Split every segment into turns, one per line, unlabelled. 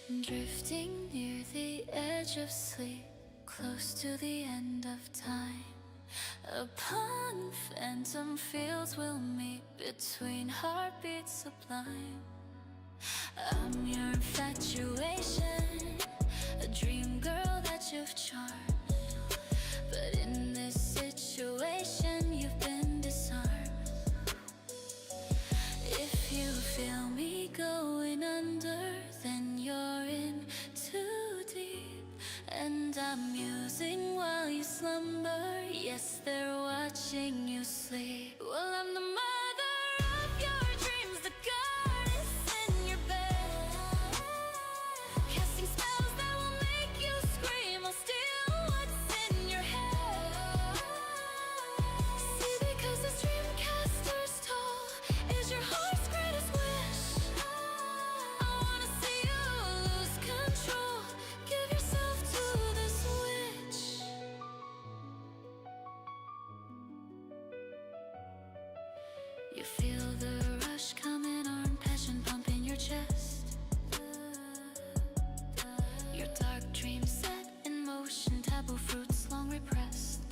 Drifting near the edge of sleep, close to the end of time. Upon phantom fields we'll meet, between heartbeats sublime. I'm your infatuation, a dream girl that you've charmed. But in this situation you've been disarmed. If you feel me going under, then you're in too deep. And I'm musing while you slumber. Yes, they're watching you sleep. Well, I'm the mother of your dreams, the goddess in your bed, casting spells that will make you scream. I'll steal what's in your head. See, because this dream caster's toll is your heart's greatest wish. I wanna see you lose control. Give yourself to this witch. You feel the rush coming on, passion pumping your chest. Your dark dreams set in motion, taboo fruits long repressed.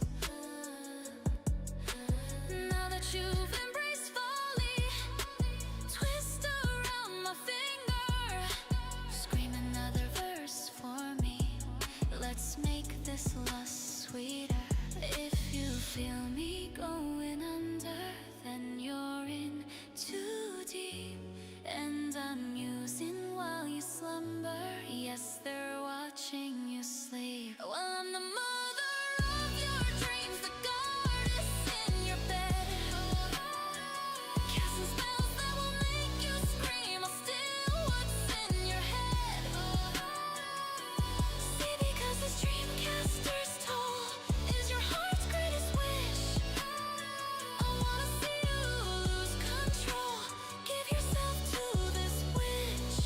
Now that you've embraced folly, twist around my finger. Scream another verse for me. Let's make this lust sweeter. If you feel me going under, then you're in too deep. And I'm musing while you slumber. Yes, they're watching you sleep. Well, I'm the mother of your dreams, the goddess in your bed, casting spells that will make you scream. I'll steal what's in your head. See, because this dream caster's toll is your heart's greatest wish. I wanna see you lose control. Give yourself to this witch.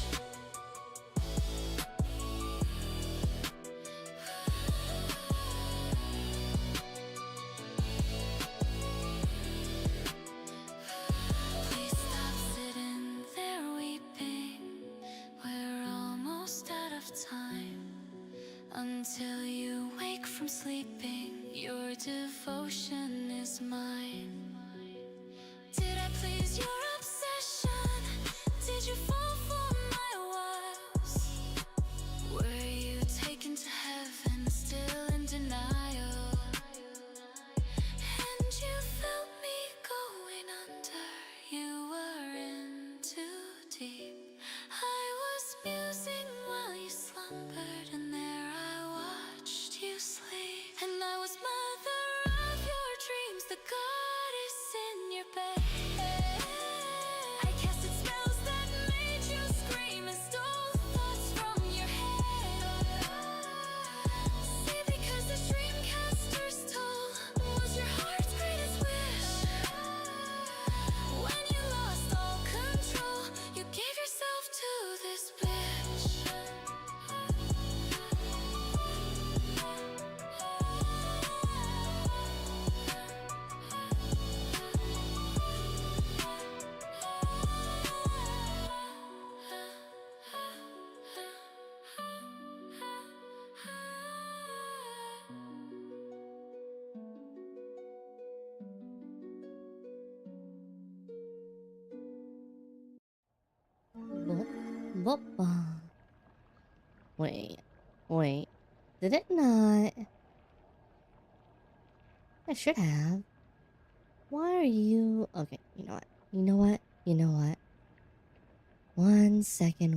Please stop sitting there weeping. We're almost out of time. Until you wake from sleeping, your devotion is mine. Did I please your obsession? Did you fall for my wiles? Were you taken to heaven, still in denial? And you felt me going under. You were in too deep. I was musing while you slumbered, and there I watched you sleep. And I was mother of your dreams, the goddess in your bed. I casted spells that made you scream and stole thoughts from your head. See, because this dream caster's toll was your heart's greatest wish. When you lost all control, you gave yourself to this bitch.
Boop, boop. Wait. Did it not? I should have. Why are you... Okay, you know what? One second.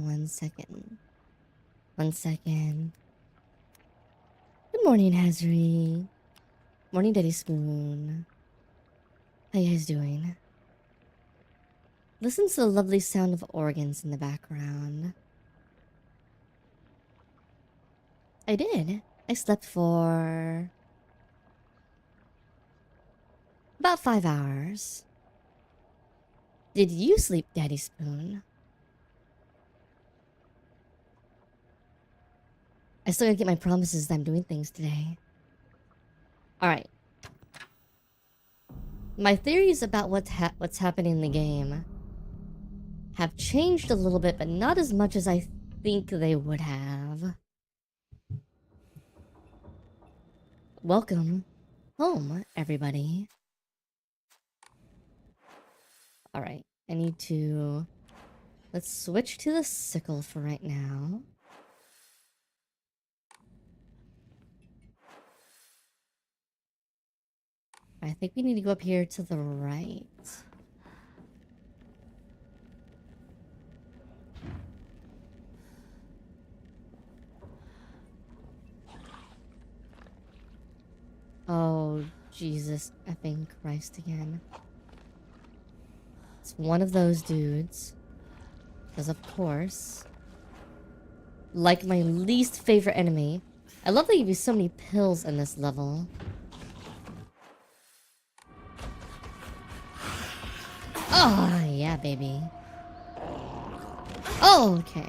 Good morning, Hazri. Morning, Daddy Spoon. How you guys doing? Listen to the lovely sound of organs in the background. I did. I slept for about 5 hours. Did you sleep, Daddy Spoon? I still gotta get my promises that I'm doing things today. Alright. My theories about what's happening in the game have changed a little bit, but not as much as I think they would have. Welcome home, everybody. Alright, I need to... Let's switch to the sickle for right now. I think we need to go up here to the right. Oh, Jesus effing Christ again. It's one of those dudes. Because of course... Like my least favorite enemy. I love that you use so many pills in this level. Oh, yeah, baby. Oh, okay.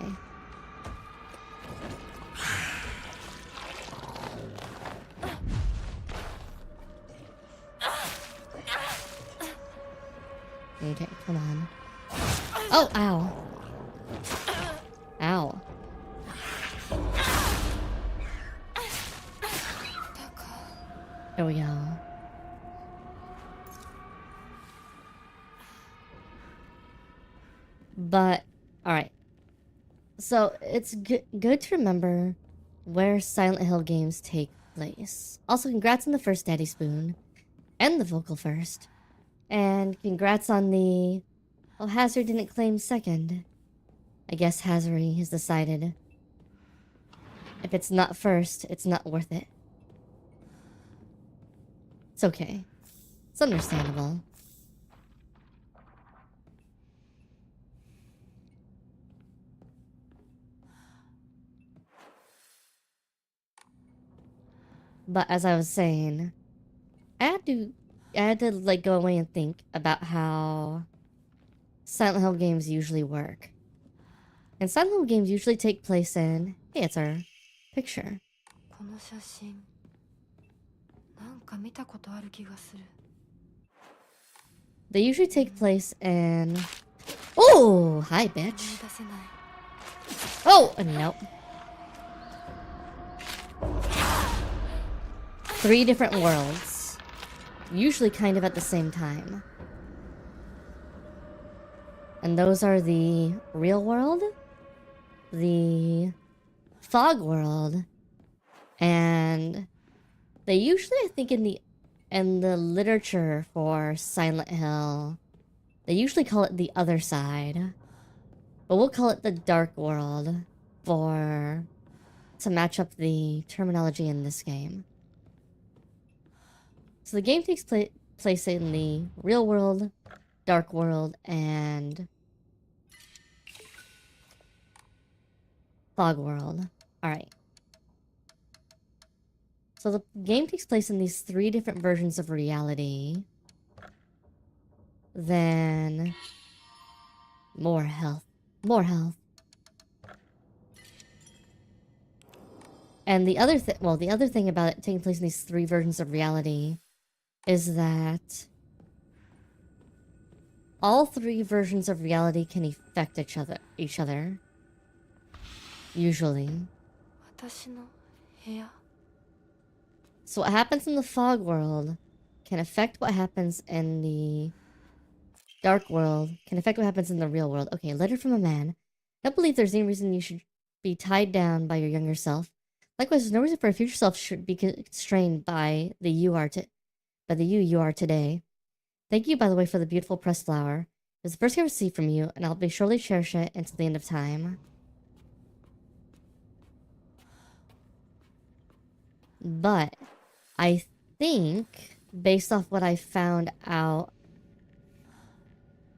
Okay, come on. Oh, ow. Ow. There we go. But, alright. So, it's good to remember where Silent Hill games take place. Also, congrats on the first Daddy Spoon. And the vocal first. And congrats on the... Oh, Hazard didn't claim second. I guess Hazard has decided. If it's not first, it's not worth it. It's okay. It's understandable. But as I was saying, I had to like go away and think about how Silent Hill games usually work. And Silent Hill games usually take place in... Hey, it's our picture. They usually take place in... Oh, hi, bitch. Oh, nope. 3 different worlds. Usually kind of at the same time. And those are the real world, the fog world, and they usually, I think, in the literature for Silent Hill, they usually call it the other side. But we'll call it the dark world to match up the terminology in this game. So the game takes place in the real world, dark world, and fog world. Alright. So the game takes place in these 3 different versions of reality. Then... More health. More health. And the other thing about it taking place in these 3 versions of reality is that all 3 versions of reality can affect each other. Usually. So what happens in the fog world can affect what happens in the dark world, can affect what happens in the real world. Okay, letter from a man. I don't believe there's any reason you should be tied down by your younger self. Likewise, there's no reason for a future self should be constrained by the you are today. Thank you, by the way, for the beautiful pressed flower. It's the first I received from you, and I'll be surely cherish it until the end of time. But I think, based off what I found out,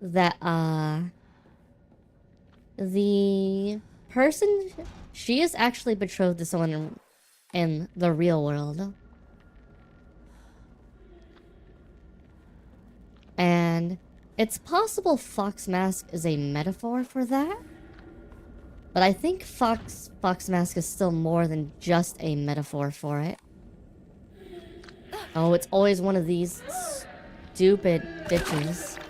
that the person, she is actually betrothed to someone in the real world. And it's possible Fox Mask is a metaphor for that. But I think Fox Mask is still more than just a metaphor for it. Oh, it's always one of these stupid bitches.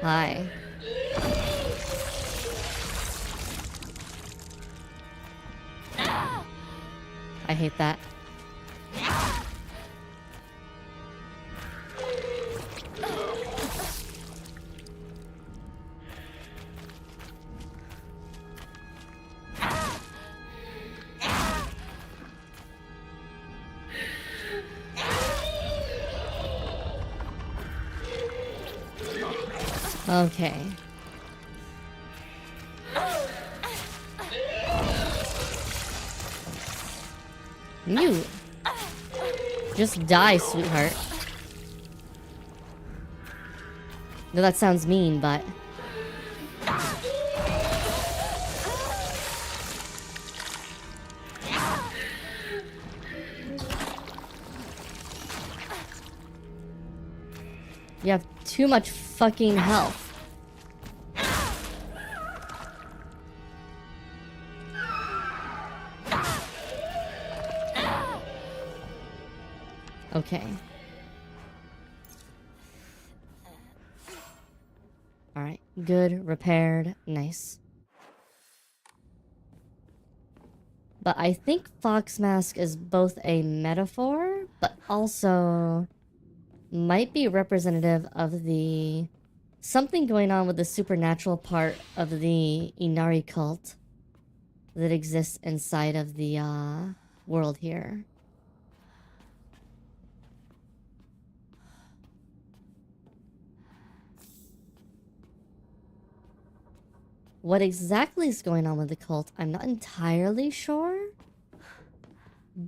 Hi. I hate that. Okay. You just die, sweetheart. No, that sounds mean, but you have too much fucking health. Okay. Alright. Good. Repaired. Nice. But I think Fox Mask is both a metaphor, but also might be representative of the something going on with the supernatural part of the Inari cult that exists inside of the world here. What exactly is going on with the cult, I'm not entirely sure.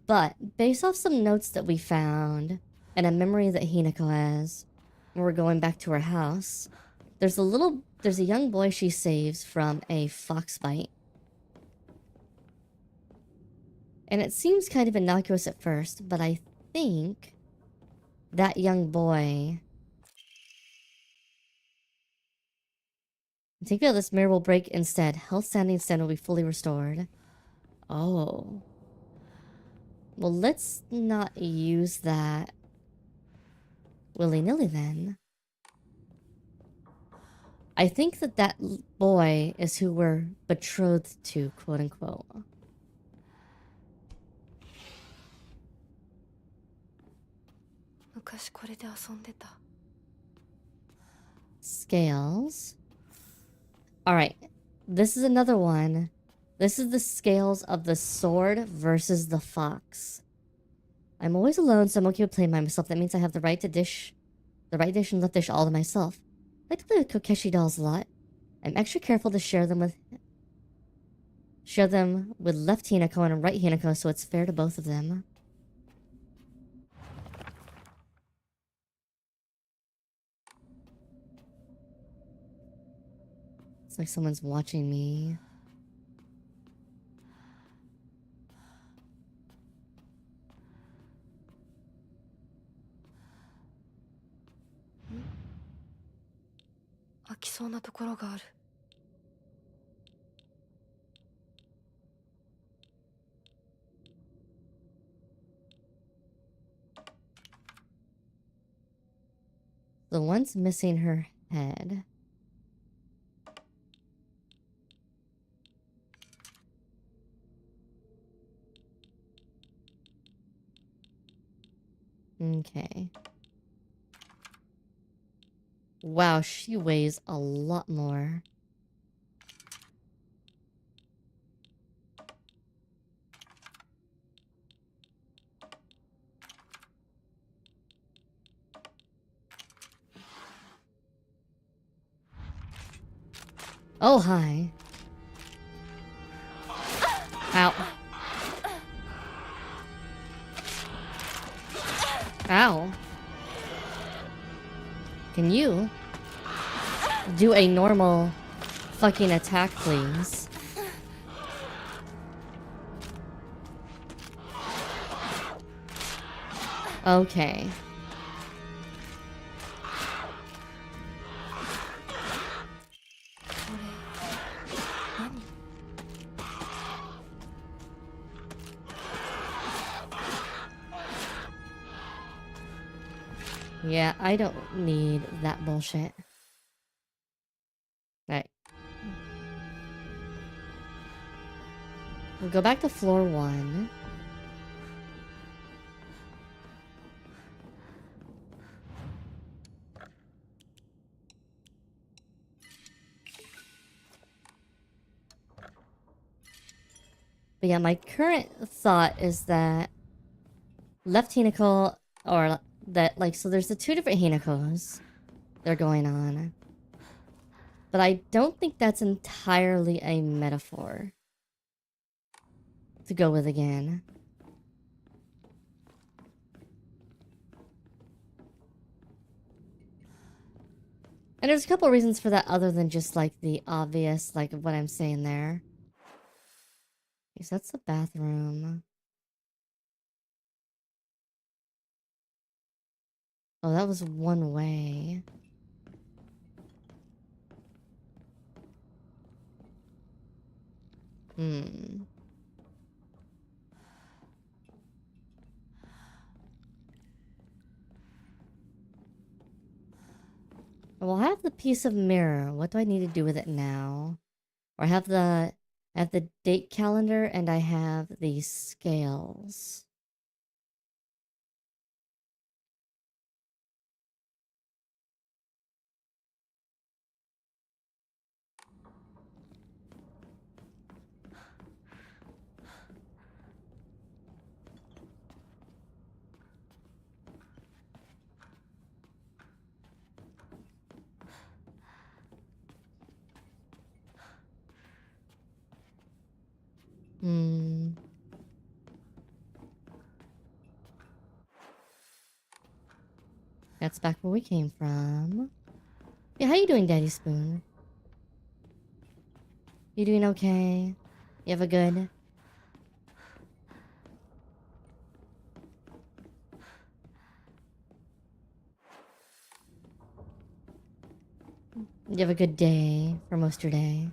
But based off some notes that we found and a memory that Hinako has when we're going back to her house, there's a young boy she saves from a fox bite. And it seems kind of innocuous at first, but I think that young boy... Take out this mirror will break instead. Health standing stand will be fully restored. Oh. Well, let's not use that willy-nilly then. I think that boy is who we're betrothed to, quote-unquote. Scales. Alright, this is another one. This is the scales of the sword versus the fox. I'm always alone, so I'm okay with playing by myself. That means I have the right dish and left dish all to myself. I like to play with Kokeshi dolls a lot. I'm extra careful to share them with left Hinako and right Hinako, so it's fair to both of them. It's like someone's watching me. The one's missing her head. Okay. Wow, she weighs a lot more. Oh, hi. Ow. Ow. Can you do a normal fucking attack, please? Okay. Yeah, I don't need that bullshit. Right. We'll go back to floor 1. But yeah, my current thought is that left Hinako, or that, like, so there's the 2 different Hinakos that are going on. But I don't think that's entirely a metaphor to go with again. And there's a couple reasons for that other than just, like, the obvious, like, what I'm saying there. Okay, so that's the bathroom. Oh, that was one way. Hmm. Well, I have the piece of mirror. What do I need to do with it now? Or I have the date calendar and I have the scales. Hmm. That's back where we came from. Yeah, how you doing, Daddy Spoon? You doing okay? You have a good? You have a good day for most of your day?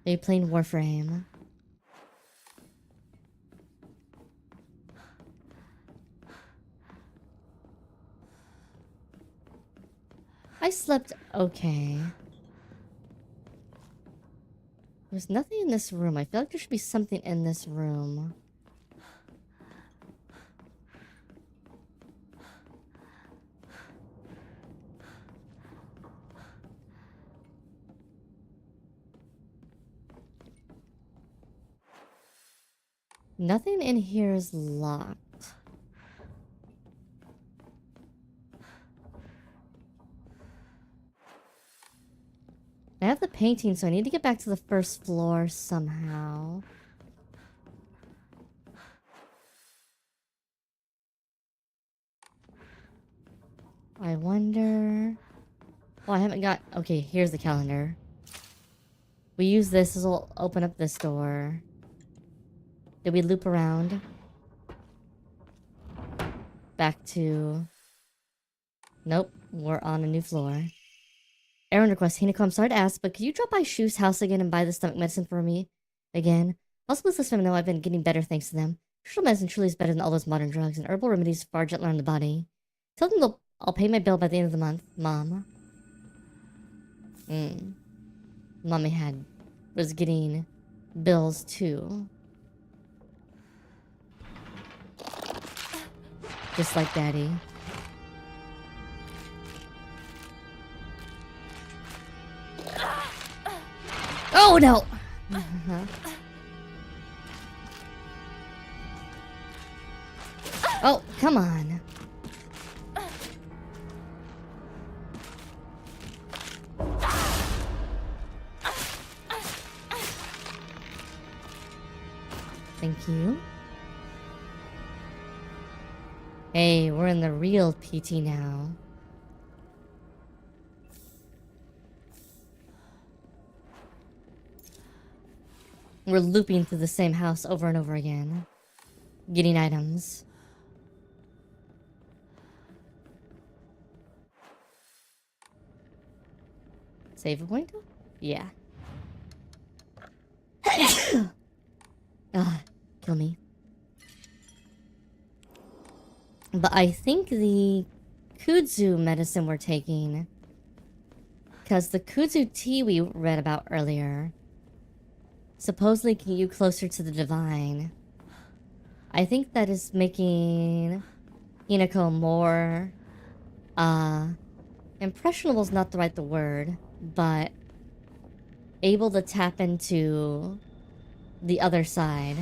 Are you playing Warframe? I slept okay. There's nothing in this room. I feel like there should be something in this room. Nothing in here is locked. I have the painting, so I need to get back to the first floor somehow. I wonder... Oh, I haven't got... Okay, here's the calendar. We use this, this will open up this door. Did we loop around? Back to... Nope, we're on a new floor. Errand request. Hinako, I'm sorry to ask, but could you drop by Shu's house again and buy the stomach medicine for me? Again? Also, please let them know I've been getting better thanks to them. Traditional medicine truly is better than all those modern drugs, and herbal remedies far gentler on the body. Tell them I'll pay my bill by the end of the month, Mom. Mommy was getting bills too. Just like Daddy. Oh no! Oh, come on. Thank you. Hey, we're in the real PT now. We're looping through the same house over and over again. Getting items. Save a point? Yeah. Ah, kill me. But I think the kudzu medicine we're taking, because the kudzu tea we read about earlier supposedly get you closer to the divine. I think that is making Hinako more, impressionable is not the right word, but able to tap into the other side.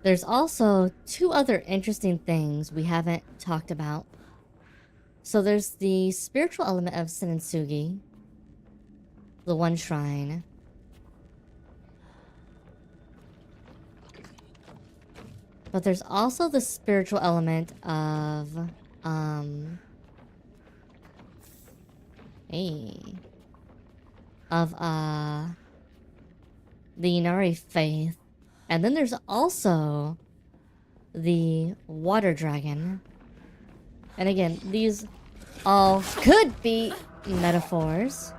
There's also two other interesting things we haven't talked about. So there's the spiritual element of Senitsugi, the one shrine. But there's also the spiritual element of, hey, of, the Inari faith. And then there's also the water dragon. And again, these all could be metaphors.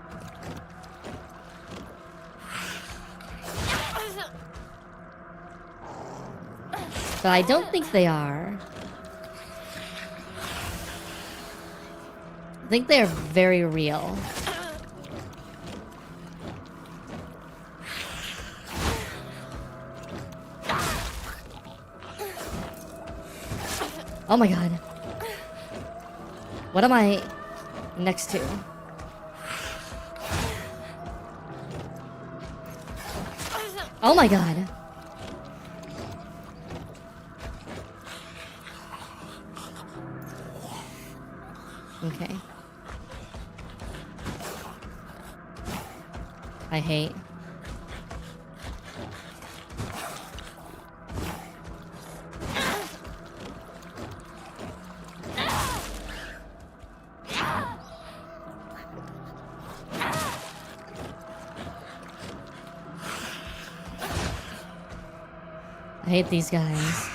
But I don't think they are. I think they are very real. Oh my god. What am I next to? Oh my god. Okay. I hate. I hate these guys.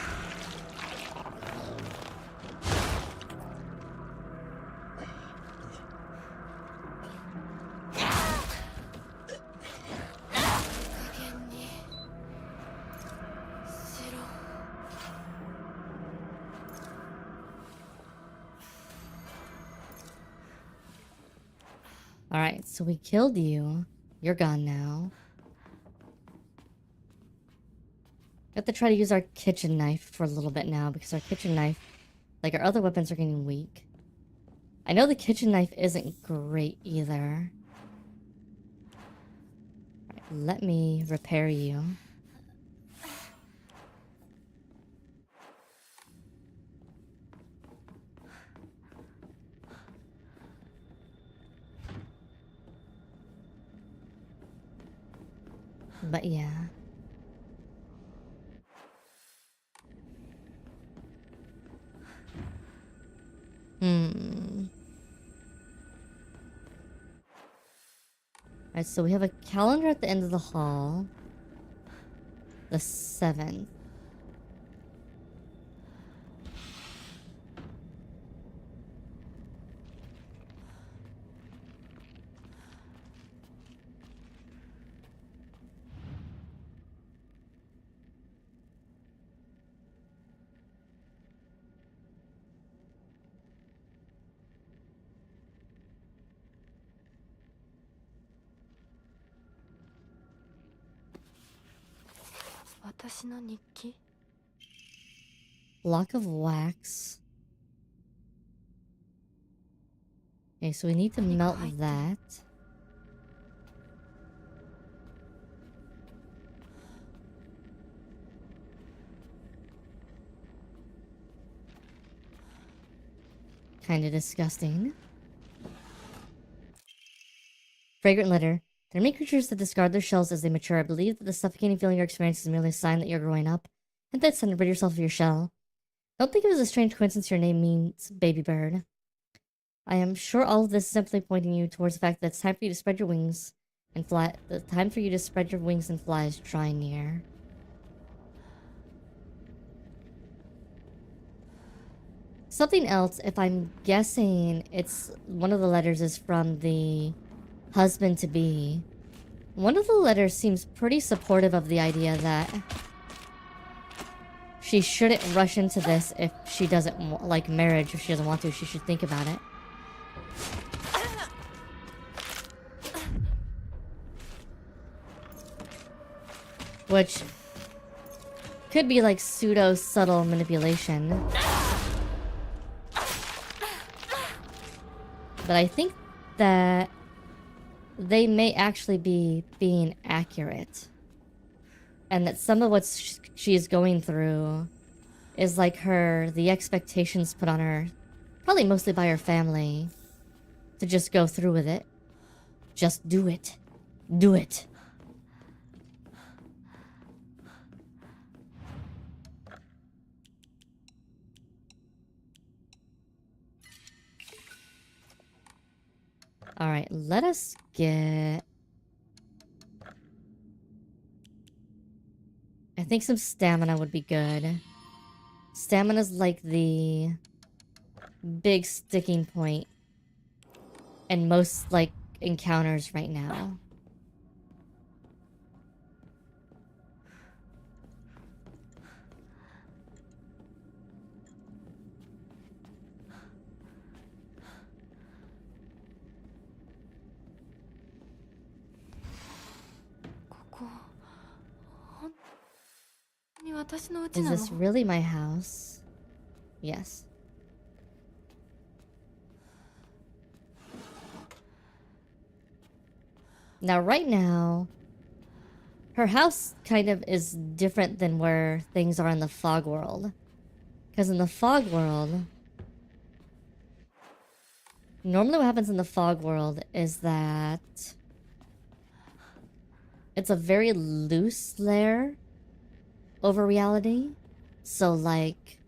Alright, so we killed you. You're gone now. We have to try to use our kitchen knife for a little bit now because our kitchen knife, like our other weapons, are getting weak. I know the kitchen knife isn't great either. Right, let me repair you. But yeah. Alright, so we have a calendar at the end of the hall. The 7th. Block of wax. Okay, so we need to melt that. kind of disgusting. Fragrant litter. There are many creatures that discard their shells as they mature. I believe that the suffocating feeling you're experiencing is merely a sign that you're growing up. And that's time to rid yourself of your shell. Don't think it was a strange coincidence your name means baby bird. I am sure all of this is simply pointing you towards the fact that it's time for you to spread your wings and fly. The time for you to spread your wings and fly is drawing near. Something else, if I'm guessing, it's one of the letters is from the husband-to-be. One of the letters seems pretty supportive of the idea that she shouldn't rush into this if she doesn't like marriage. If she doesn't want to, she should think about it. Which could be like pseudo subtle manipulation. But I think that they may actually be being accurate. And that some of what she is going through is like the expectations put on her, probably mostly by her family, to just go through with it. Just do it. Do it. Alright, let us get... I think some stamina would be good. Stamina's like the big sticking point in most, like, encounters right now. Is this really my house? Yes. Now, right now, her house kind of is different than where things are in the fog world. Because in the fog world, normally what happens in the fog world is that it's a very loose layer over reality. So, like,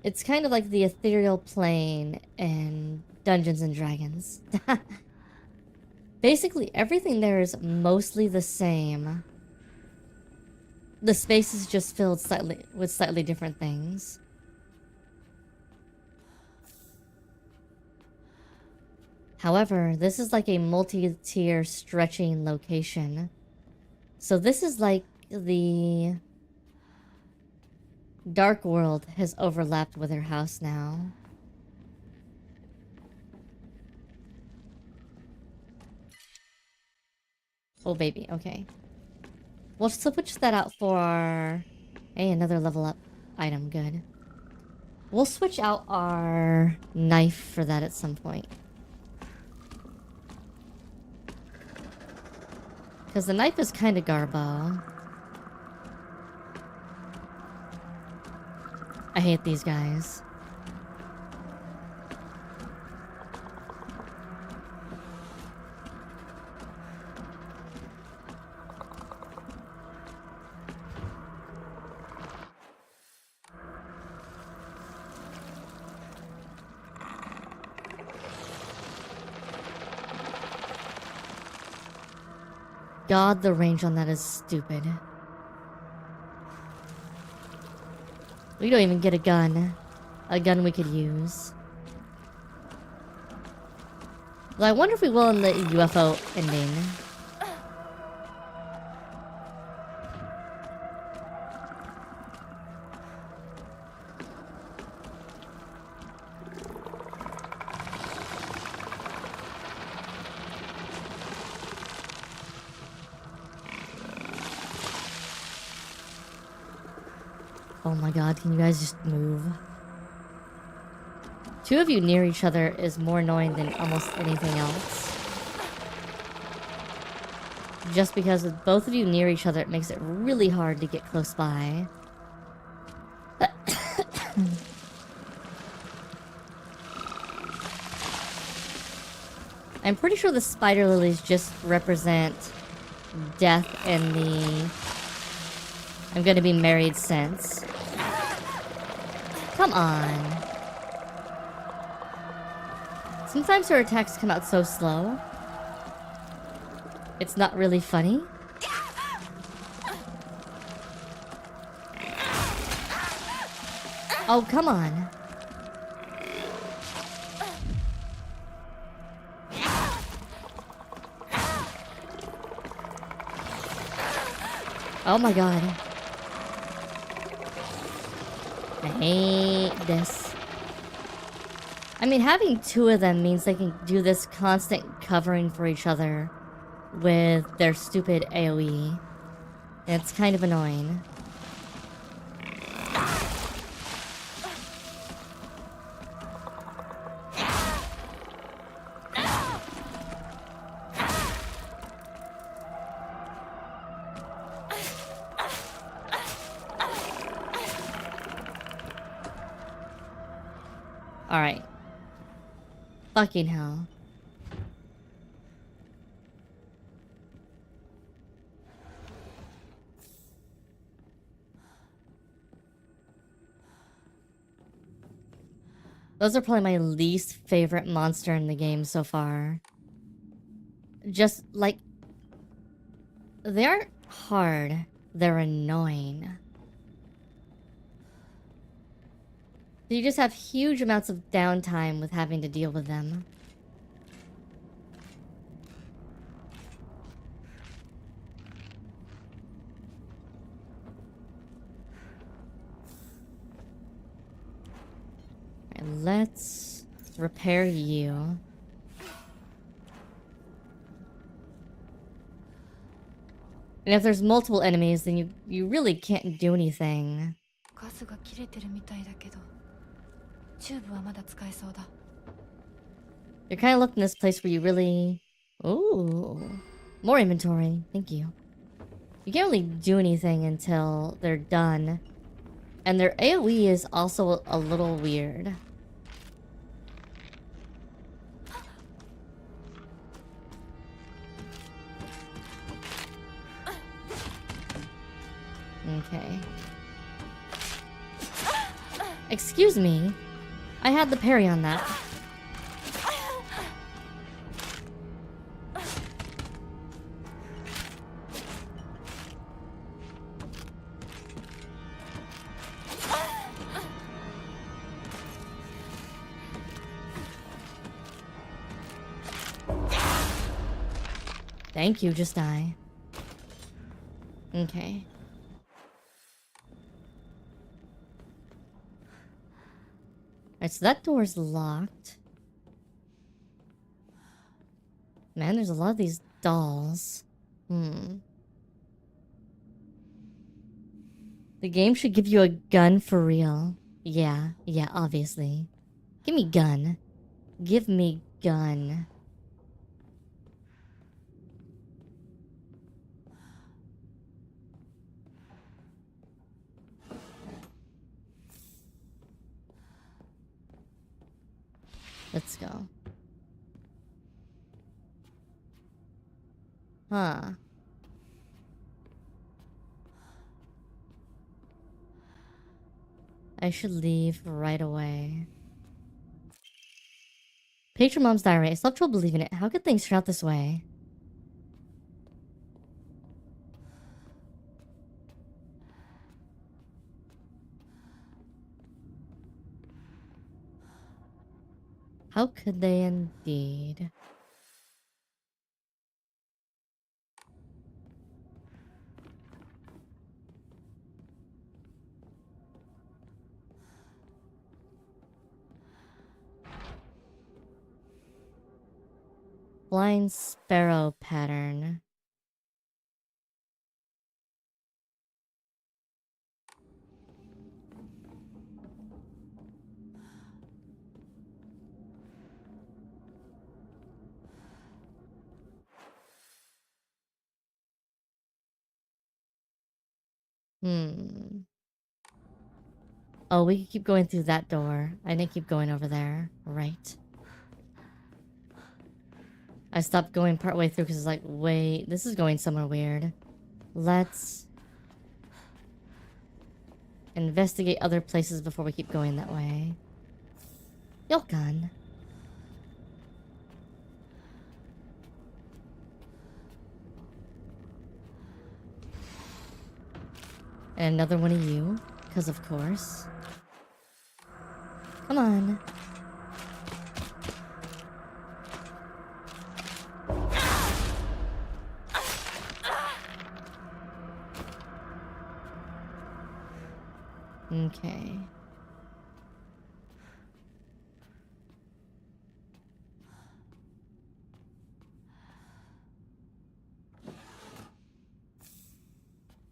it's kind of like the ethereal plane in Dungeons and Dragons. Basically, everything there is mostly the same. The space is just filled with slightly different things. However, this is like a multi-tier stretching location. So this is like the dark world has overlapped with her house now. Oh baby, okay. We'll switch that out for our... Hey, another level up item, good. We'll switch out our knife for that at some point. Because the knife is kind of garbo. I hate these guys. God, the range on that is stupid. We don't even get a gun. A gun we could use. Well, I wonder if we will in the UFO ending. Oh my god, can you guys just move? Two of you near each other is more annoying than almost anything else. Just because with both of you near each other, it makes it really hard to get close by. I'm pretty sure the spider lilies just represent death in the I'm gonna be married sense. Come on. Sometimes her attacks come out so slow. It's not really funny. Oh, come on. Oh my god. I hate this. I mean, having two of them means they can do this constant covering for each other with their stupid AoE. And it's kind of annoying. Alright. Fucking hell. Those are probably my least favorite monster in the game so far. Just, like... They aren't hard. They're annoying. You just have huge amounts of downtime with having to deal with them. Alright, let's repair you. And if there's multiple enemies, then you really can't do anything. You're kind of looking in this place where you really... Ooh. More inventory. Thank you. You can't really do anything until they're done. And their AoE is also a little weird. Okay. Excuse me. I had the parry on that. Thank you, just die. Okay. Alright, so that door's locked. Man, there's a lot of these dolls. The game should give you a gun for real. Yeah, obviously. Give me gun. Give me gun. Let's go. Huh. I should leave right away. Patron Mom's Diary. I still have trouble believing it. How could things turn out this way? How could they indeed? Blind sparrow pattern. Oh, we can keep going through that door. I didn't keep going over there. Right. I stopped going partway through because it's like, wait, this is going somewhere weird. Let's investigate other places before we keep going that way. Yokan. And another one of you, because of course. Come on. Okay.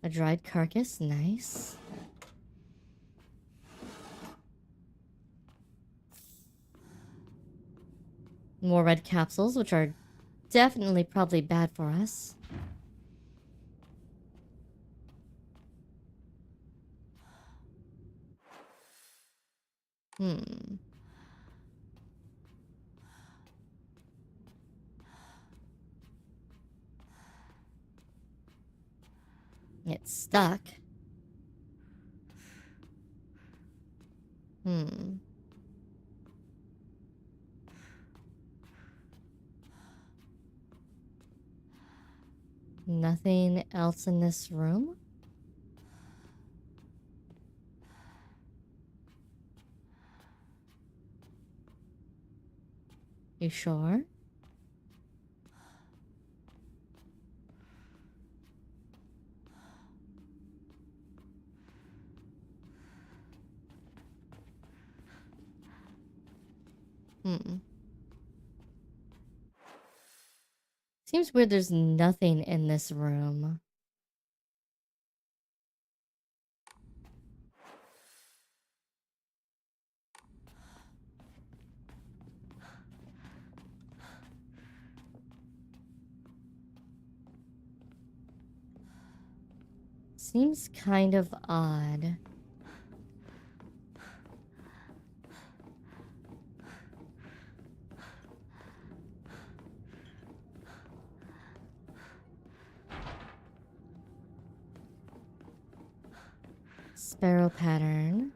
A dried carcass, nice. More red capsules, which are definitely probably bad for us. It's stuck. Nothing else in this room? You sure? Seems weird there's nothing in this room. Seems kind of odd. Sparrow pattern.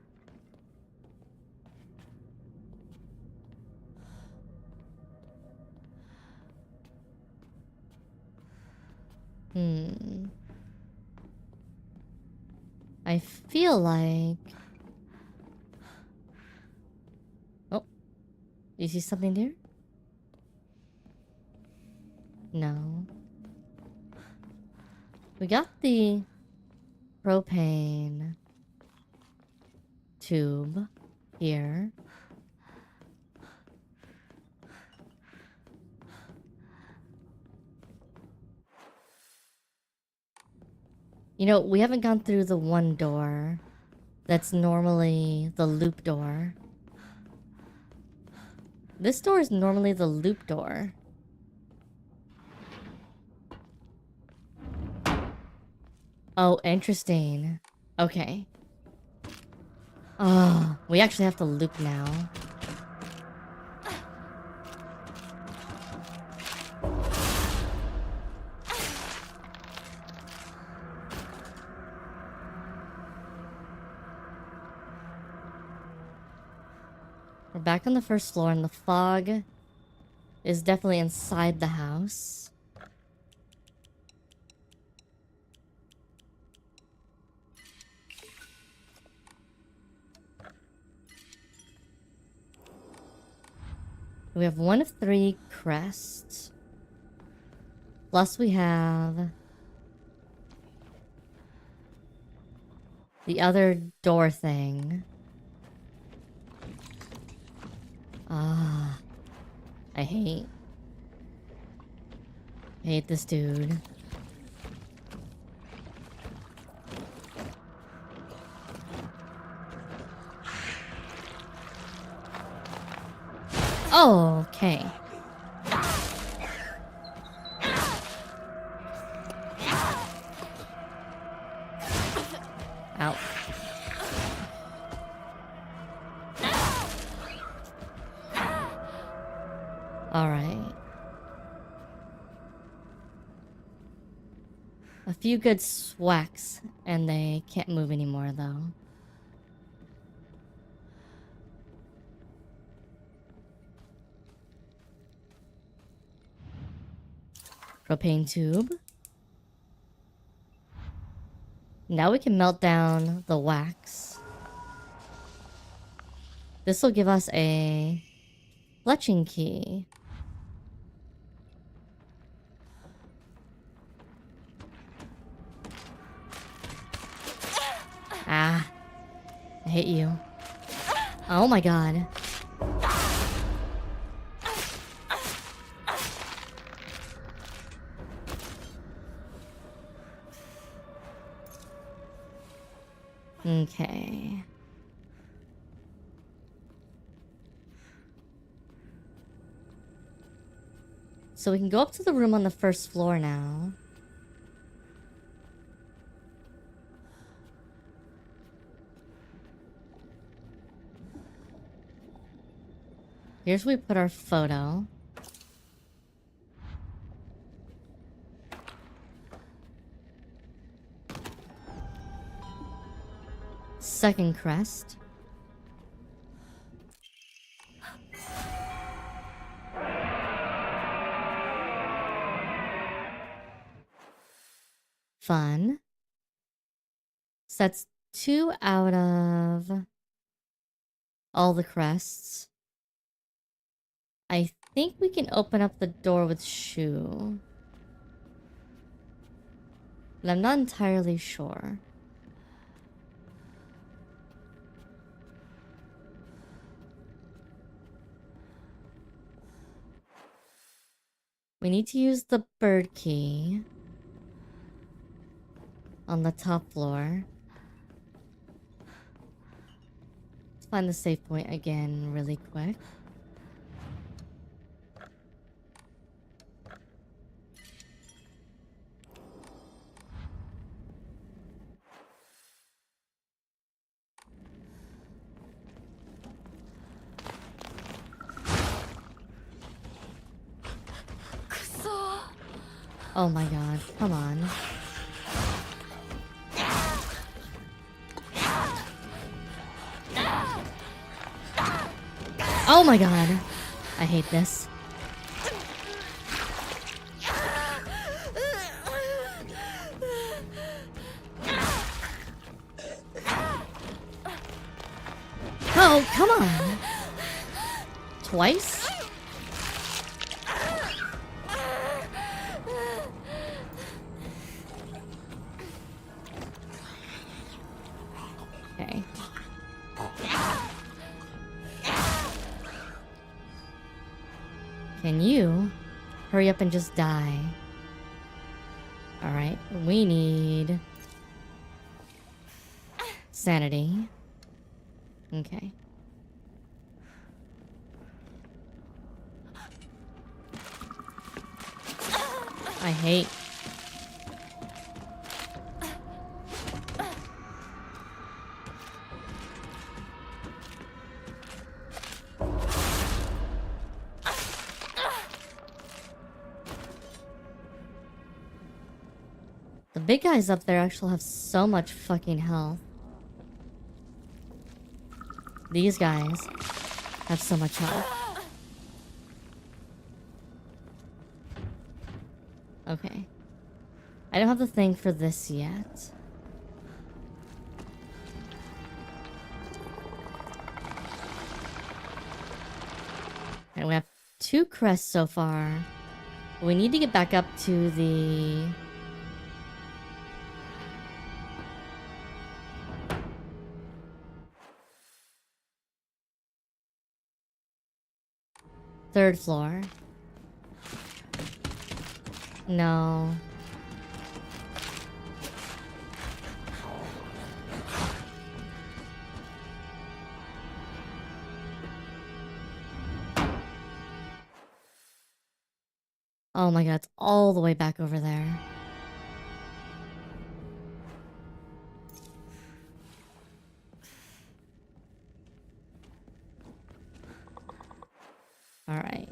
I feel like... Oh. You see something there? No. We got the propane tube here. You know, we haven't gone through the one door that's normally the loop door. This door is normally the loop door. Oh, interesting. Okay. Oh, we actually have to loop now. We're back on the first floor and the fog is definitely inside the house. We have 1 of 3 crests. Plus we have the other door thing. Ah, I hate this dude. Oh, okay. Ow. All right. A few good swacks, and they can't move anymore, though. Propane tube. Now we can melt down the wax. This will give us a fletching key. Ah. I hate you. Oh my god. Okay. So we can go up to the room on the first floor now. Here's where we put our photo. Second crest. Fun. So that's 2 out of all the crests. I think we can open up the door with shoe. But I'm not entirely sure. We need to use the bird key on the top floor. Let's find the save point again really quick. Oh my god, come on. Oh my god. I hate this. Oh, come on. Twice? Okay. Can you hurry up and just die? Alright, we need sanity. Okay. I hate. The big guys up there actually have so much fucking health. These guys have so much health. Okay. I don't have the thing for this yet. And we have 2 crests so far. We need to get back up to the... third floor. No. Oh my god, it's all the way back over there. Alright.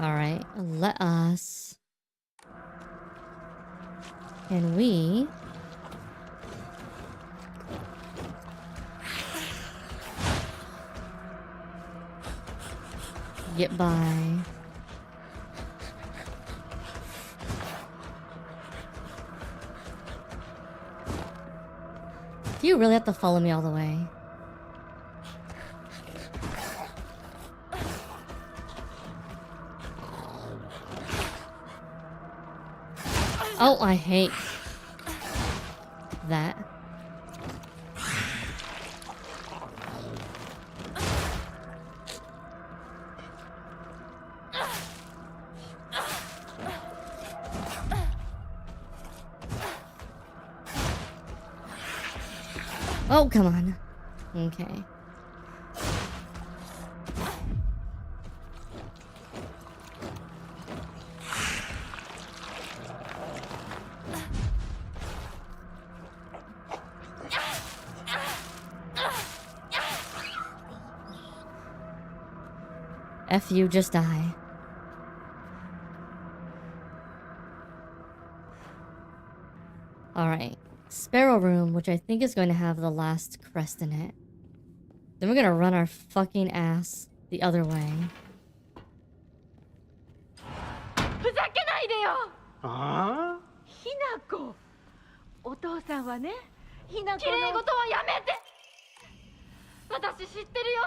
Alright, let us... Can we... get by... Do you really have to follow me all the way? Oh, I hate that. Oh, come on. Okay. F you, just die. Alright. Sparrow room, which I think is going to have the last crest in it. Then we're gonna run our fucking ass the other way.
Huh?
Hinako! お父さんはね、Hinakoの綺麗事はやめて。私知ってるよ。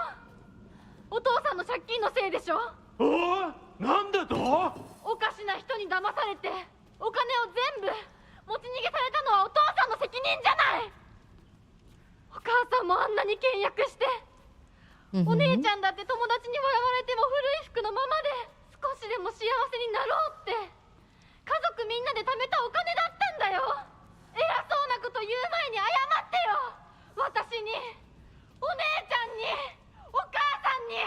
お父さんの借金のせいでしょ。
おお、なんだと？
おかしな人に騙されて、お金を全部持ち逃げされたのはお父さんの責任じゃない。お母さんもあんなに倹約して、お姉ちゃんだって友達に笑われても古い服のままで少しでも幸せになろうって家族みんなで貯めたお金だったんだよ。偉そうなこと言う前に謝ってよ。私に、お姉ちゃんに、お母さんに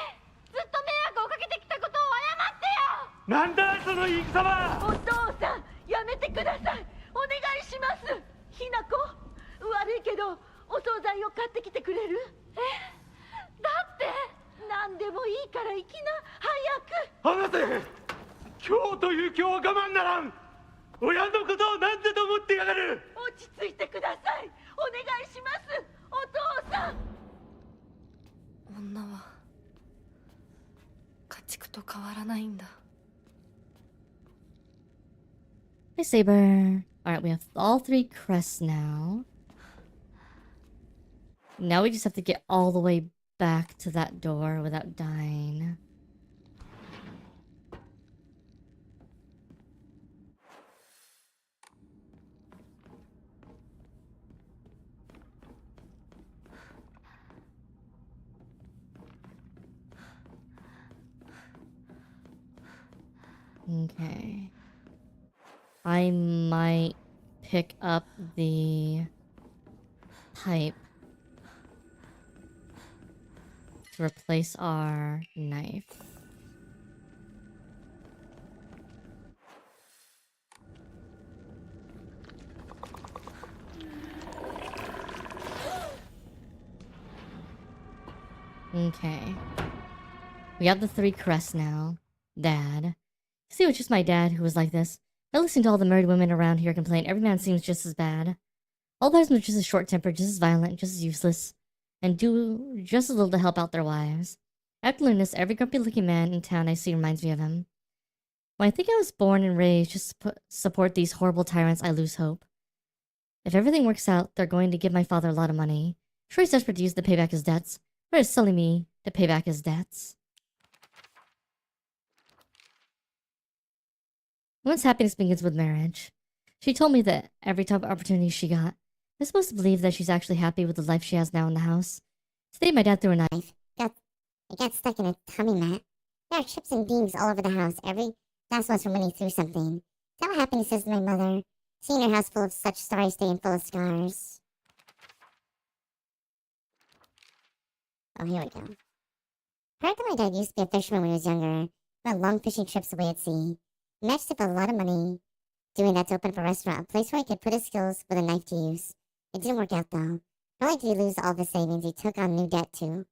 ずっと迷惑をかけてきたことを謝ってよ。
なんだその言い草は。
お父さん、やめてください。お願いします。ひなこ、悪いけどお惣菜を買ってきてくれる？だって何でもいいから行きな、早く。
離せ。今日という今日は我慢ならん。親のことを何だと思ってやがる。
落ち着いてください。お願いします。お父さん。
女は家畜と変わらないんだ。
Hey, Saber. Alright, we have all 3 crests now. Now we just have to get all the way back to that door without dying. Okay. I might pick up the pipe to replace our knife. Okay. We have the 3 crests now. Dad. See, it was just my dad who was like this. I listened to all the married women around here complain. Every man seems just as bad. All the husbands are just as short-tempered, just as violent, just as useless, and do just as little to help out their wives. After learning this, every grumpy-looking man in town I see reminds me of him. When I think I was born and raised just to support these horrible tyrants, I lose hope. If everything works out, they're going to give my father a lot of money. Sure, he's desperate to use it to pay back his debts, but it's selling me to pay back his debts. Woman's happiness begins with marriage. She told me that every type of opportunity she got, I'm supposed to believe that she's actually happy with the life she has now in the house. Today, my dad threw a knife.
It got stuck in a tummy mat. There are chips and beams all over the house. Every last one's from when he threw something. Is that what happened, he says to my mother? Seeing her house full of such starry stain full of scars. Oh, here we go. Heard that my dad used to be a fisherman when he was younger. Went on long fishing trips away at sea. He matched up a lot of money doing that to open up a restaurant, a place where he could put his skills with a knife to use. It didn't work out though. Not only did he lose all of his savings, he took on new debt too.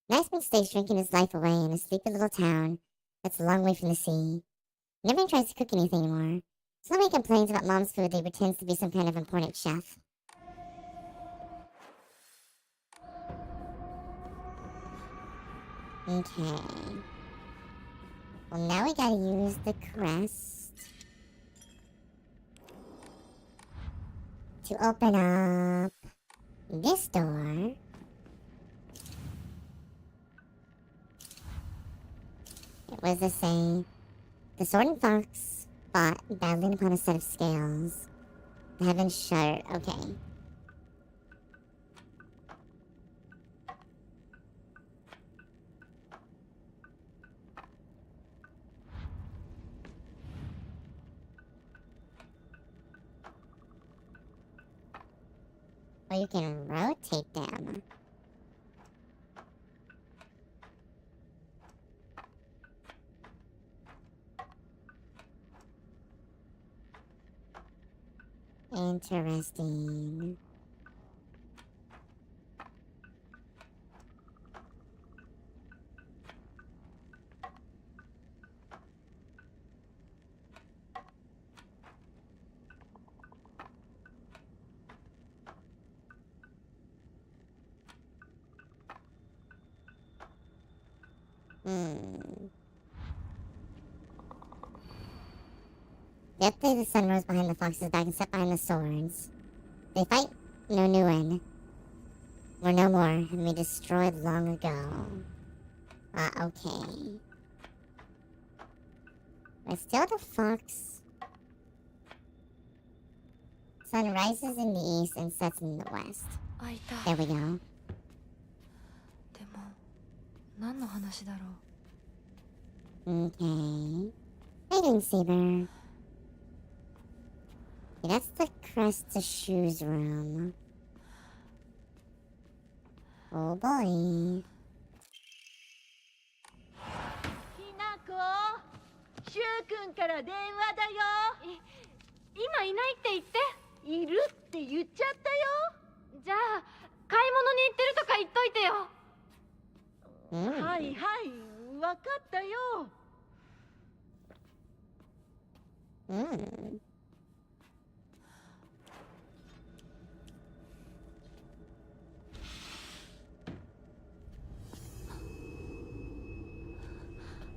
Nice man stays drinking his life away in a sleepy little town That's a long way from the sea. Never even tries to cook anything anymore. So nobody complains about mom's food that he pretends to be some kind of important chef. Okay. Well, now we gotta use the crest to open up this door. What does this say? The sword and fox fought, battling upon a set of scales. The heavens shuddered. Okay. Or you can rotate them. Interesting. Yesterday the sun rose behind the fox's back and set behind the swords. They fight no new one. Were no more, and we destroyed long ago. Okay. But still the fox. Sun rises in the east and sets in the west.
会いたい
There we go.
でも何の話だろう
Okay. Hiding saber. Okay, that's the crest to shoes room. Oh boy.
ひなこ、しゅうくんから電話だよ。
今いないって言って。
いるって言っちゃったよ。
じゃあ買い物に行ってるとか言っといてよ。
はいはい、わかったよ。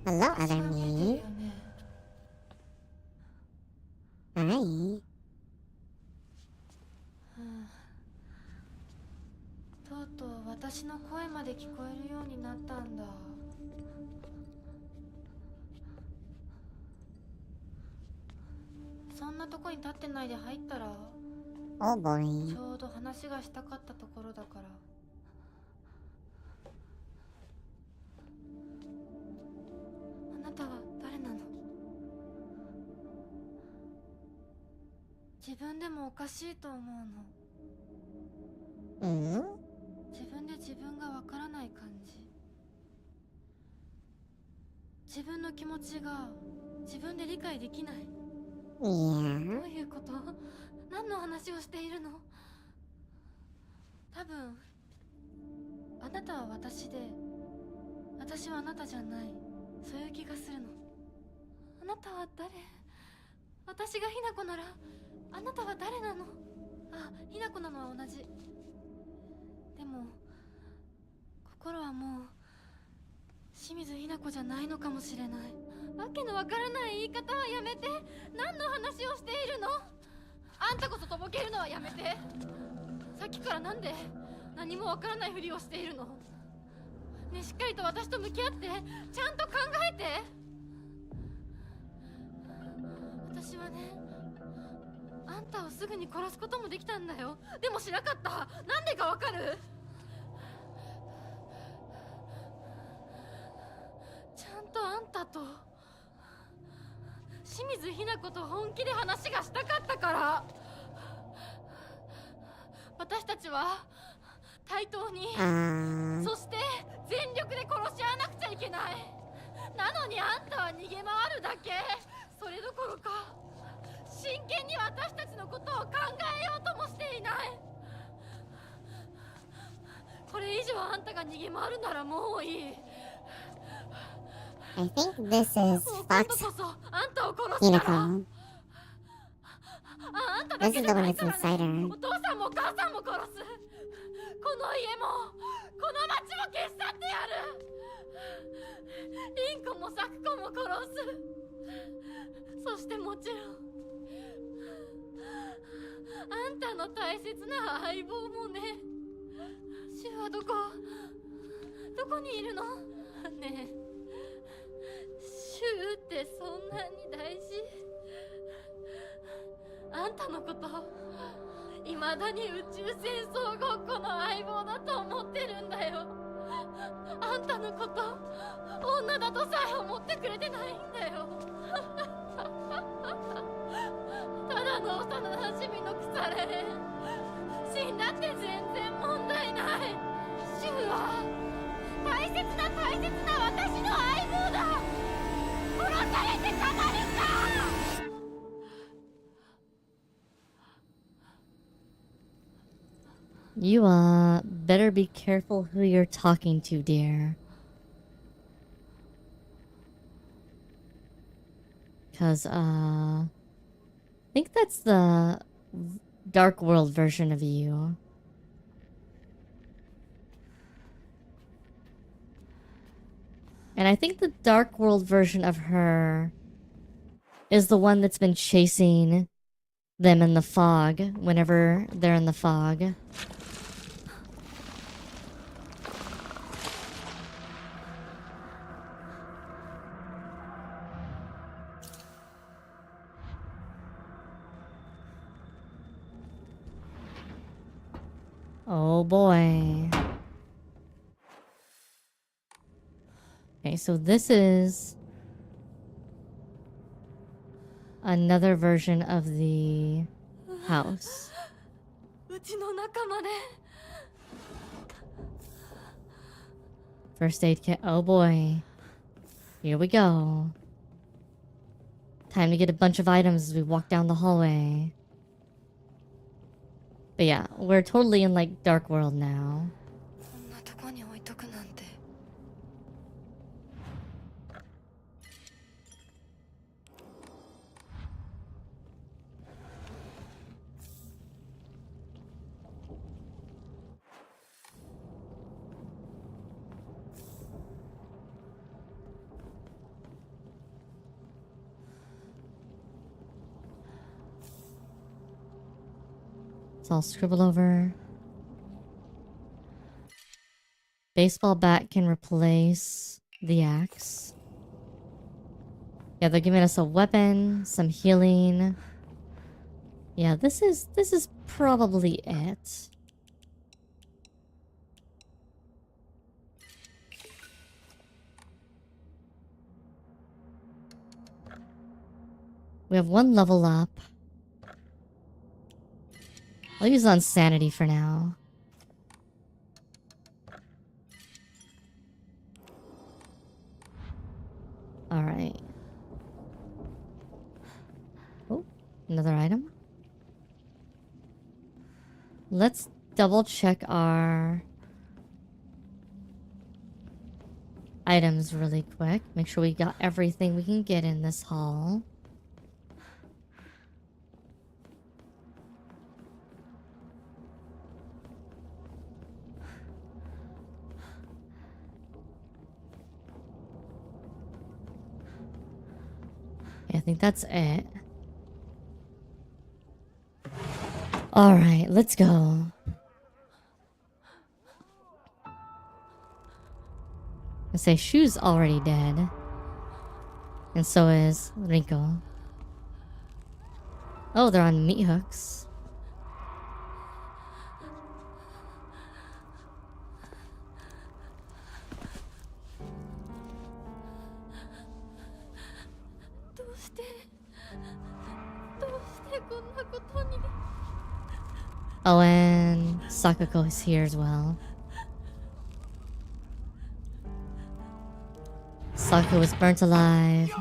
Hello, other me. Hi.
とうとう私の声まで聞こえるようになったんだ。そんなとこに立ってないで入ったら
Oh boy.
ちょうど話がしたかったところだから。あなたは誰なの？自分でもおかしいと思うの。自分で自分がわからない感じ。自分の気持ちが自分で理解できない。
Yeah.
どういうこと？何の話をしているの？多分あなたは私で私はあなたじゃない。そういう気がするの。あなたは誰？私がひなこならあなたは誰なの？あ、ひなこなのは同じ。でも心はもう清水ひなこじゃないのかもしれない。わけのわからない言い方はやめて。何の話をしているの？あんたこそとぼけるのはやめて。さっきからなんで何もわからないふりをしているの？ね、しっかりと私と向き合って、ちゃんと考えて。私はね、あんたをすぐに殺すこともできたんだよ。でもしなかった。なんでかわかる？ちゃんとあんたと清水ひな子と本気で話がしたかったから。私たちは対等に、そして全力で殺し合わなくちゃいけない。なのにあんたは逃げ回るだけ。それどころか真剣に私たちのことを考えようともしていない。これ以上あんたが逃げ回るならもういい。
I think this is
もう今度
Fox
こそあんたを殺すから
Hinako.
あんただ
This
け
is
じ
the
ゃ
one
ない
that's
から
inside
ね
her.
お父さんもお母さんも殺すこの家もこの町も消し去ってやるリンコもサクコも殺すそしてもちろんあんたの大切な相棒もねシュはどこにいるのねえシュってそんなに大事あんたのこと未だに宇宙戦争ごっこの相棒だと思ってるんだよあんたのこと女だとさえ思ってくれてないんだよただの幼なじみの腐れ死んだって全然問題ないシュは大切な私の相棒だ殺されてたまるか
You, better be careful who you're talking to, dear. Cause, I think that's the Dark World version of you. And I think the Dark World version of her is the one that's been chasing them in the fog whenever they're in the fog. Oh boy. Okay, so this is another version of the house.
うちの仲間ね
First aid kit. Oh boy. Here we go. Time to get a bunch of items as we walk down the hallway. But yeah, we're totally in like Dark World now.
こんなとこに置いとくなんて
It's all scribbled over. Baseball bat can replace the axe. Yeah, they're giving us a weapon, some healing. Yeah, this is probably it. We have one level up. I'll use it on sanity for now. Alright. Oh, another item. Let's double check our items really quick. Make sure we got everything we can get in this hall. I think that's it. Alright, let's go. I say Shu's already dead. And so is Rinko. Oh, they're on meat hooks. Oh, and Sakako is here as well. Sakako was burnt alive.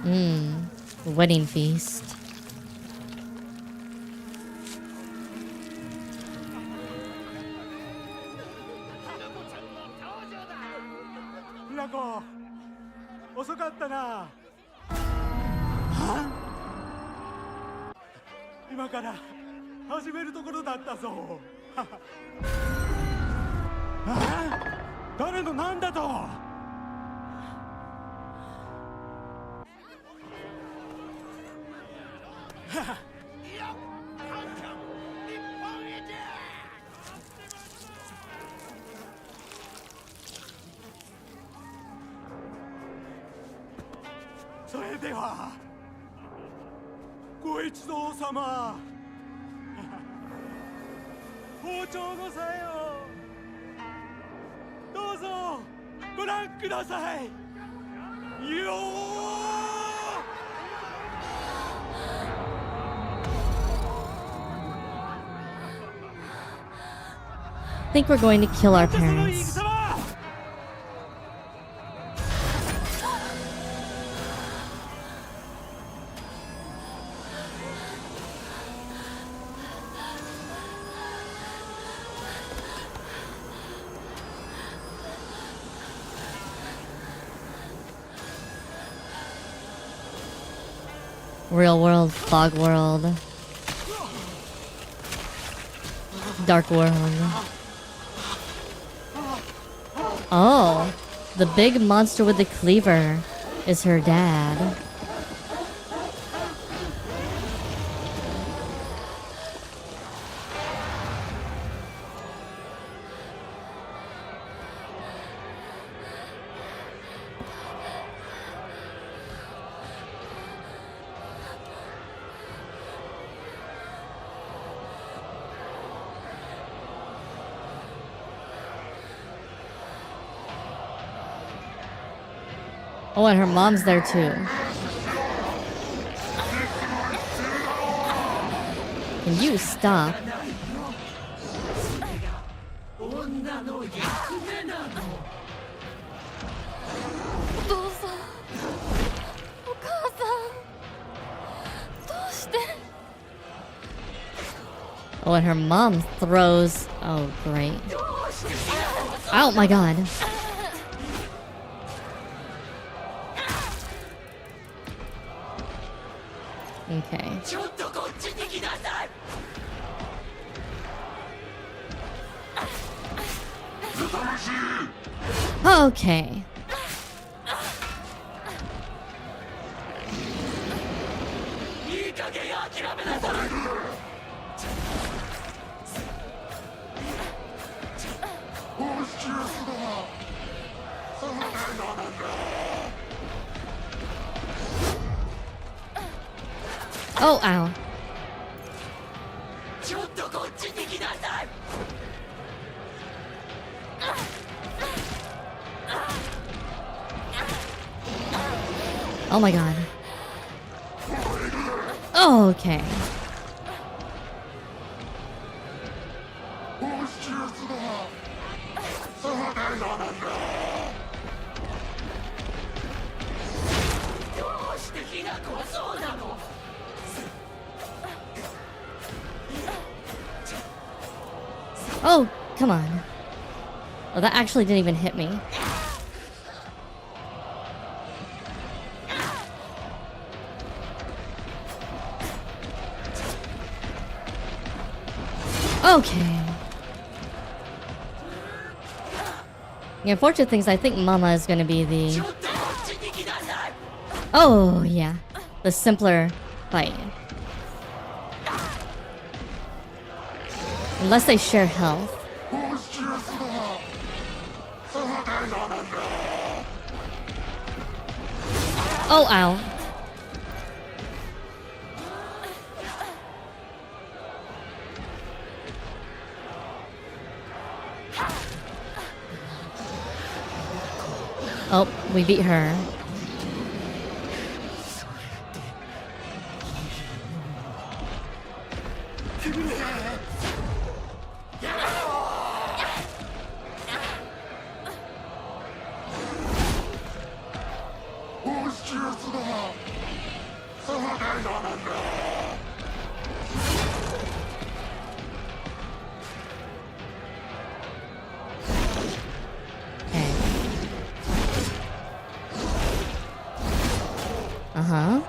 Wedding feast.
Hinako, 遅かったな。今から始めるところだったぞ。誰のなんだと。それではご一同様、包丁のさえをどうぞご覧くださいよ
I think we're going to kill our parents. Real world, fog world, dark world. Oh, the big monster with the cleaver is her dad. Oh, and her mom's there too. Can you stop? Oh, and her mom throws... Oh, great. Oh my god. Okay. Okay. Oh, ow. Oh my god. Oh, okay. Oh, come on. Oh, that actually didn't even hit me. Okay. The unfortunate thing is I think Mama is gonna be the... Oh, yeah. The simpler fight. Unless they share health. Oh, ow. Oh, we beat her. Uh-huh.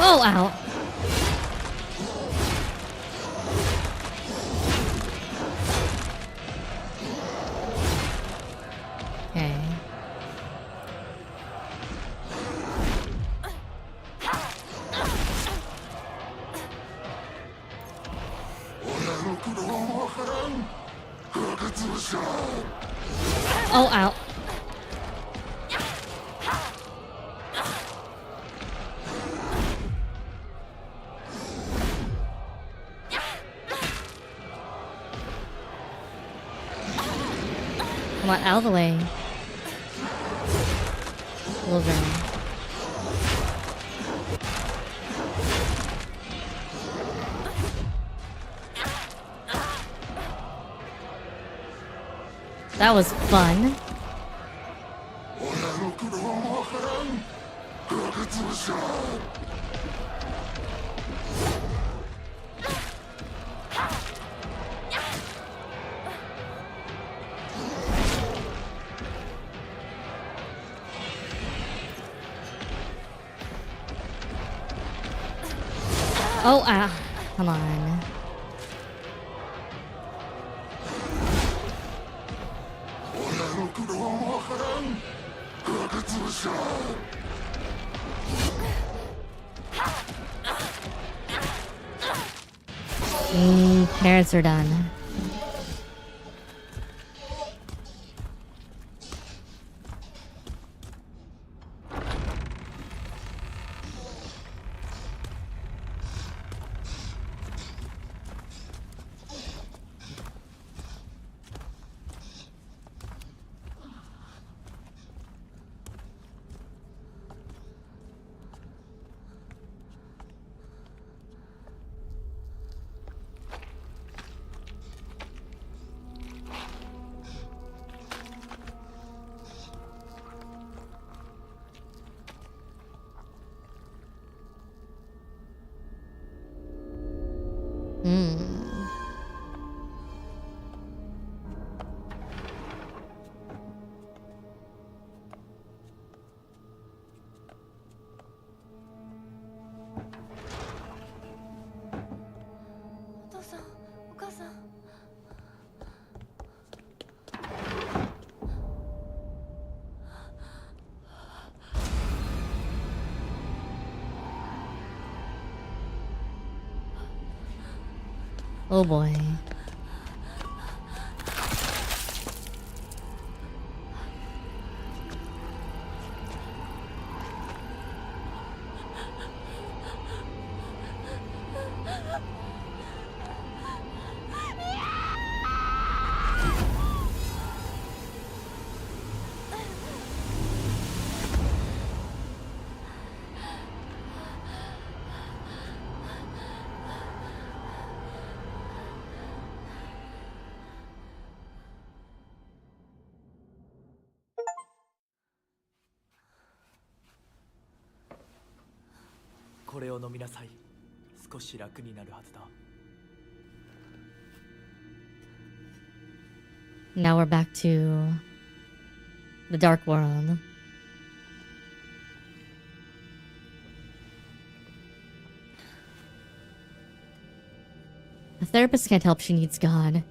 Oh, ow. Okay. Oh, ow. Come on, out of the way. Little girl. That was fun. Oh, ah, come on. Parents are done. Oh boy. Now we're back to the dark world. The therapist can't help, she needs God.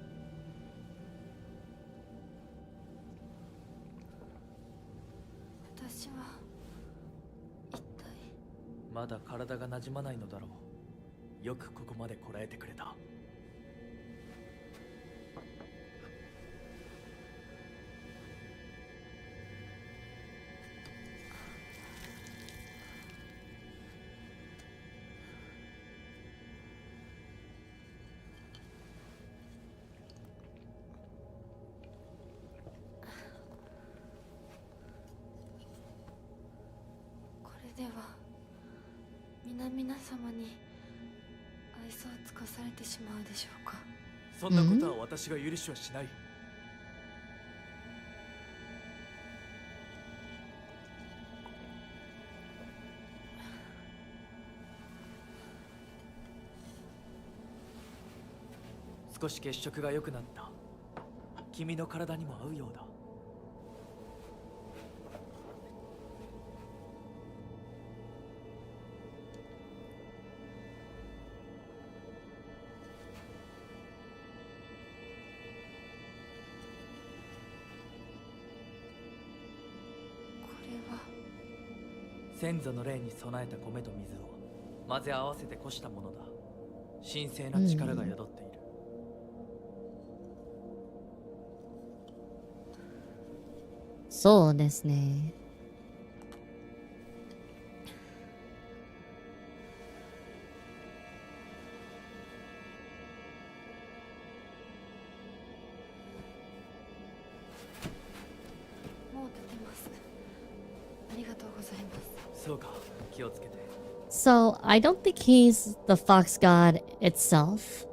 では皆々様に愛想を尽かされてしまうでしょうか。
そんなことは私が許しはしない。少し血色が良くなった。君の体にも合うようだ。先祖の霊に備えた米と水を混ぜ合わせてこしたものだ。神聖な力が宿っている。
そうですね。
もう立てます。ありがとうございます。
そうか、気をつけて。
So, I don't think he's the fox god itself.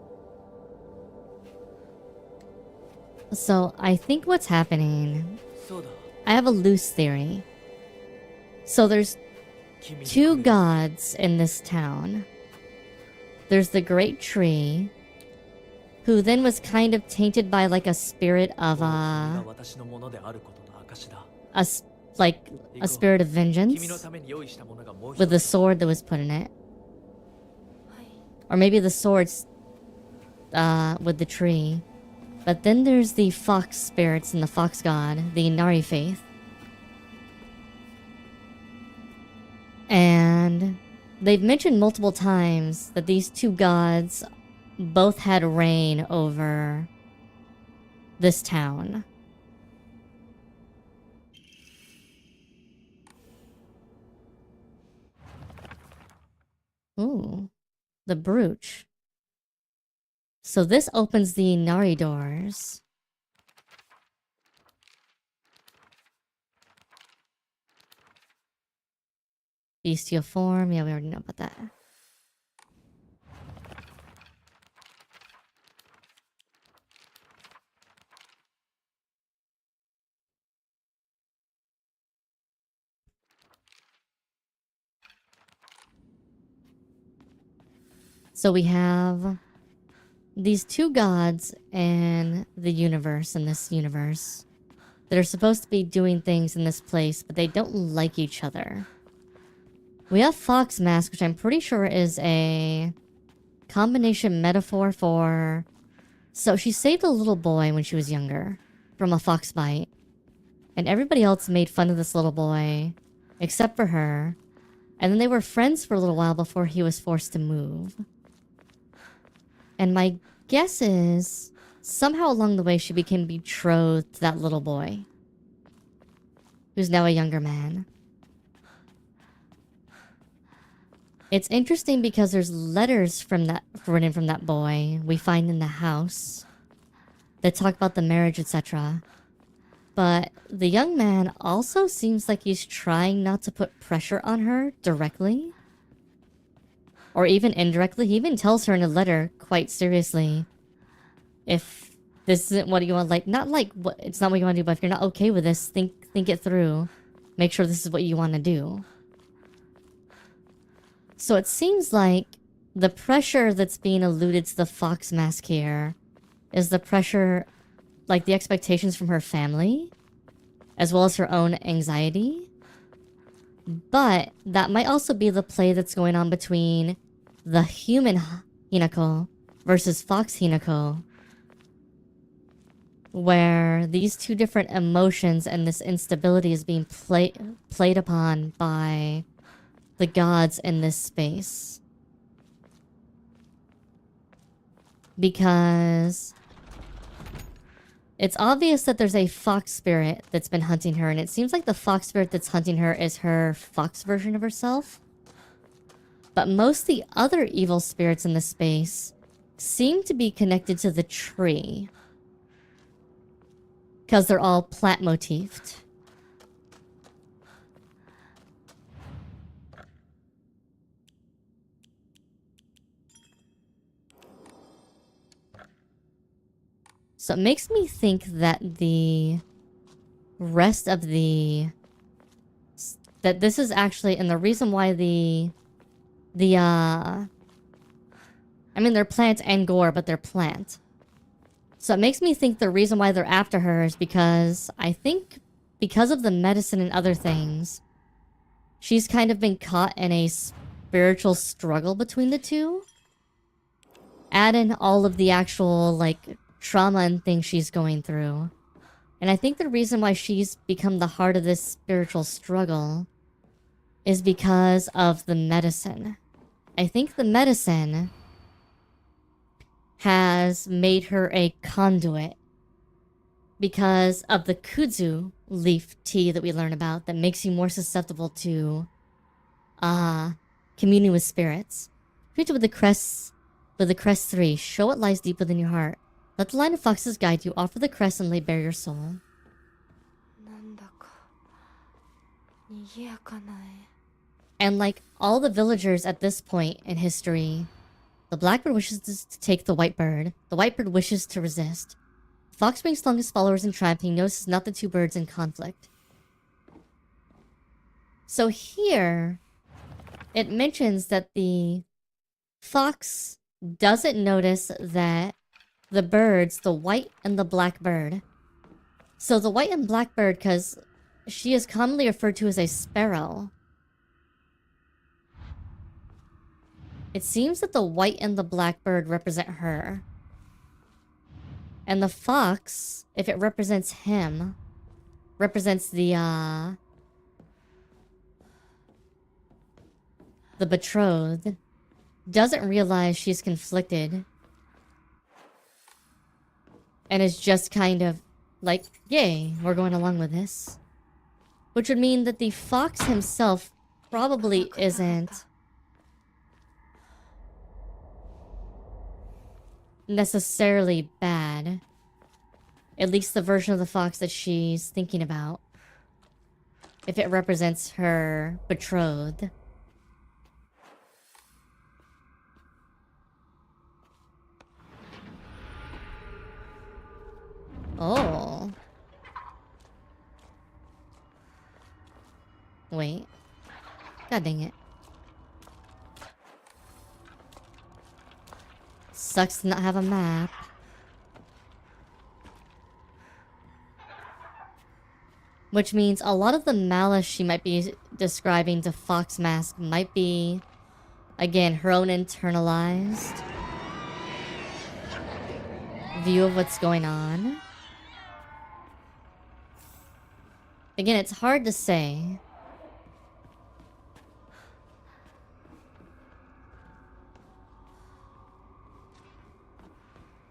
So, I think what's happening...
そうだ。
I have a loose theory. So there's two gods in this town. There's the great tree, who then was kind of tainted by like a spirit of like a spirit of vengeance with the sword that was put in it. Or maybe the swords with the tree. But then there's the fox spirits and the fox god, the Inari faith. And they've mentioned multiple times that these two gods both had reign over this town. Ooh, the brooch. So this opens the Inari doors. Bestial form. Yeah, we already know about that. So we have these two gods in the universe, in this universe, that are supposed to be doing things in this place, but they don't like each other. We have Fox Mask, which I'm pretty sure is a combination metaphor for... So she saved a little boy when she was younger from a fox bite. And everybody else made fun of this little boy, except for her. And then they were friends for a little while before he was forced to move. And my guess is, somehow along the way she became betrothed to that little boy, who's now a younger man. It's interesting because there's letters written from that boy we find in the house that talk about the marriage, etc. But the young man also seems like he's trying not to put pressure on her directly. Or even indirectly. He even tells her in a letter, quite seriously, if this isn't what you want, like, not like, what, it's not what you want to do, but if you're not okay with this, think it through. Make sure this is what you want to do. So it seems like the pressure that's being alluded to the Fox Mask here is the pressure, like the expectations from her family, as well as her own anxiety. But that might also be the play that's going on between the human Hinako versus Fox Hinako, where these two different emotions and this instability is being played upon by the gods in this space. Because it's obvious that there's a fox spirit that's been hunting her, and it seems like the fox spirit that's hunting her is her fox version of herself. But most of the other evil spirits in this space seem to be connected to the tree, because they're all plant motifed. So it makes me think that the rest of the... that this is actually... and the reason why I mean, they're plant and gore, but they're plant. So it makes me think the reason why they're after her is because... I think because of the medicine and other things, she's kind of been caught in a spiritual struggle between the two. Add in all of the actual, like, trauma and things she's going through. And I think the reason why she's become the heart of this spiritual struggle is because of the medicine. I think the medicine has made her a conduit because of the kudzu leaf tea that we learn about that makes you more susceptible to communing with spirits. Creature with the crest 3, show what lies deep within your heart. Let the line of foxes guide you, offer the crest and lay bare your soul. And like all the villagers at this point in history, the blackbird wishes to take the white bird. The white bird wishes to resist. The fox brings longest followers in triumph. He notices not the two birds in conflict. So here, it mentions that the fox doesn't notice that the birds, the white and the black bird. So the white and black bird, because she is commonly referred to as a sparrow. It seems that the white and the black bird represent her. And the fox, if it represents him, represents the betrothed, doesn't realize she's conflicted. And is just kind of like, yay, we're going along with this. Which would mean that the fox himself probably isn't necessarily bad. At least the version of the fox that she's thinking about. If it represents her betrothed. Oh. Wait. God dang it. Sucks to not have a map. Which means a lot of the malice she might be describing to Fox Mask might be, again, her own internalized view of what's going on. Again, it's hard to say.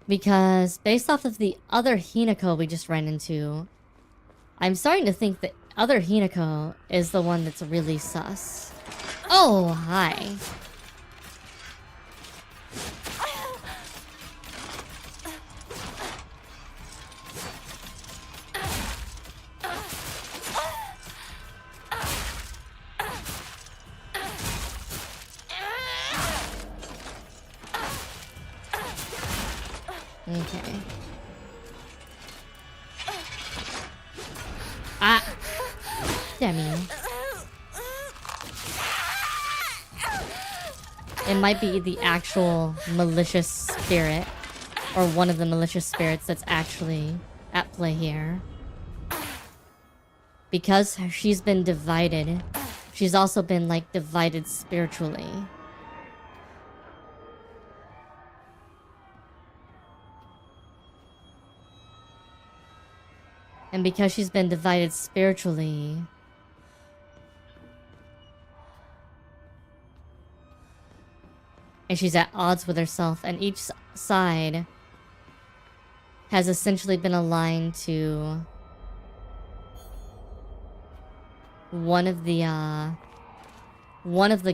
Because based off of the other Hinako we just ran into, I'm starting to think the other Hinako is the one that's really sus. Oh, hi. Okay. Ah! Damn you. It might be the actual malicious spirit, or one of the malicious spirits that's actually at play here. Because she's been divided, she's also been, like, divided spiritually. And because she's been divided spiritually, and she's at odds with herself, and each side has essentially been aligned to one of the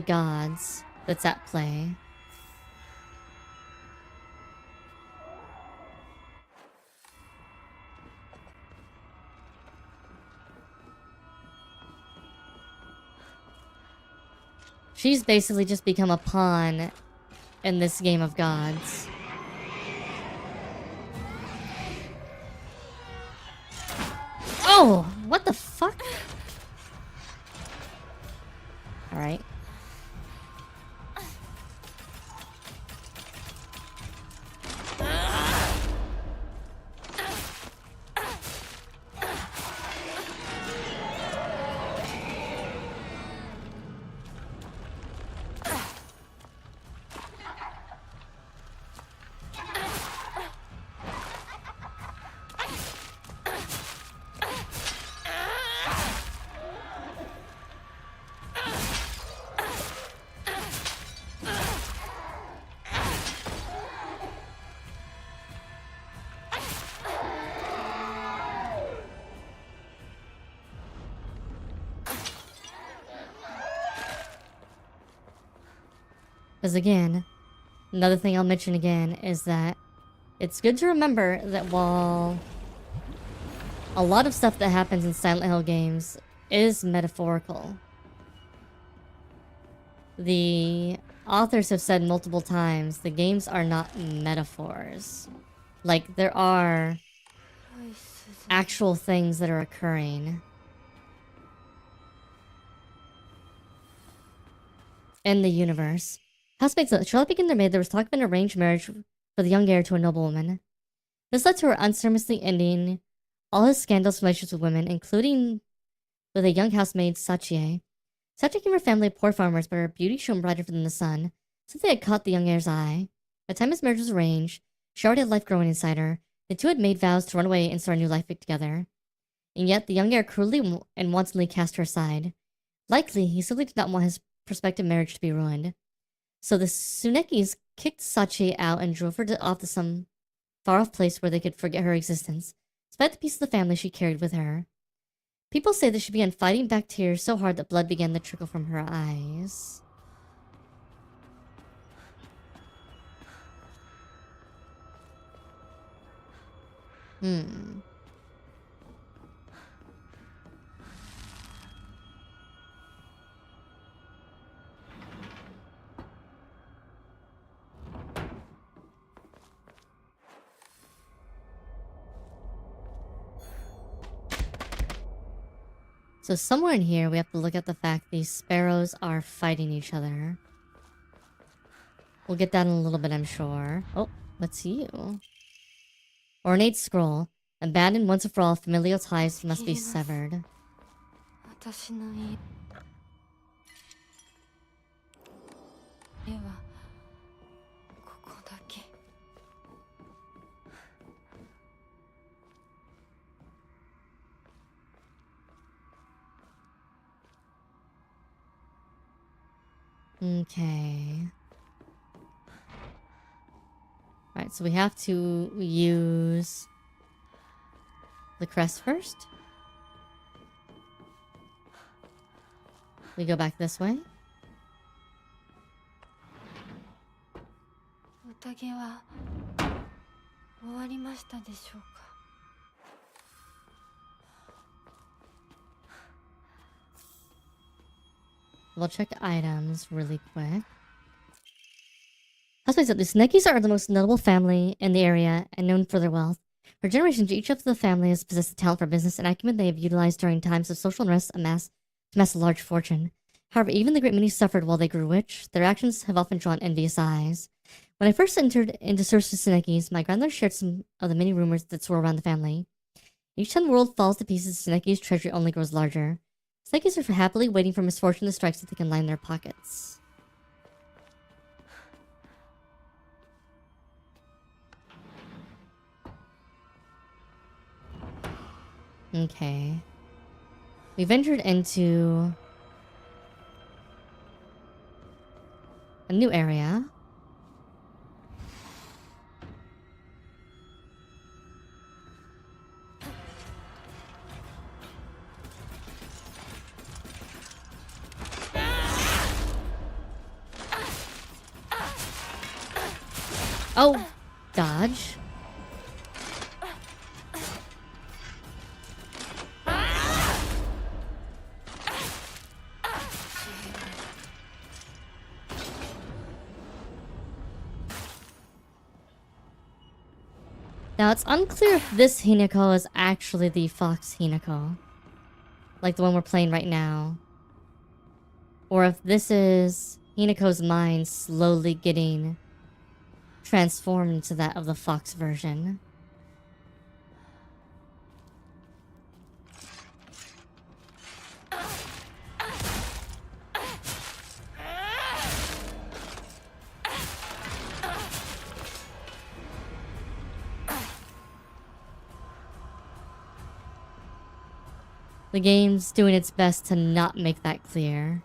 gods that's at play. She's basically just become a pawn in this game of gods. Oh, what the fuck? Alright. Because again, another thing I'll mention again is that it's good to remember that while a lot of stuff that happens in Silent Hill games is metaphorical, the authors have said multiple times the games are not metaphors. Like, there are actual things that are occurring in the universe. Housemates, Charlotte began their maid. There was talk of an arranged marriage for the young heir to a noblewoman. This led to her unceremoniously ending all his scandalous relationships with women, including with a young housemaid, Sachie. Sachie came from a family of poor farmers, but her beauty shone brighter than the sun, since they had caught the young heir's eye. By the time his marriage was arranged, she already had life growing inside her. The two had made vows to run away and start a new life together. And yet, the young heir cruelly and wantonly cast her aside. Likely, he simply did not want his prospective marriage to be ruined. So the Tsunekis kicked Sachie out and drove her off to some far-off place where they could forget her existence, despite the piece of the family she carried with her. People say that she began fighting back tears so hard that blood began to trickle from her eyes. So somewhere in here, we have to look at the fact these sparrows are fighting each other. We'll get that in a little bit, I'm sure. Oh, what's you? Ornate scroll. Abandoned once and for all, familial ties must be severed. Okay. Alright, so we have to use the crest first. We go back this way. We'll check items really quick. Husbands, the Tsunekis are the most notable family in the area and known for their wealth. For generations, each of the family has possessed the talent for business and acumen they have utilized during times of social unrest to amass a large fortune. However, even the great many suffered while they grew rich. Their actions have often drawn envious eyes. When I first entered into search for Tsunekis, my grandmother shared some of the many rumors that swirl around the family. Each time the world falls to pieces, Tsuneki's treasury only grows larger. Tsunekis are happily waiting for misfortune to strike so they can line their pockets. Okay. We've entered into a new area. Oh, dodge. Now, it's unclear if this Hinako is actually the fox Hinako. Like the one we're playing right now. Or if this is Hinako's mind slowly getting transformed into that of the fox version. The game's doing its best to not make that clear.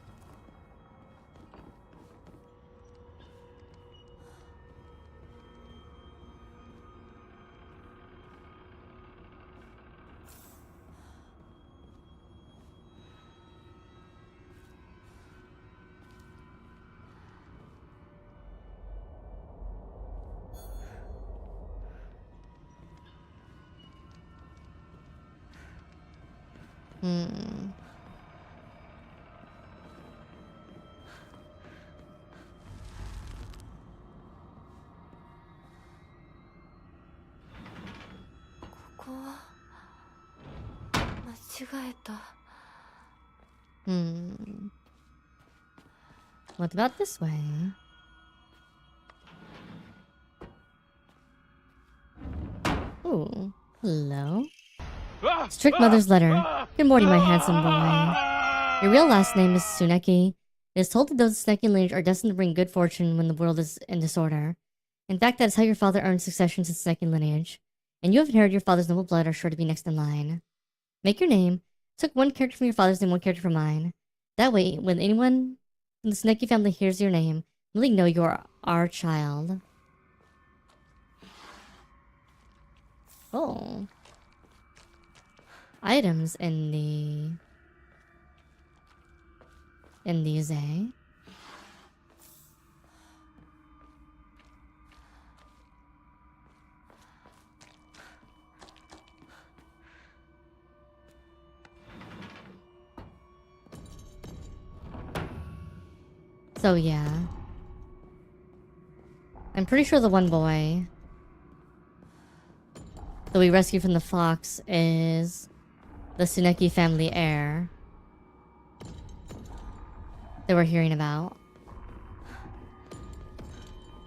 Hmm. Hmm. What about this way? Ooh. Hello. Strict mother's letter. Good morning, my handsome boy. Your real last name is Tsuneki. It is told that those Tsuneki lineage are destined to bring good fortune when the world is in disorder. In fact, that is how your father earned succession to the Tsuneki lineage. And you have inherited your father's noble blood, are sure to be next in line. Make your name. Took one character from your father's name, one character from mine. That way, when anyone from the Tsuneki family hears your name, really know you are our child. Oh. Items in these, eh? So yeah. I'm pretty sure the one boy that we rescued from the fox is the Tsuneki family heir that we're hearing about.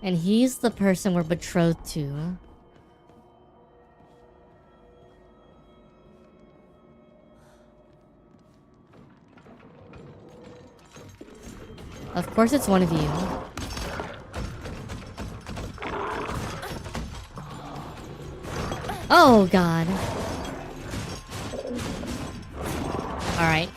And he's the person we're betrothed to. Of course it's one of you. Oh god. Alright.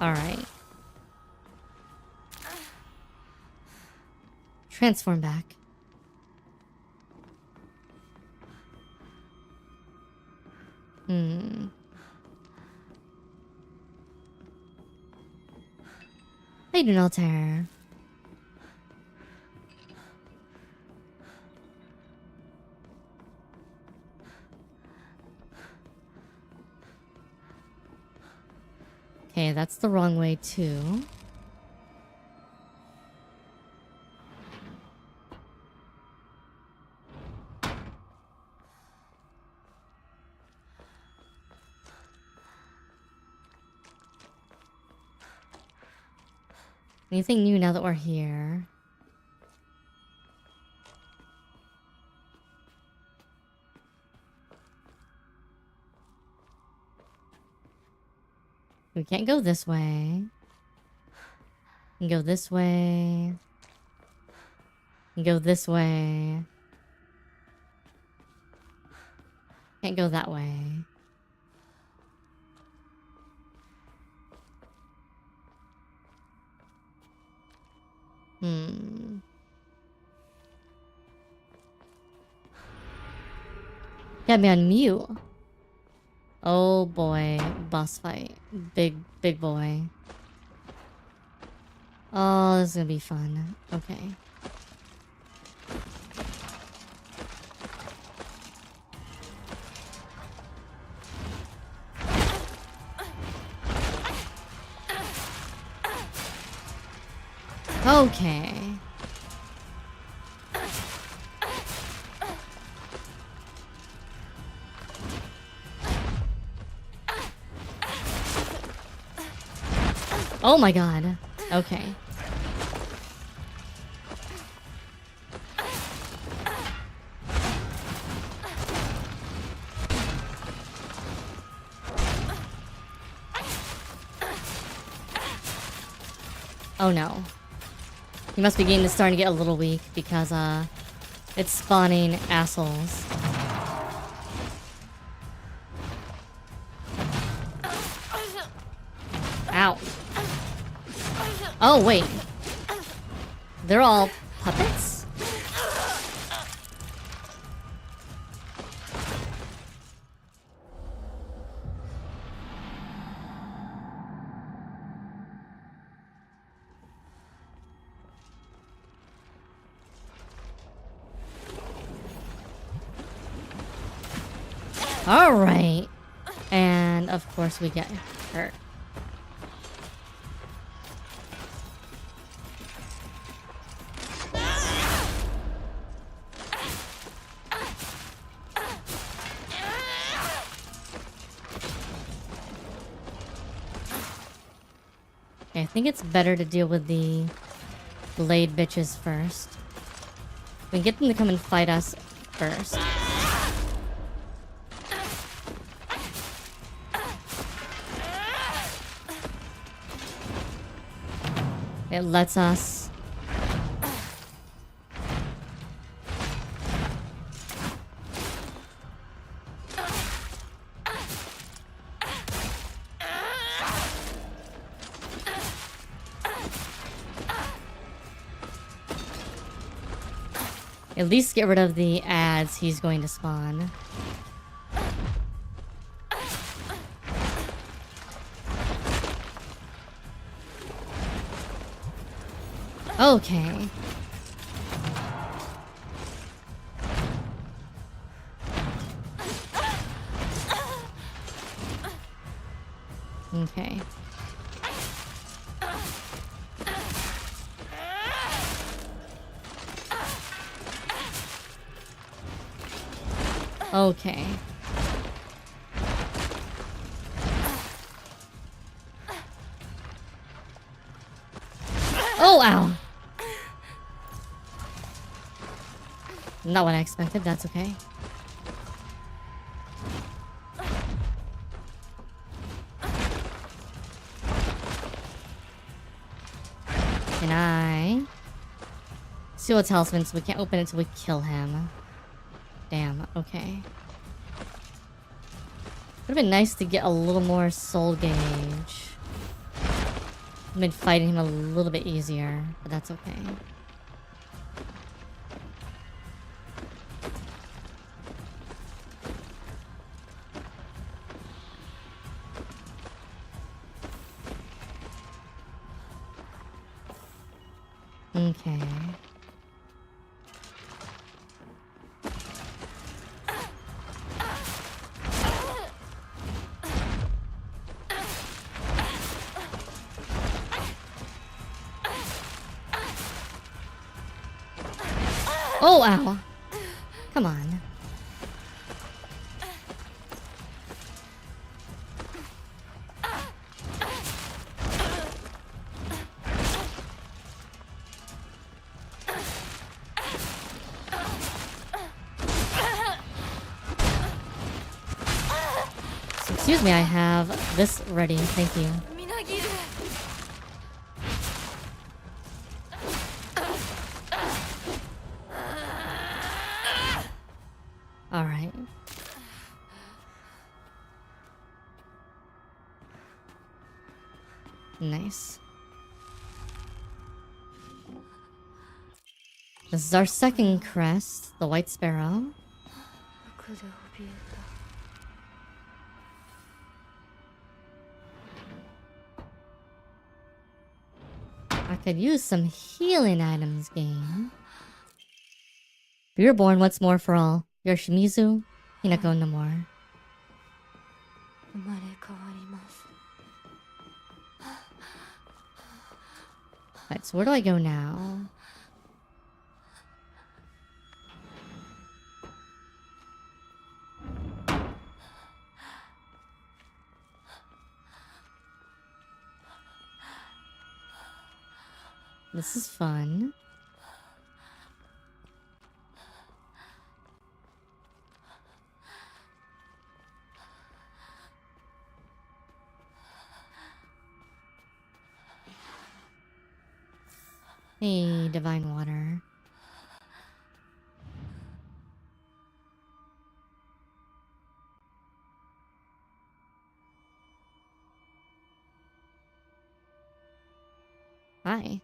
Alright. Transform back. Hmm. How you doing, Altair? Okay, that's the wrong way too. Anything new now that we're here? We can't go this way. We can go this way. We can go this way. Can't go that way. Hmm. Got me on mute. Oh boy, boss fight. Big boy. Oh, this is gonna be fun. Okay. Okay. Oh my god. Okay. Oh no. He must be getting this starting to get a little weak because it's spawning assholes. Ow. Oh wait. They're all puppets? Alright. And of course we get hurt. Okay, I think it's better to deal with the blade bitches first. We can get them to come and fight us first. It lets us at least get rid of the ads he's going to spawn. Okay. Okay. Okay. Oh, ow. Not what I expected, that's okay. Can I seal a talisman so we can't open it until we kill him? Damn, okay. Would've been nice to get a little more soul gauge. Made fighting him a little bit easier, but that's okay. Okay. Oh, ow. Come on. So, excuse me, I have this ready. Thank you. Alright. Nice. This is our second crest, the White Sparrow. I could use some healing items, game. You're born once more for all. You're Shimizu Hinako no more. Right, so where do I go now? This is fun. Hey, divine water. Hi.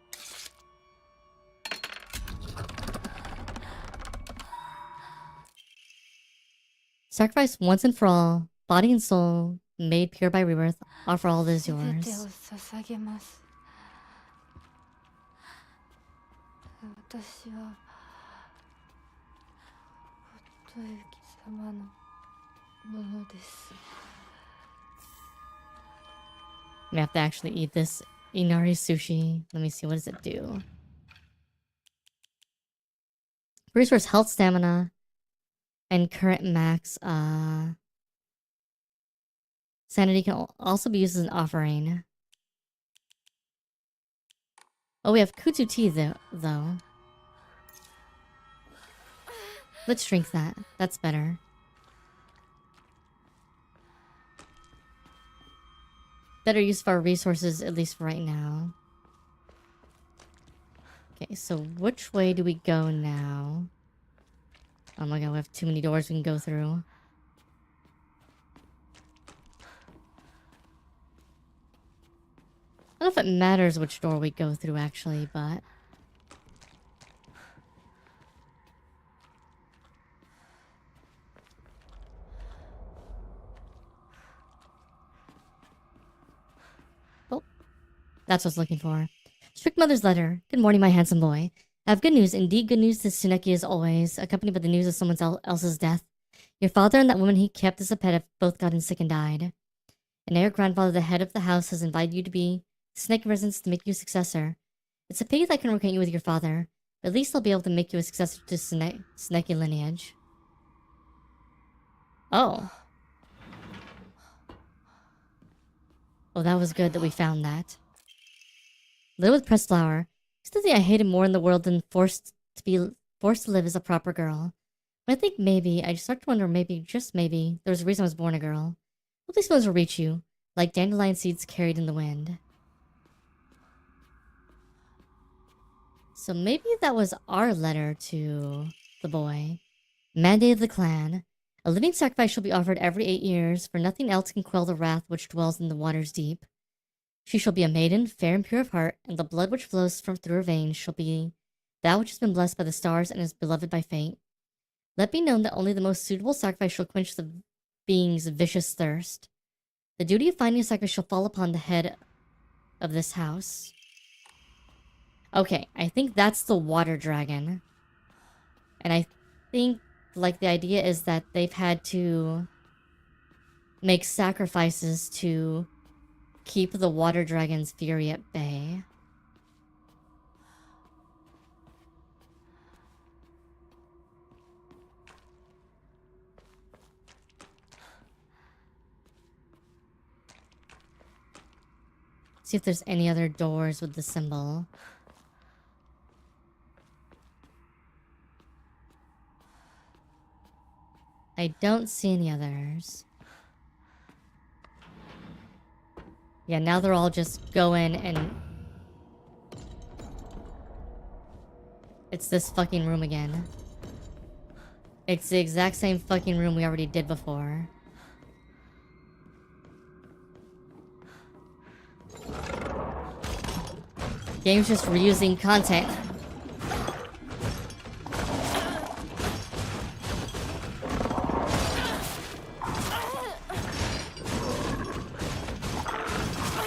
Sacrifice once and for all, body and soul, made pure by rebirth, offer all that is
全てを
yours.
捧げます。私は夫行様のものです。
We have to actually eat this inari sushi. Let me see, what does it do? Restores health, stamina, and current max. Sanity can also be used as an offering. Oh, we have kutsu tea though. Let's drink that. That's better. Better use of our resources, at least for right now. Okay, so which way do we go now? Oh my god, we have too many doors we can go through. I don't know if it matters which door we go through, actually, but... Oh, that's what I was looking for. Strict Mother's letter. Good morning, my handsome boy. I have good news, indeed good news to Tsuneki as always, accompanied by the news of someone else's death. Your father and that woman he kept as a pet have both gotten sick and died. And now your grandfather, the head of the house, has invited you to be Snake residence to make you a successor. It's a pity that I couldn't work out you with your father, but at least I'll be able to make you a successor to Sneki lineage. Oh. Oh, that was good that we found that. Live with pressed flower. It's the thing I hated more in the world than forced to live as a proper girl. But I think maybe, I start to wonder maybe, just maybe, there's a reason I was born a girl. Hope these feelings will reach you, like dandelion seeds carried in the wind. So maybe that was our letter to the boy. Mandate of the clan. A living sacrifice shall be offered every 8 years, for nothing else can quell the wrath which dwells in the waters deep. She shall be a maiden, fair and pure of heart, and the blood which flows through her veins shall be that which has been blessed by the stars and is beloved by fate. Let be known that only the most suitable sacrifice shall quench the being's vicious thirst. The duty of finding a sacrifice shall fall upon the head of this house. Okay, I think that's the water dragon. And I think, like, the idea is that they've had to make sacrifices to keep the water dragon's fury at bay. See if there's any other doors with the symbol. I don't see any others. Yeah, now they're all just go in and... It's this fucking room again. It's the exact same fucking room we already did before. Game's just reusing content.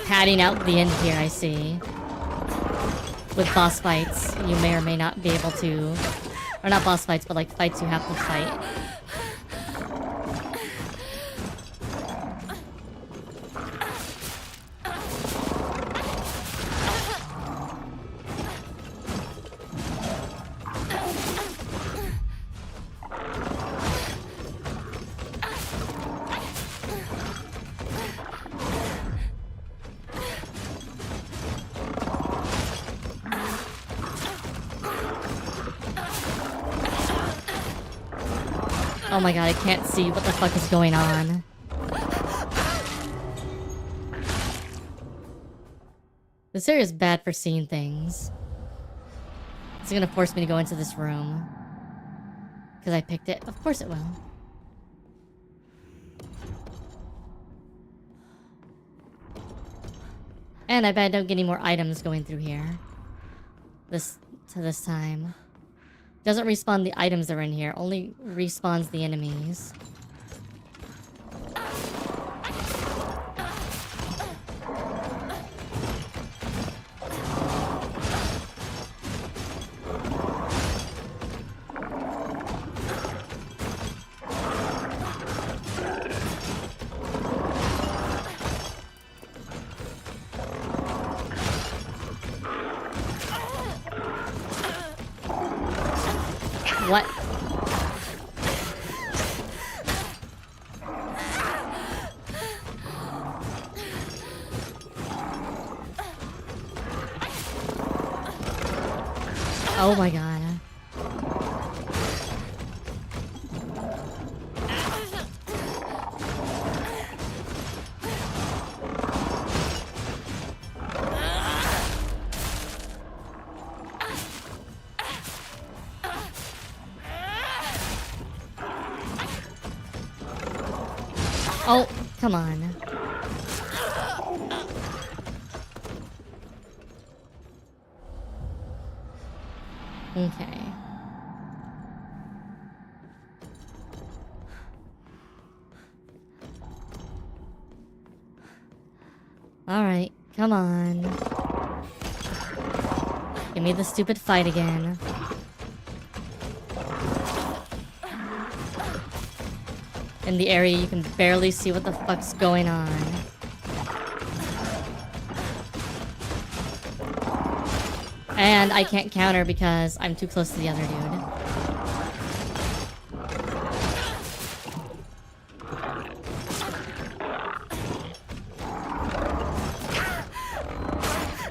Padding out the end here, I see. With boss fights, you may or may not be able to... Or not boss fights, but like fights you have to fight. Oh my god, I can't see what the fuck is going on. This area is bad for seeing things. It's gonna force me to go into this room. Because I picked it. Of course it will. And I bet I don't get any more items going through here. This time. Doesn't respawn the items that are in here, only respawns the enemies. What? Oh my god. Oh, come on. Okay. Alright, come on. Give me the stupid fight again. In the area, you can barely see what the fuck's going on. And I can't counter because I'm too close to the other dude.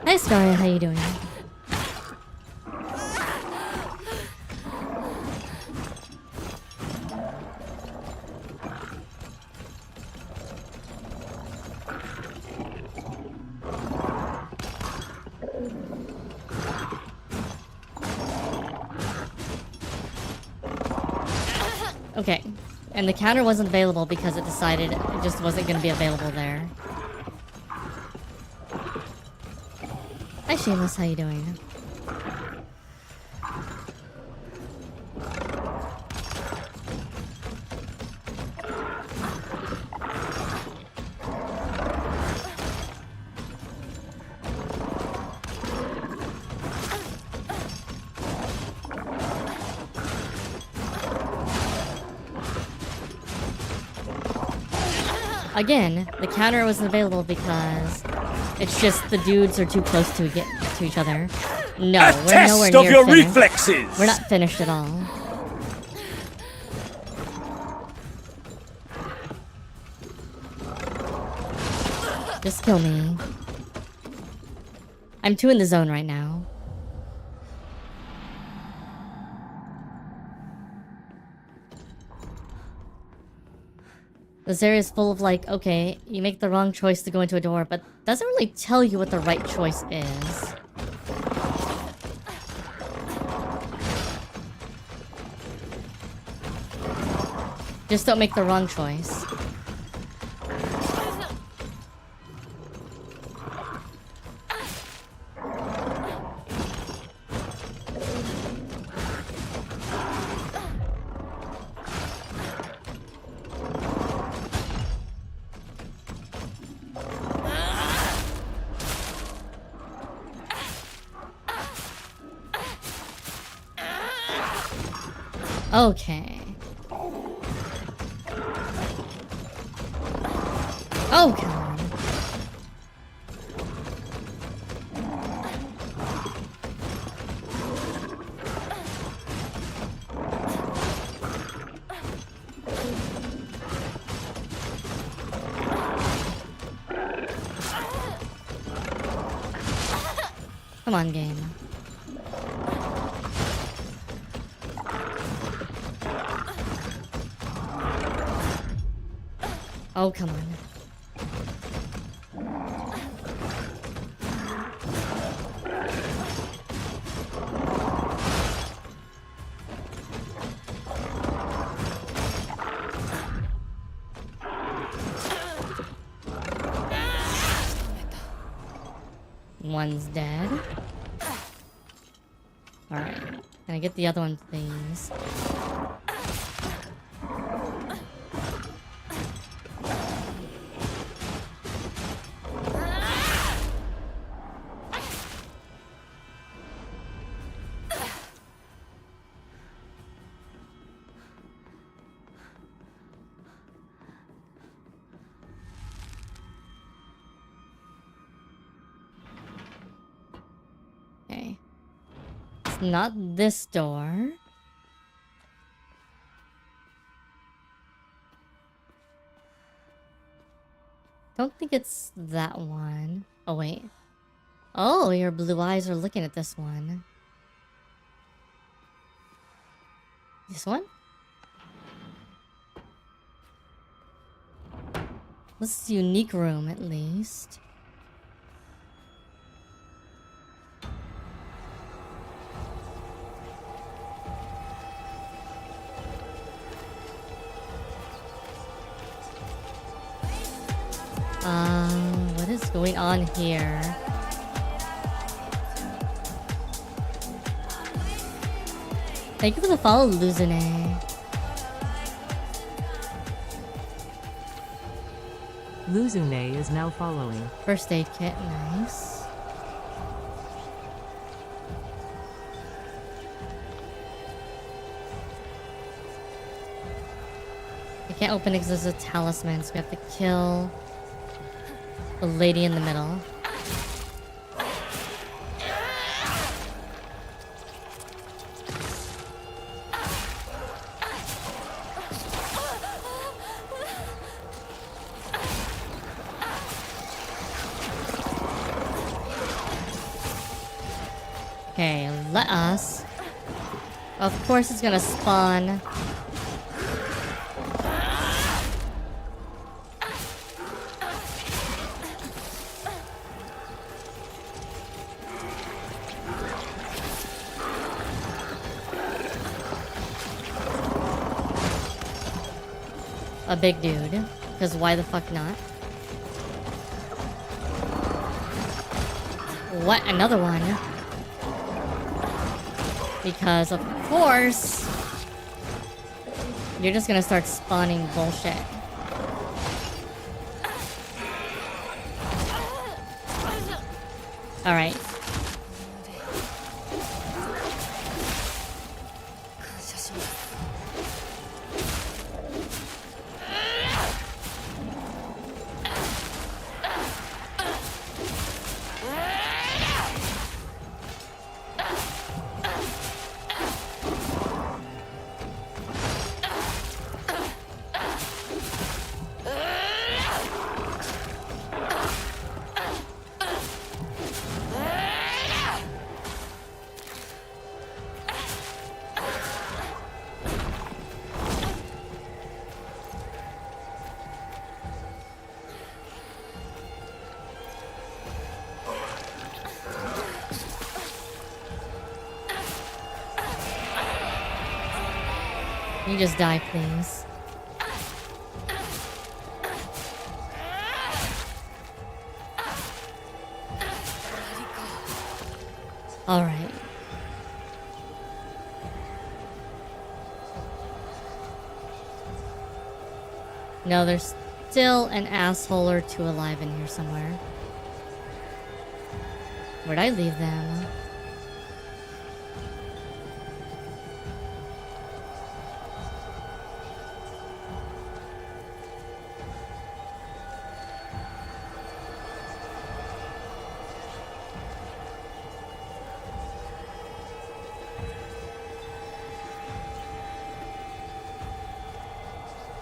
Hi, Scarlet. How you doing? Okay, and the counter wasn't available because it decided it just wasn't going to be available there. Hi Shameless, how you doing? Again, the counter wasn't available because it's just the dudes are too close to get to each other. No, we're nowhere near
your
finished.
reflexes.
We're not finished at all. Just kill me. I'm too in the zone right now. This area is full of like, okay, you make the wrong choice to go into a door, but doesn't really tell you what the right choice is. Just don't make the wrong choice. Okay. Oh, come on. Come on, game. Oh, come on. One's dead. Alright. Can I get the other one, please? Okay. It's not this door. Don't think it's that one. Oh, wait. Oh, your blue eyes are looking at this one. This one? This is a unique room, at least. What is going on here? Thank you for the follow, Luzine.
Luzune is now following.
First aid kit, nice. I can't open it because there's a talisman, so we have to kill the lady in the middle. Okay, let us. Of course it's gonna spawn. A big dude, because why the fuck not? What? Another one? Because of course you're just gonna start spawning bullshit. Alright. You just die, please. Alright. No, there's still an asshole or two alive in here somewhere. Where'd I leave them?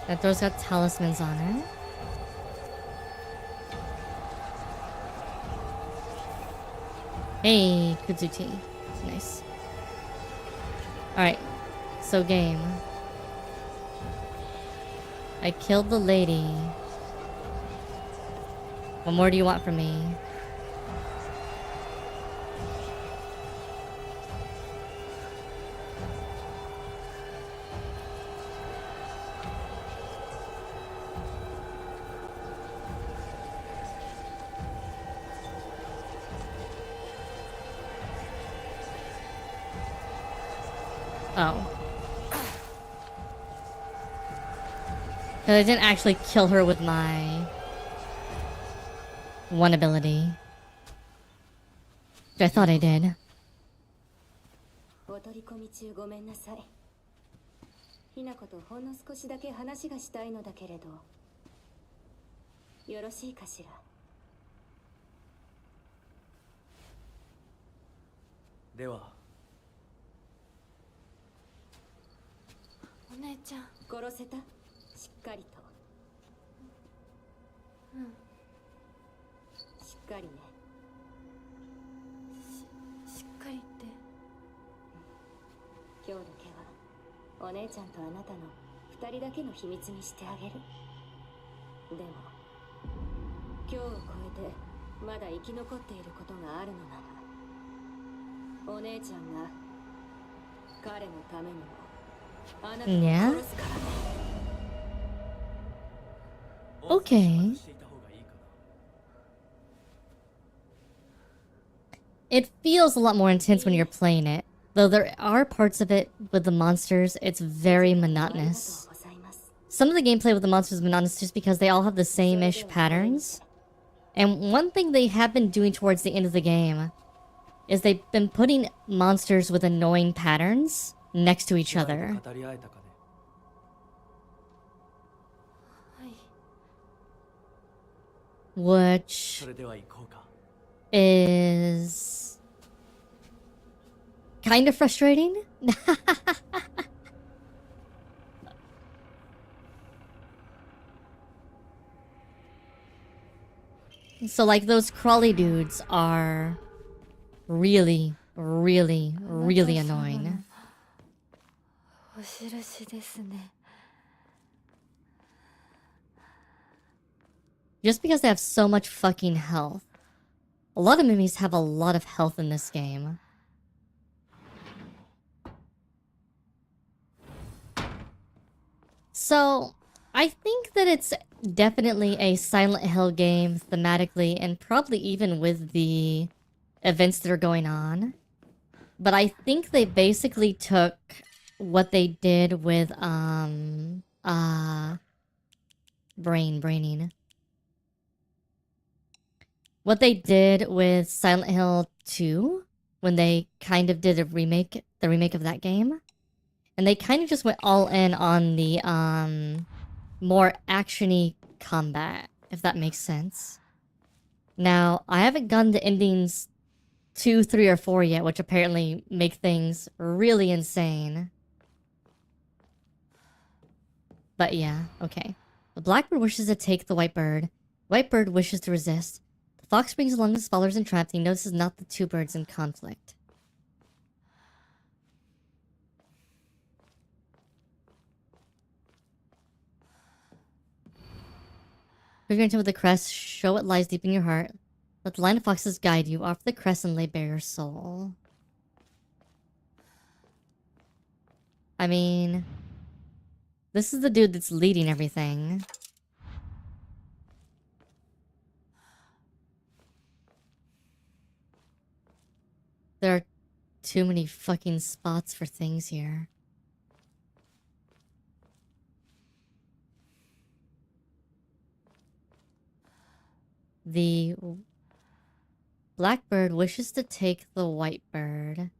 That door's got talismans on it. Hey, Kudzuti. Nice. Alright. So game. I killed the lady. What more do you want from me? Oh. Because I didn't actually kill her with my one ability. Which I thought I did.
お取り込み中ごめんなさい。ひなことほんの少しだけ話がしたいのだけれど、よろしいかしら。
では、
お姉ちゃん。
殺せた？しっかりと。
うん。
しっかりね。
しっかりって。
今日だけはお姉ちゃんとあなたの二人だけの秘密にしてあげる。でも今日を超えてまだ生き残っていることがあるのなら、お姉ちゃんが彼のためにもあなたを殺すからね。
Okay. It feels a lot more intense when you're playing it. Though there are parts of it with the monsters, it's very monotonous. Some of the gameplay with the monsters is monotonous just because they all have the same-ish patterns. And one thing they have been doing towards the end of the game is they've been putting monsters with annoying patterns next to each other. Which is kind of frustrating. So like those crawly dudes are really, really, really annoying. Just because they have so much fucking health. A lot of enemies have a lot of health in this game. So, I think that it's definitely a Silent Hill game thematically and probably even with the events that are going on. But I think they basically took what they did with, braining. What they did with Silent Hill 2, when they kind of did the remake of that game. And they kind of just went all in on the, more action-y combat, if that makes sense. Now, I haven't gotten to endings 2, 3, or 4 yet, which apparently make things really insane. But yeah, okay. The blackbird wishes to take the white bird. White bird wishes to resist. The fox brings along his followers entrapped. He notices not the two birds in conflict. Figure into with the crest, show what lies deep in your heart. Let the line of foxes guide you. Offer the crest and lay bare your soul. I mean, this is the dude that's leading everything. There are too many fucking spots for things here. The blackbird wishes to take the white bird.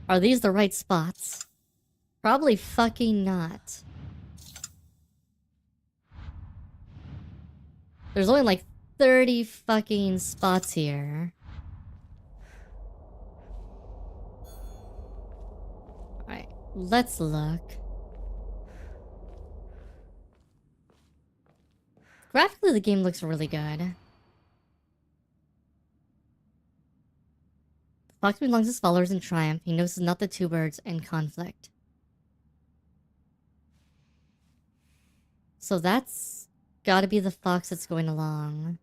Are these the right spots? Probably fucking not. There's only like 30 fucking spots here. Alright. Let's look. Graphically, the game looks really good. Fox belongs to his followers in triumph. He notices not the two birds in conflict. So that's gotta be the fox that's going along.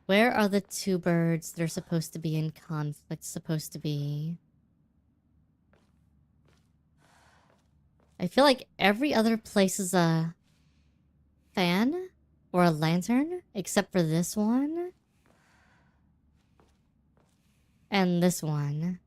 Where are the two birds that are supposed to be in conflict supposed to be? I feel like every other place is a fan or a lantern, except for this one. And this one.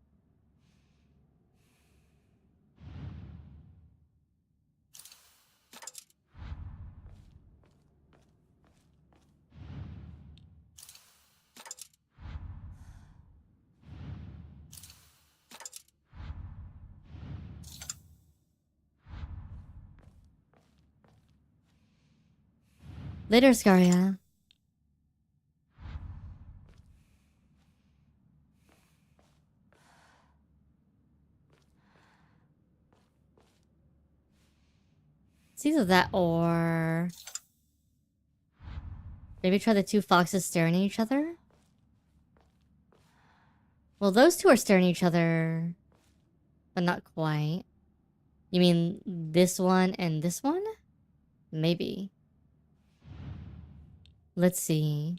Later, Scaria. It's either that or... maybe try the two foxes staring at each other? Well, those two are staring at each other, but not quite. You mean this one and this one? Maybe. Let's see.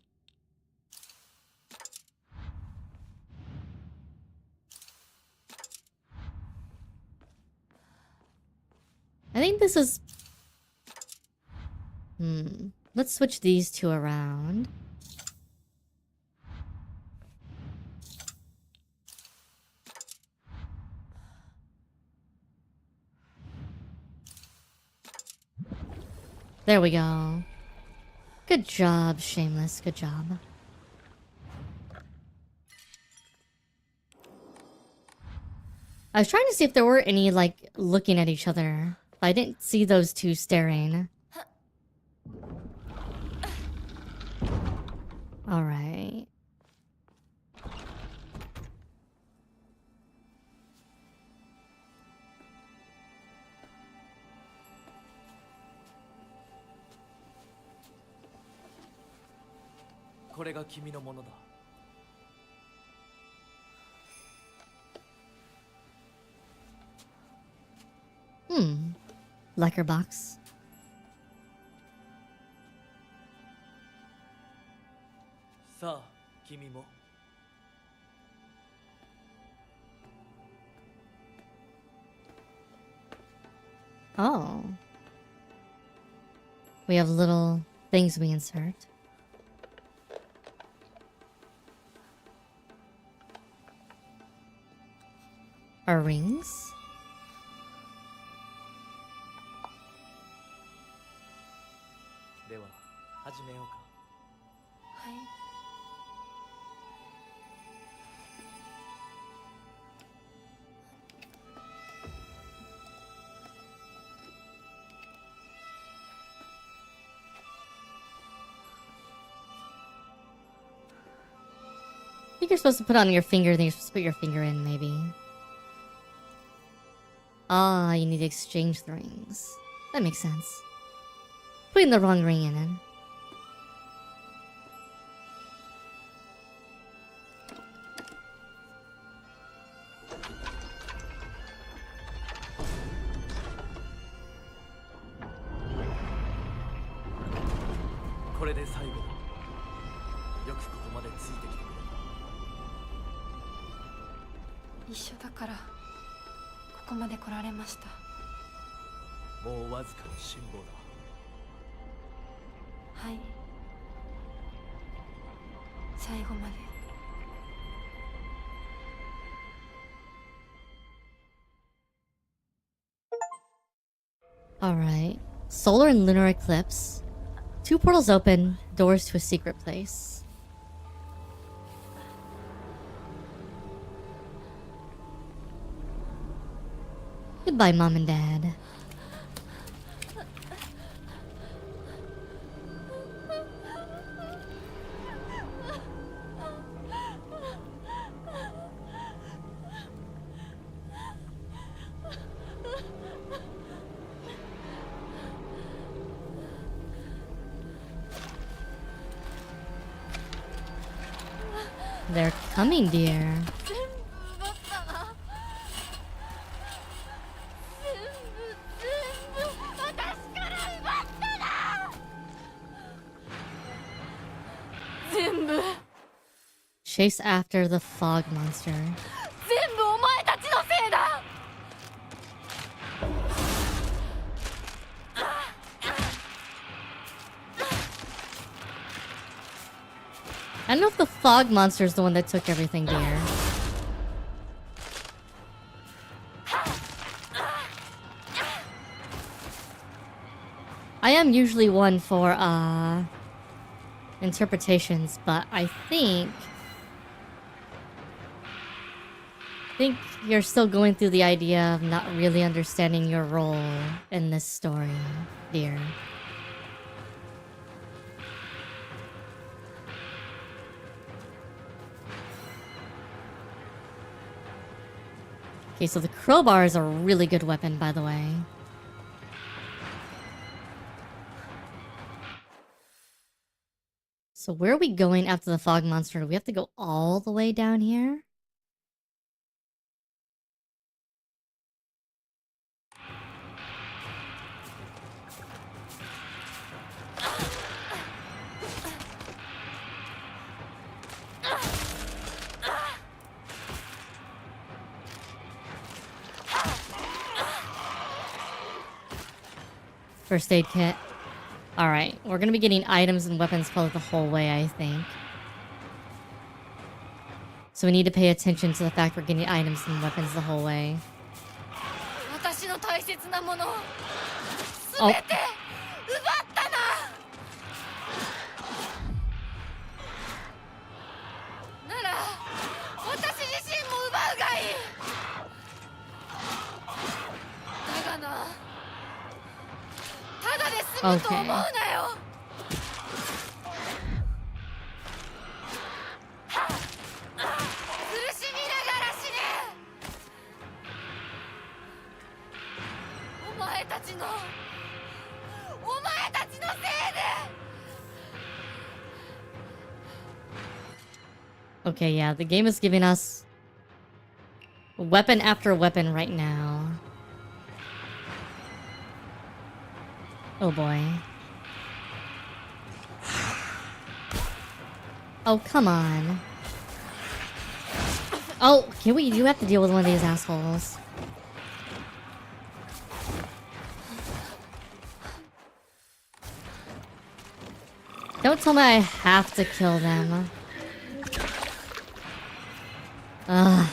I think this is... Let's switch these two around. There we go. Good job, Shameless. Good job. I was trying to see if there were any, like, looking at each other. But I didn't see those two staring. Alright. Lacquer box. Oh. We have little things we insert. Our rings. I think you're supposed to put on your finger, then you're supposed to put your finger in, maybe. Ah, you need to exchange the rings. That makes sense. Putting the wrong ring in. Alright. Solar and lunar eclipse. Two portals open, doors to a secret place. Goodbye, Mom and Dad. They're coming, dear.
全部奪ったな全部私から奪ったな全部
Chase after the fog monster.
全部お前たちのせいだ
I don't know if the fog monster is the one that took everything, dear. I am usually one for, interpretations, but I think you're still going through the idea of not really understanding your role in this story, dear. Okay, so the crowbar is a really good weapon, by the way. So where are we going after the fog monster? Do we have to go all the way down here? First aid kit. Alright, we're gonna be getting items and weapons probably the whole way, I think. So we need to pay attention to the fact we're getting items and weapons the whole way.
私の大切なもの
Oh.
全て奪ったななら私自身も奪うがいいだがなただで済むと思うなよ、苦しみながら死ねお前たちのせいで
Okay, yeah, the game is giving us weapon after weapon right now. Oh boy. Oh, come on. Oh, okay, we do have to deal with one of these assholes. Don't tell me I have to kill them. Ugh.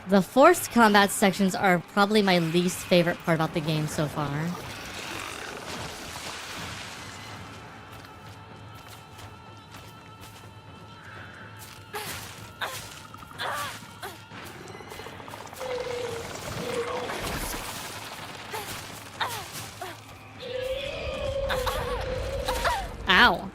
The forced combat sections are probably my least favorite part about the game so far. Ow.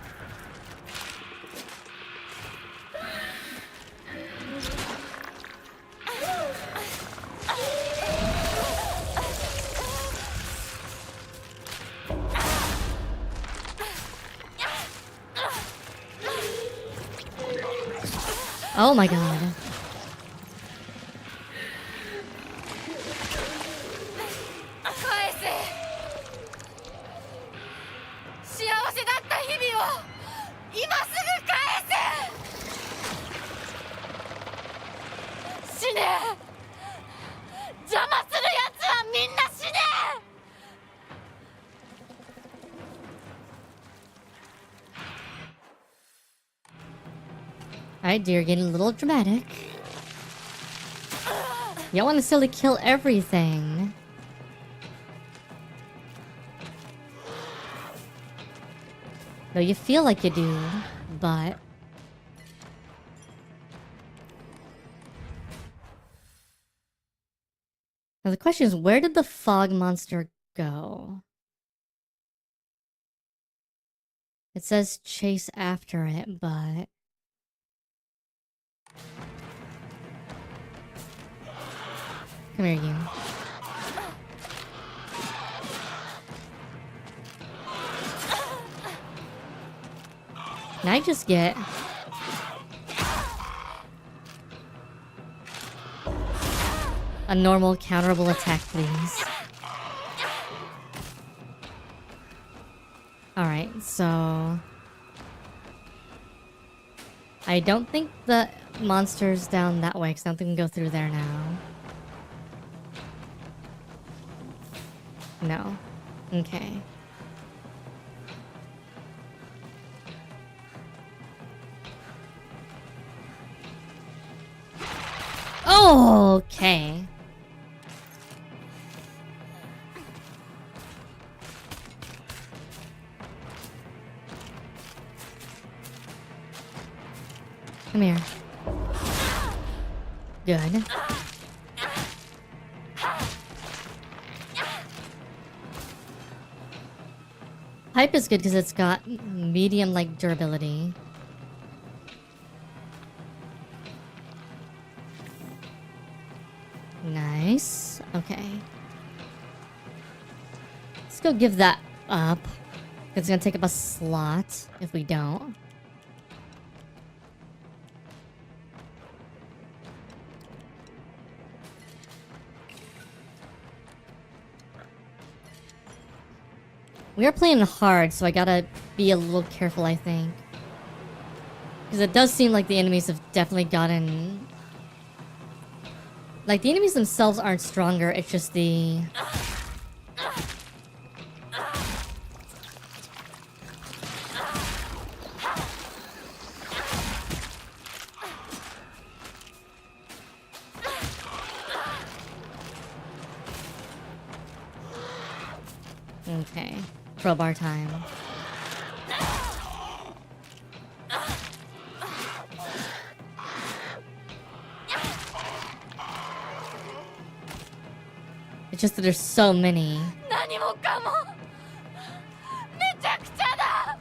Oh my god.
返せ幸せだった日々を今すぐ返せ死ね邪魔するやつはみんな死ね
Alright, dear, getting a little dramatic. You don't want to necessarily kill everything. Though you feel like you do, but... Now the question is, where did the fog monster go? It says chase after it, but... Come here, you. Can I just get... a normal counterable attack, please? Alright, so... I don't think the monster's down that way, because I don't think we can go through there now. No. Okay. Oh, okay. Come here. Good. Pipe is good because it's got medium-like durability. Nice. Okay. Let's go give that up. It's gonna take up a slot if we don't. We are playing hard, so I gotta be a little careful, I think. Because it does seem like the enemies have definitely gotten... Like, the enemies themselves aren't stronger, it's just the... Okay. Crowbar time. It's just that there's so many.
何もかもめちゃくちゃだ。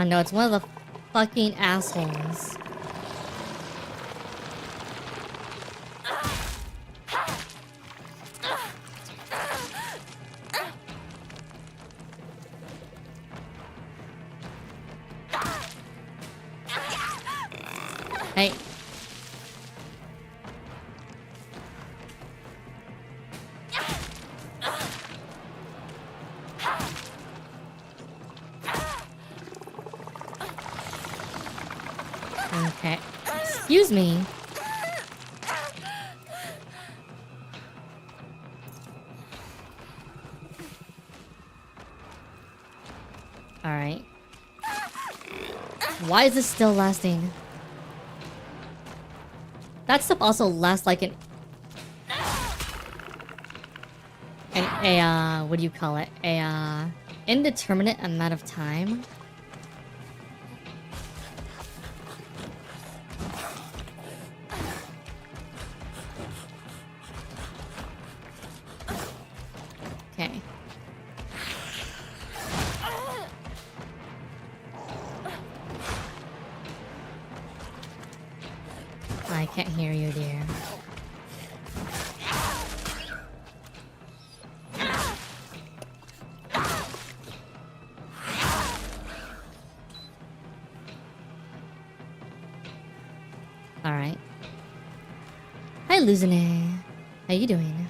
No, it's one of the fucking assholes. Hey. Okay. Excuse me. Alright. Why is this still lasting? That stuff also lasts like an what do you call it? Indeterminate amount of time? Okay. I can't hear you, dear. Alright. Hi, Luzine. How you doing?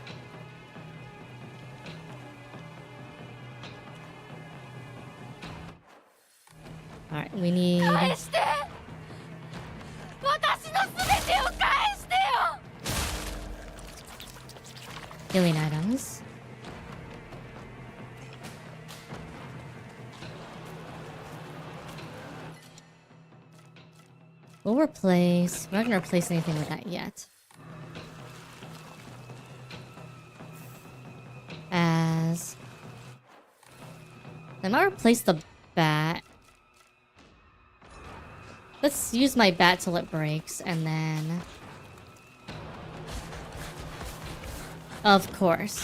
Alright, we need...
返して私の全てを返してよ
healing items. We'll replace... We're not gonna replace anything with that yet. As... I might replace the bat. Let's use my bat till it breaks, and then... Of course.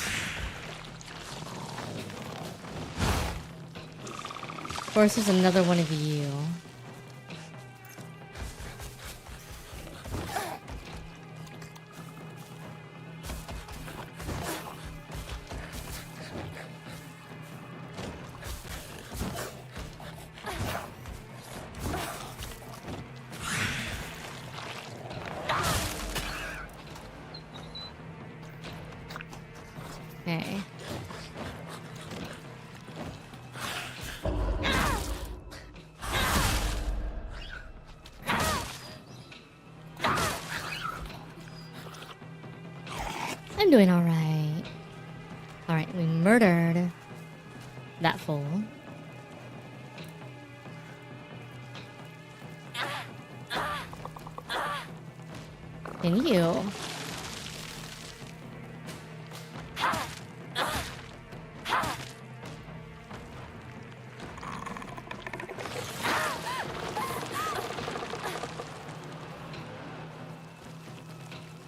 Of course, there's another one of you. Okay. I'm doing alright. Alright, we murdered that fool. And you.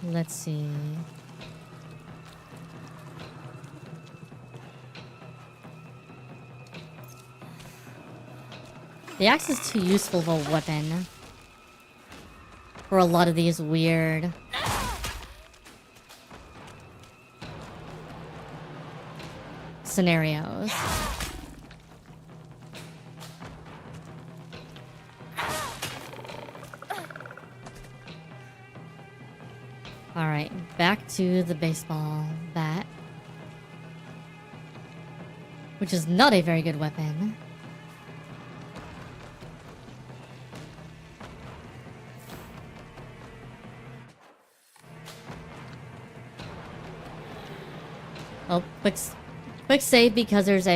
Let's see. The axe is too useful of a weapon for a lot of these weird scenarios. Alright, back to the baseball bat. Which is not a very good weapon. Oh, quick save because there's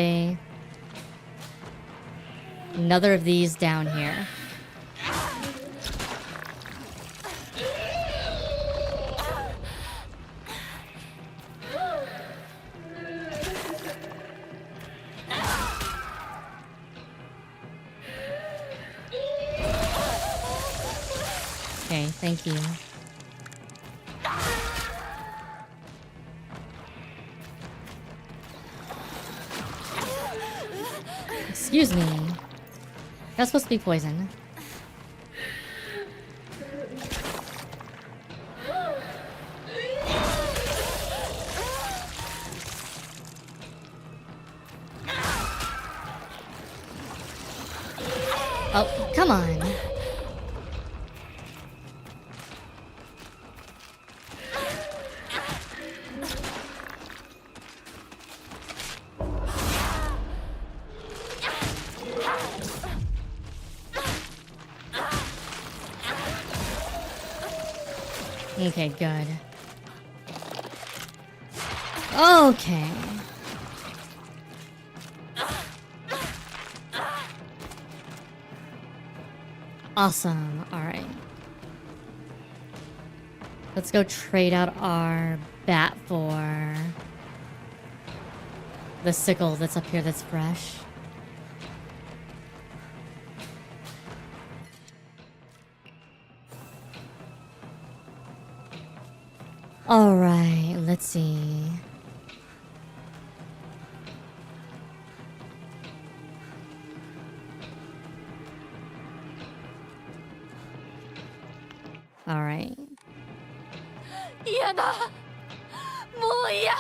another of these down here. Okay, thank you. Excuse me. That's supposed to be poison. Oh, come on. Okay, good. Okay. Awesome. Alright. Let's go trade out our bat for the sickle that's up here that's fresh. Alright, let's see. Alright.
嫌だもう嫌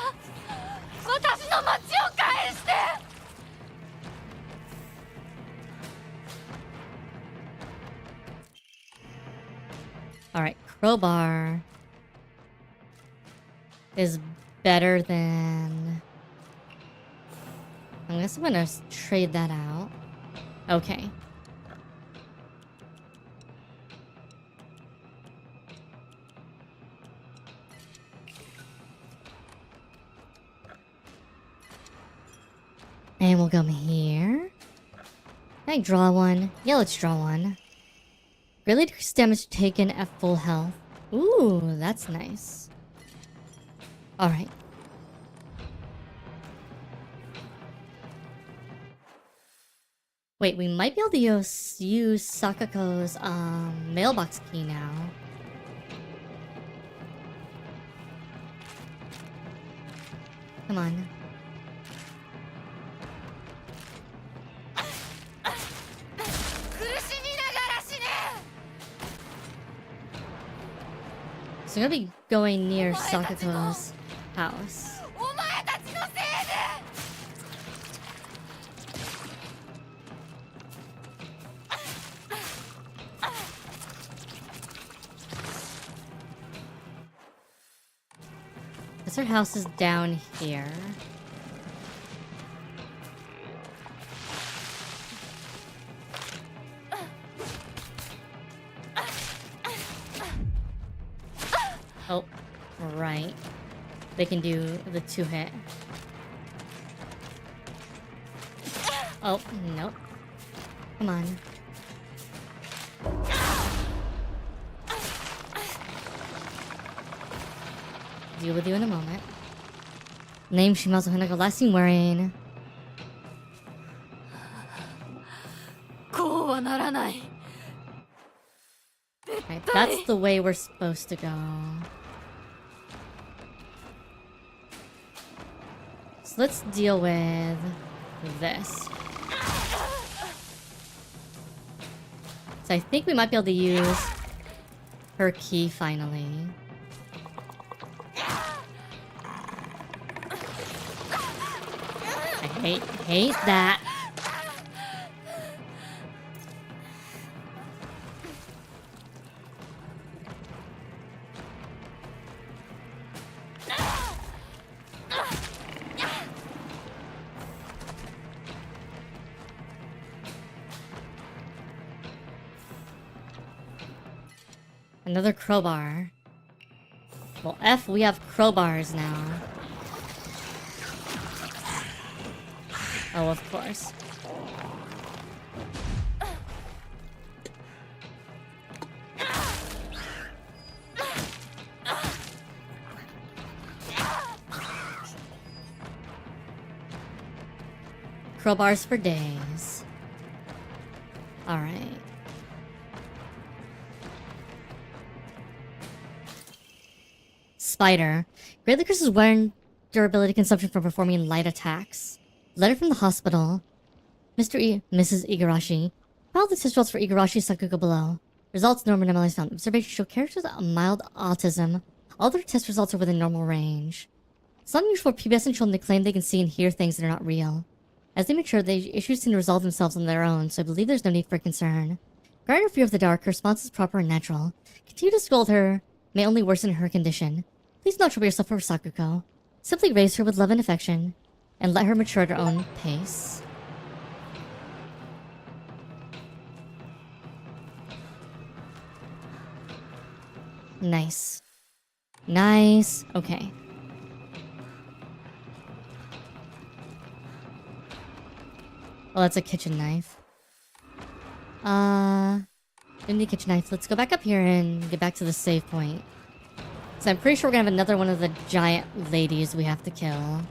私の町を返して
Alright, crowbar is better than... I guess I'm gonna trade that out. Okay. And we'll come here. Can I draw one? Yeah, let's draw one. Really decrease damage taken at full health. Ooh, that's nice. Alright. Wait, we might be able to use Sakako's mailbox key now. Come on. So I'm gonna be going near Sakuto's house. Guess her house is down here. Oh, right. They can do the 2-hit. Oh, nope. Come on. Deal with you in a moment. Name Shimizu Hinako. Last seen wearing. Right, that's the way we're supposed to go. So let's deal with this. So I think we might be able to use her key finally. I hate that. Another crowbar. Well, F, we have crowbars now. Oh, of course. Crowbars for days. Alright. Spider. Greatly increases wear and durability consumption from performing light attacks. Letter from the hospital. Mrs. Igarashi. Filed the test results for Igarashi Sakuga below. Results normal anomalies found. Observations show characters with a mild autism. All their test results are within normal range. It's not unusual for pubescent children to claim they can see and hear things that are not real. As they mature, the issues tend to resolve themselves on their own, so I believe there's no need for concern. Regarding her fear of the dark, her response is proper and natural. Continue to scold her may only worsen her condition. Please don't trouble yourself over Sakuko. Simply raise her with love and affection, and let her mature at her own pace. Nice. Nice. Okay. Well, that's a kitchen knife. Didn't need a kitchen knife. Let's go back up here and get back to the save point. So I'm pretty sure we're gonna have another one of the giant ladies we have to kill.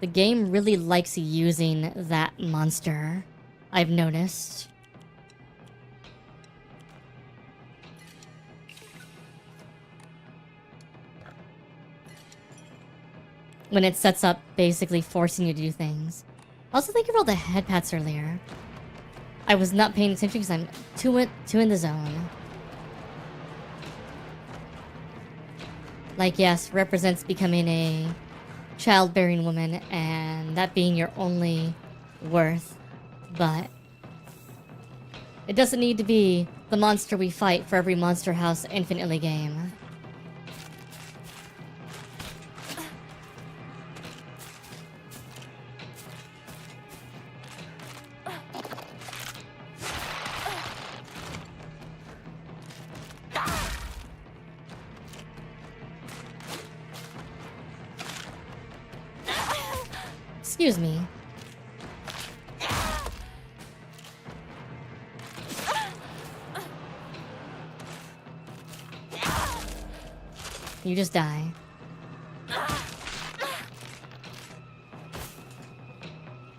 The game really likes using that monster, I've noticed. When it sets up basically forcing you to do things. Also, thank you for all the head pats earlier. I was not paying attention because I'm too in the zone. Like, yes, represents becoming a childbearing woman and that being your only worth. But it doesn't need to be the monster we fight for every Monster House Infinitely game. Excuse me. You just die.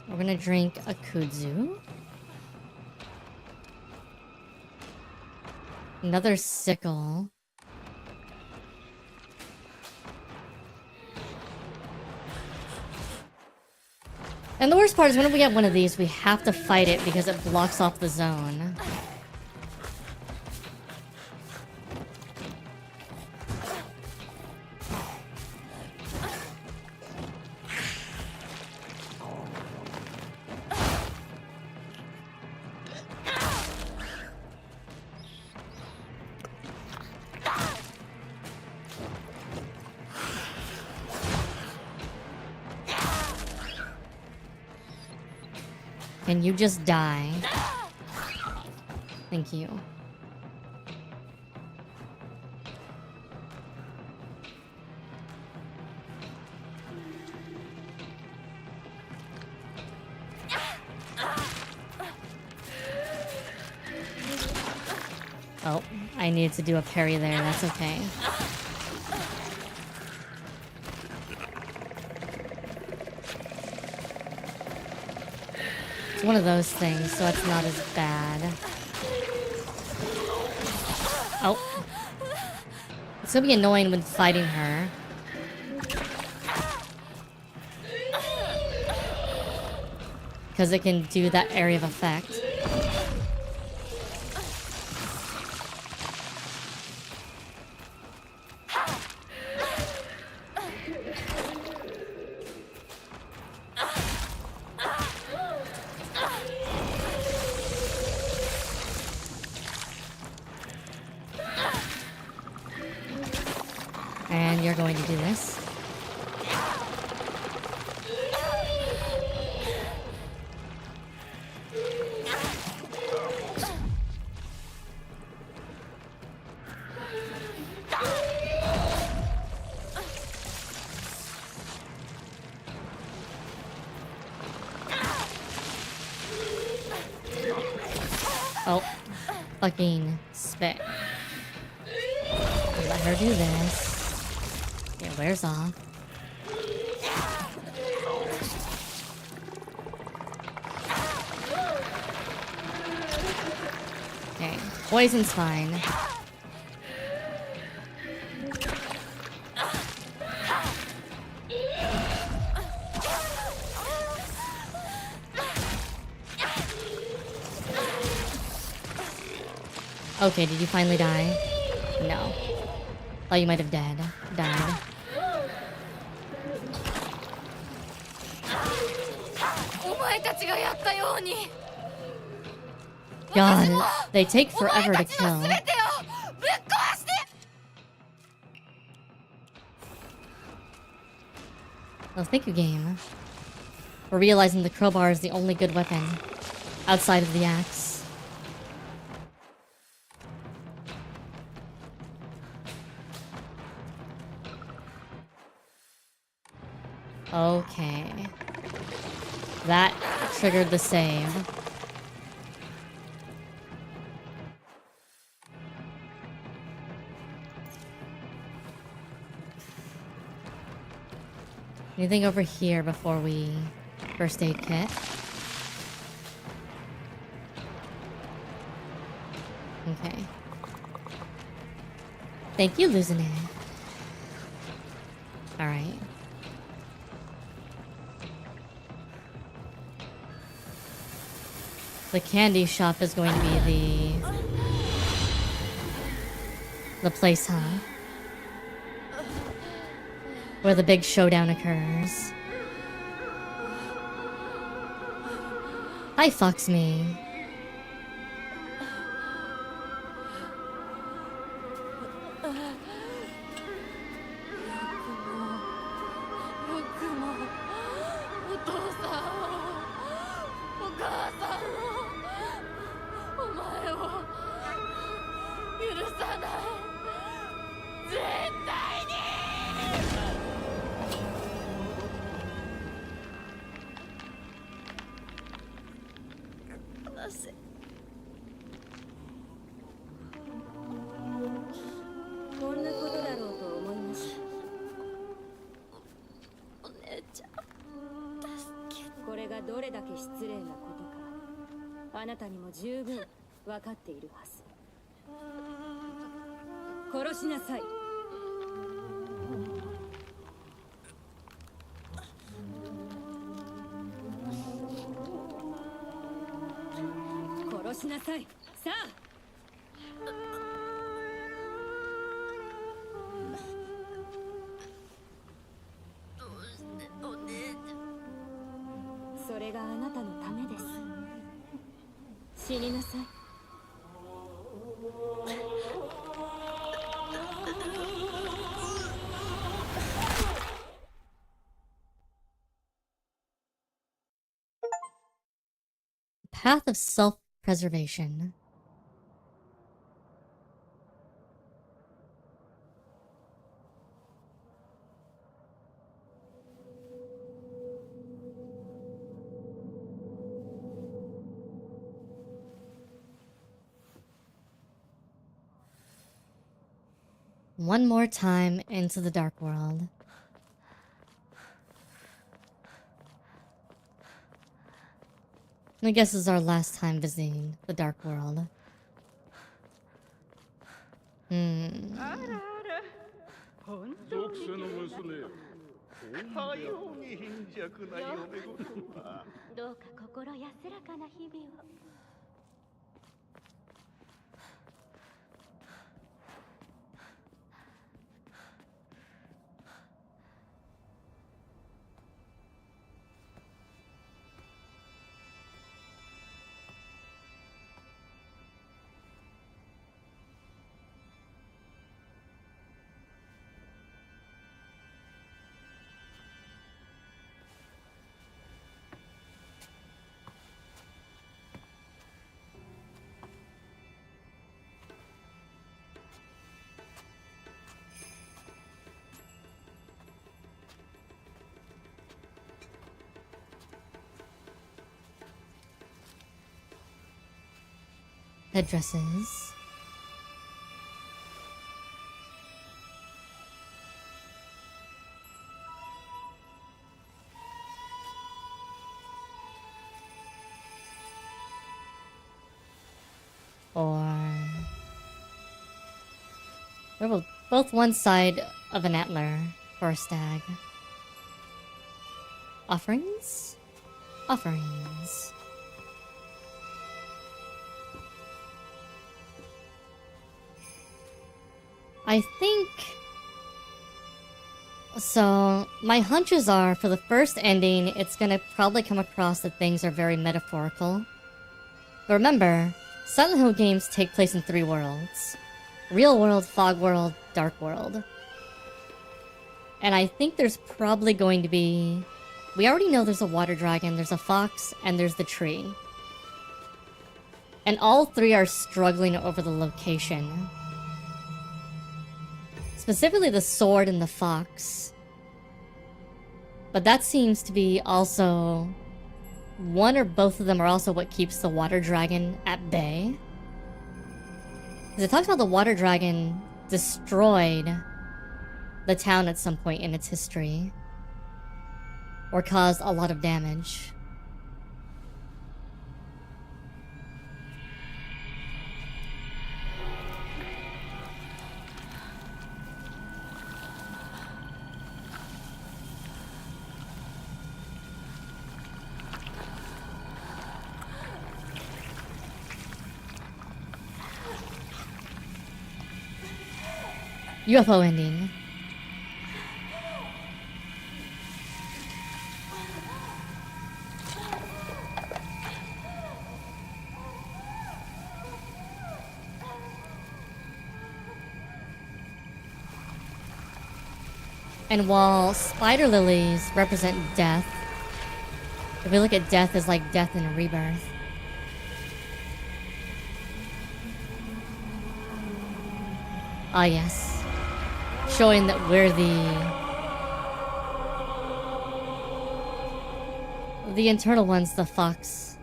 We're gonna drink a kudzu. Another sickle. And the worst part is whenever we get one of these, we have to fight it because it blocks off the zone. Can you just die? Thank you. Oh, I needed to do a parry there, that's okay. It's one of those things, so it's not as bad. Oh. It's gonna be annoying when fighting her. Because it can do that area of effect. And you're going to do this. Oh, fucking spit. Let her do this. It wears off. Okay, poison's fine. Okay, did you finally die? No. Thought you might have died. God, they take forever to kill. Oh, thank you, game. For realizing the crowbar is the only good weapon outside of the axe. Okay. That triggered the save. Anything over here before we first aid kit? Okay. Thank you, losing it. Alright. The candy shop is going to be the place, huh? Where the big showdown occurs. Hi, fucks me.
しなさい。さあ。それがあなたのためです。死になさい。
Path of self-preservation. One more time into the dark world. I guess this is our last time visiting the dark world.
属性の娘よ。かように貧弱な嫁ごとは。
どうか心安らかな日々を。
Headdresses. Or we're both one side of an antler for a stag. Offerings? Offerings. I think... So, my hunches are, for the first ending, it's gonna probably come across that things are very metaphorical. But remember, Silent Hill games take place in 3 worlds. Real world, fog world, dark world. And I think there's probably going to be... We already know there's a water dragon, there's a fox, and there's the tree. And all 3 are struggling over the location. Specifically the sword and the fox. But that seems to be also... One or both of them are also what keeps the water dragon at bay. Because it talks about the water dragon destroyed the town at some point in its history. Or caused a lot of damage. UFO ending. And while spider lilies represent death, if we look at death as like death and rebirth, ah yes. Showing that we're the internal ones, the fox,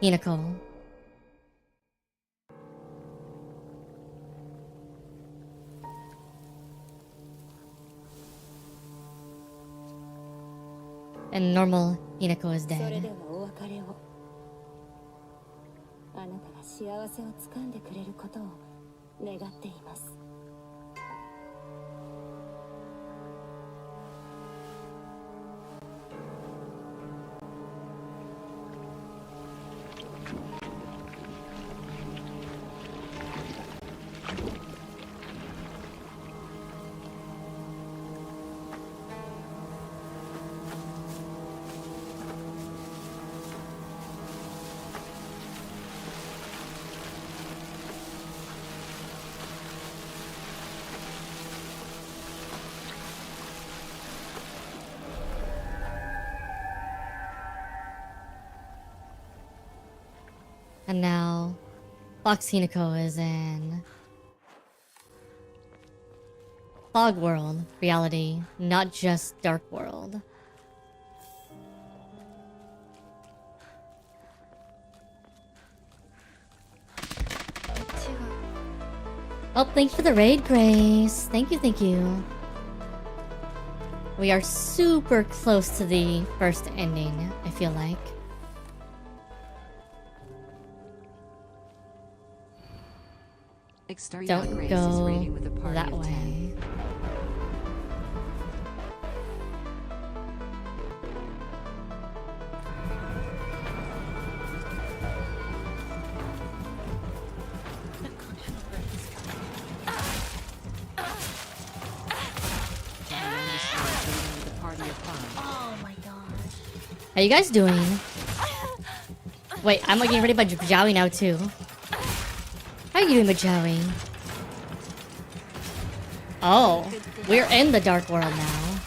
Hinako. And normal Hinako is
それ
dead.
ではお別れを。あなたが幸せをつかんでくれることを願っています。
And now Fox Hinako is in Fog World reality, not just Dark World. Oh, thanks for the raid, Grace. Thank you, thank you. We are super close to the first ending, I feel like. Don't go that way.
Oh my god.
How you guys doing? Wait, I'm getting ready by Jowie now too. How are you doing, Jowie? Oh, we're in the Dark World now.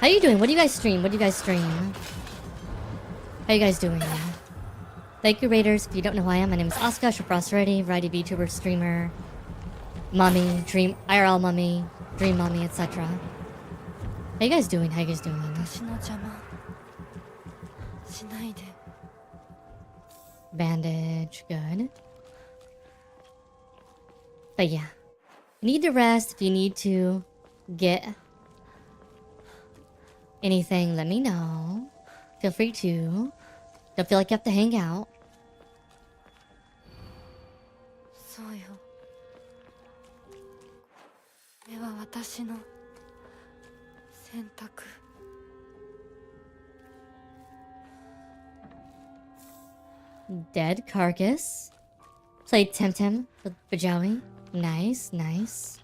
How you doing? What do you guys stream? What do you guys stream? How you guys doing? Thank you, Raiders. If you don't know who I am, my name is Asuka, AsuReDi, variety VTuber, streamer, mommy, dream, IRL mommy, dream mommy, etc. How you guys doing? How you guys doing? Bandage, good. But yeah, you need to rest. If you need to get anything, let me know. Feel free to. Don't feel like you have to hang out. Dead carcass. Played Temtem with Bajawi. Nice, nice.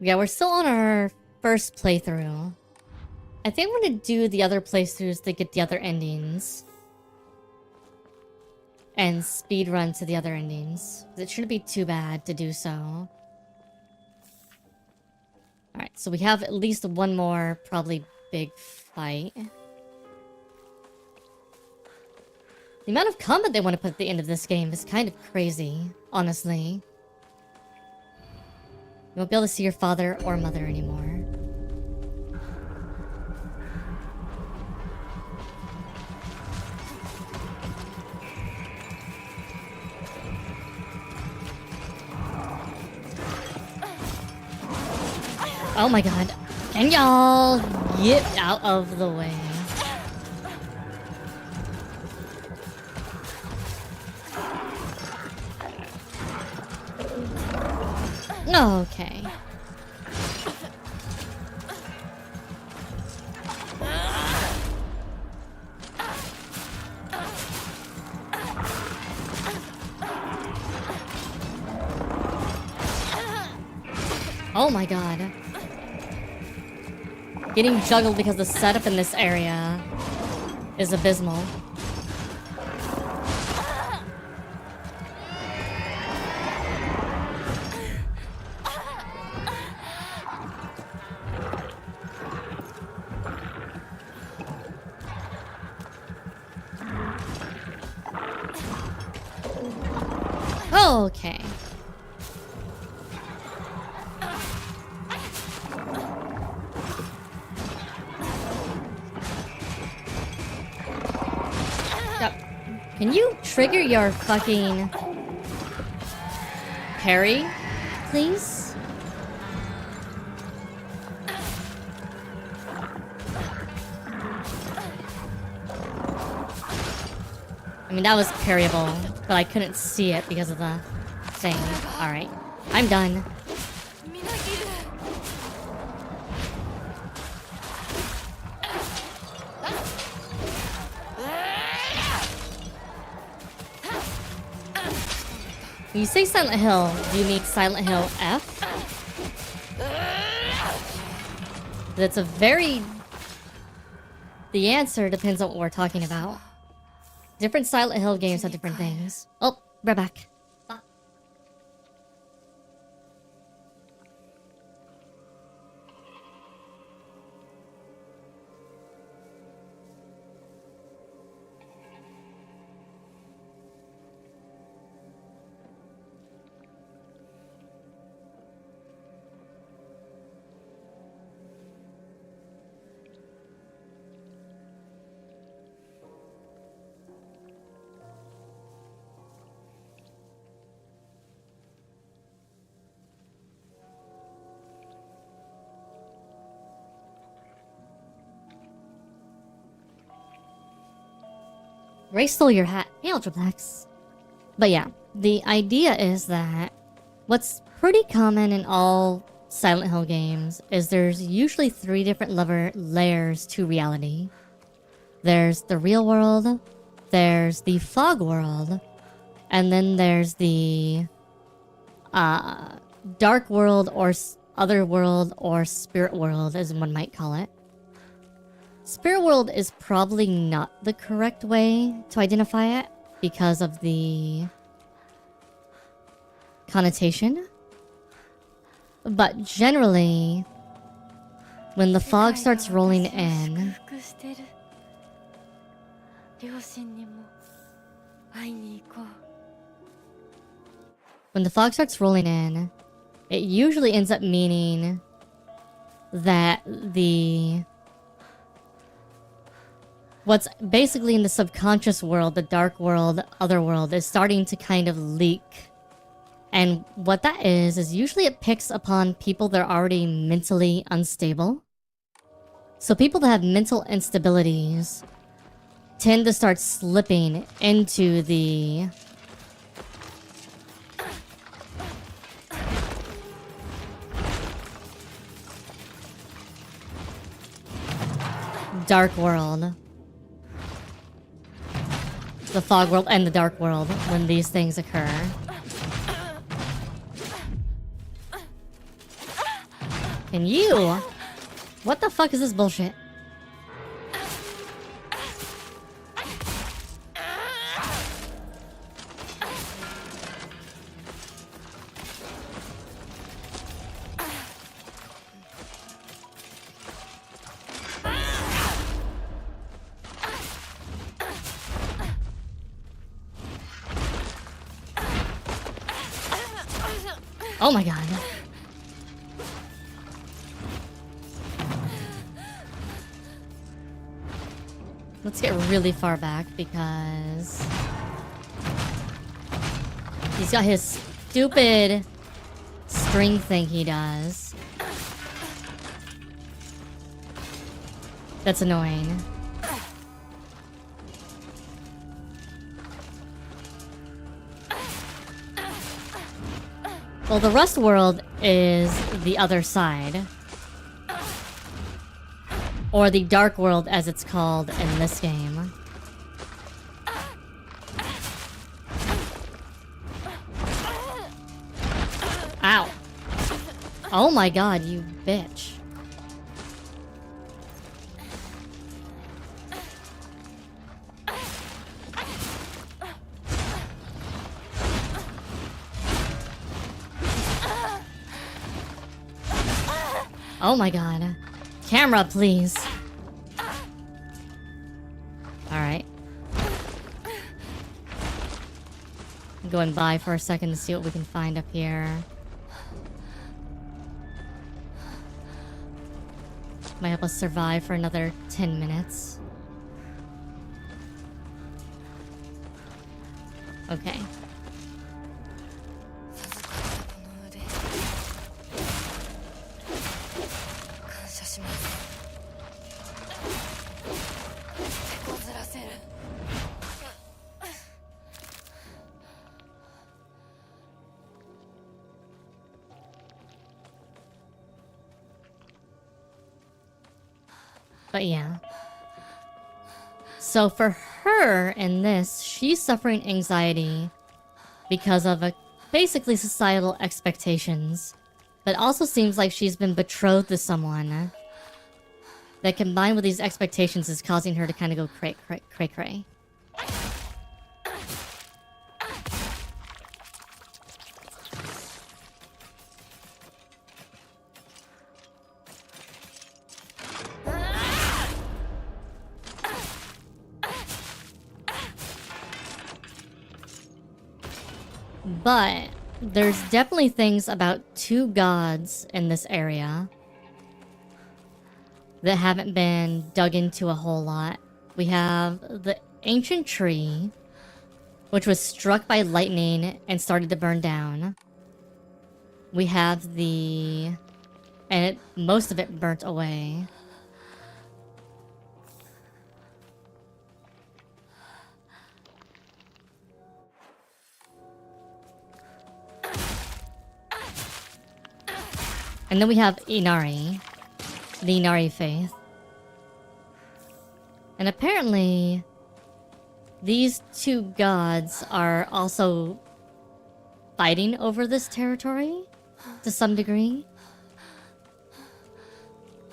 Yeah, we're still on our first playthrough. I think I'm gonna do the other playthroughs to get the other endings. And speed run to the other endings. It shouldn't be too bad to do so. Alright, so we have at least one more, probably big fight. The amount of combat they want to put at the end of this game is kind of crazy, honestly. You won't be able to see your father or mother anymore. Oh my god. Can y'all get out of the way? Okay. Oh my god. Getting juggled because the setup in this area is abysmal. Okay. Can you trigger your fucking parry, please? I mean, that was parryable, but I couldn't see it because of the thing. Alright, I'm done. When you say Silent Hill, do you mean Silent Hill F? That's a very... The answer depends on what we're talking about. Different Silent Hill games have different things. Oh, we're back. Ray stole your hat. Hey, Ultraplex. But yeah, the idea is that what's pretty common in all Silent Hill games is there's usually 3 different layers to reality. There's the real world, there's the fog world, and then there's the dark world or other world or spirit world, as one might call it. Spirit world is probably not the correct way to identify it because of the connotation. But generally, when the fog starts rolling in, it usually ends up meaning that what's basically in the subconscious world, the dark world, other world, is starting to kind of leak. And what that is usually it picks upon people that are already mentally unstable. So people that have mental instabilities tend to start slipping into the dark world. The fog world and the dark world when these things occur. And you? What the fuck is this bullshit? Oh my god. Let's get really far back because he's got his stupid string thing he does. That's annoying. Well, the Rust world is the other side. Or the dark world as it's called in this game. Ow. Oh my god, you bitch. Oh my god. Camera, please. Alright. I'm going by for a second to see what we can find up here. Might help us survive for another 10 minutes. Okay. But yeah. So for her in this, she's suffering anxiety because of a basically societal expectations, but also seems like she's been betrothed to someone that combined with these expectations is causing her to kind of go cray. But there's definitely things about two gods in this area that haven't been dug into a whole lot. We have the ancient tree, which was struck by lightning and started to burn down. We have most of it burnt away. And then we have Inari, the Inari faith. And apparently, these two gods are also fighting over this territory to some degree.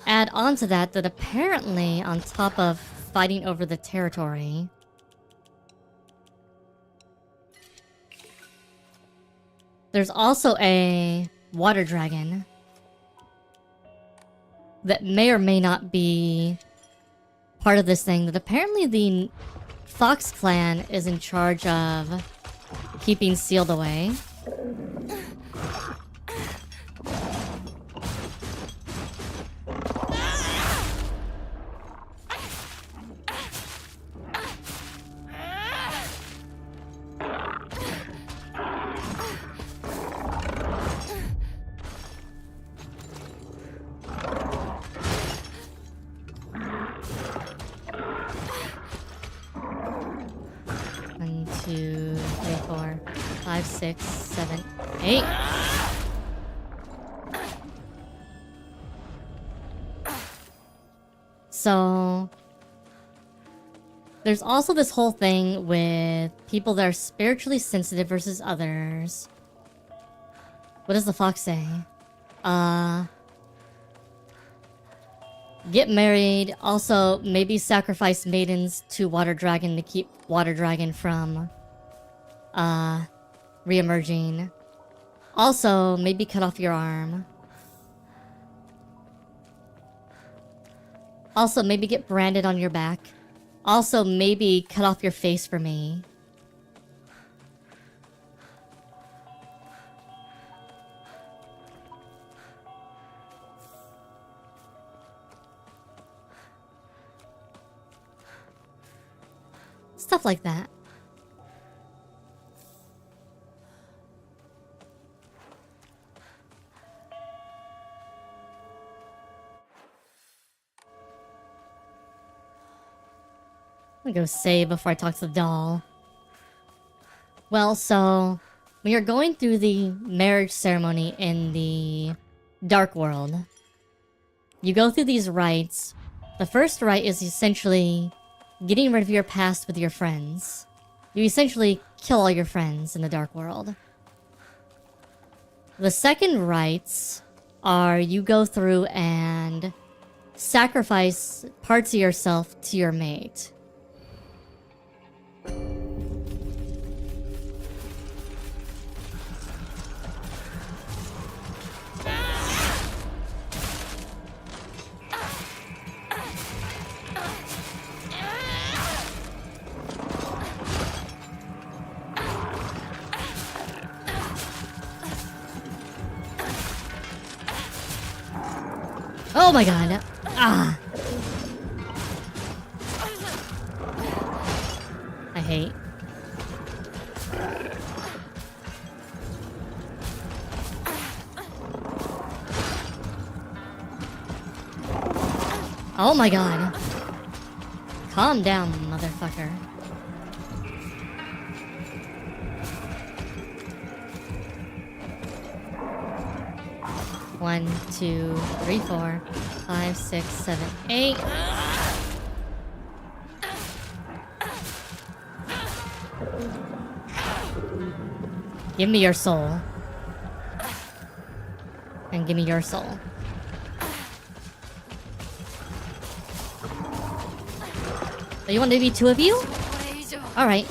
Add on to that apparently, on top of fighting over the territory, there's also a water dragon that may or may not be part of this thing, that apparently the Fox clan is in charge of keeping sealed away. Five, 6, 7, 8. So there's also this whole thing with people that are spiritually sensitive versus others. What does the fox say? Get married. Also, maybe sacrifice maidens to Water Dragon to keep Water Dragon from re-emerging. Also, maybe cut off your arm. Also, maybe get branded on your back. Also, maybe cut off your face for me. Stuff like that. I'm gonna go save before I talk to the doll. Well, so we are going through the marriage ceremony in the Dark World. You go through these rites. The first rite is essentially getting rid of your past with your friends. You essentially kill all your friends in the Dark World. The second rites are you go through and sacrifice parts of yourself to your mate. Oh my god. Ah. I hate. Oh my god. Calm down, motherfucker. One, 2, 3, 4, 5, 6, 7, 8. Give me your soul. And give me your soul. Oh, you want to be two of you? Alright.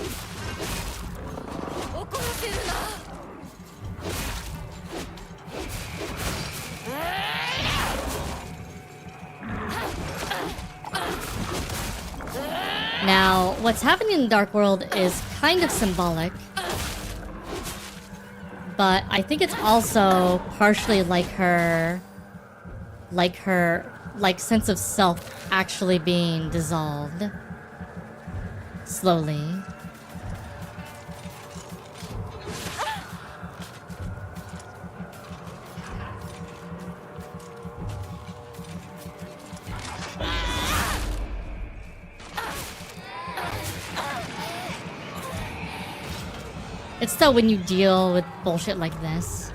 Now, what's happening in the Dark World is kind of symbolic. But I think it's also partially like her sense of self actually being dissolved. Slowly. It's still when you deal with bullshit like this.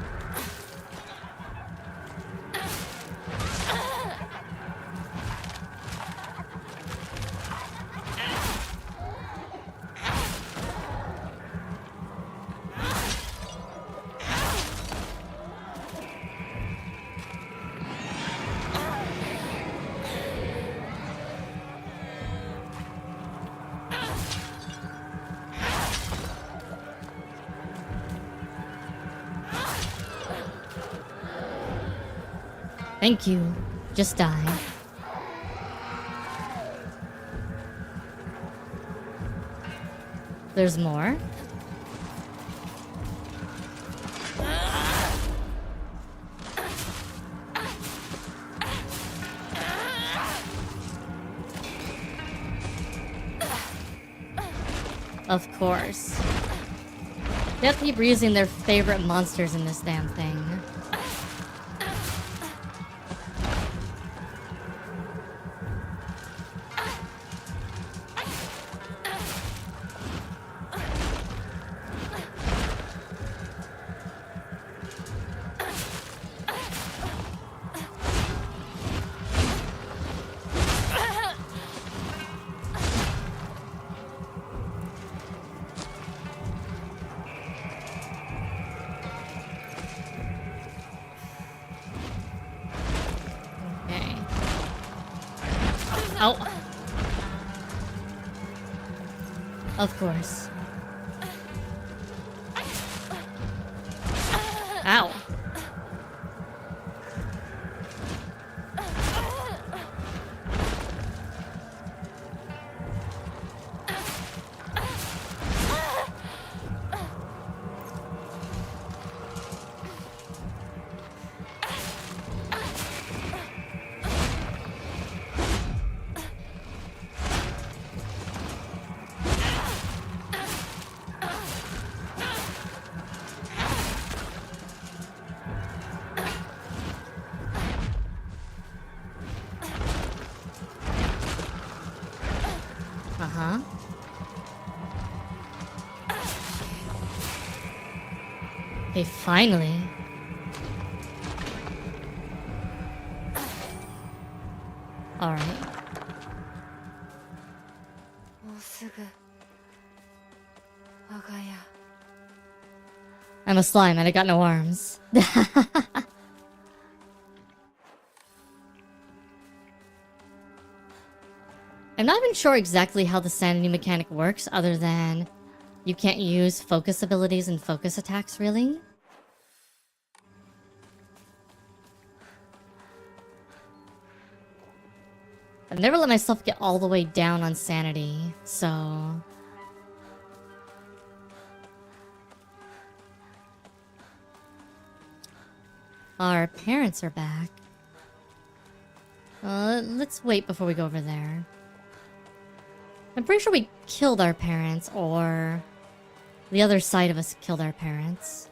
Thank you. Just die. There's more. Of course. They have to keep reusing their favorite monsters in this damn thing. Oh. Of course. Ow. Uh-huh. Okay, finally. All right. I'm a slime and I got no arms. I'm not even sure exactly how the sanity mechanic works, other than you can't use focus abilities and focus attacks, really. I've never let myself get all the way down on sanity, so... Our parents are back. Let's wait before we go over there. I'm pretty sure we killed our parents, or the other side of us killed our parents.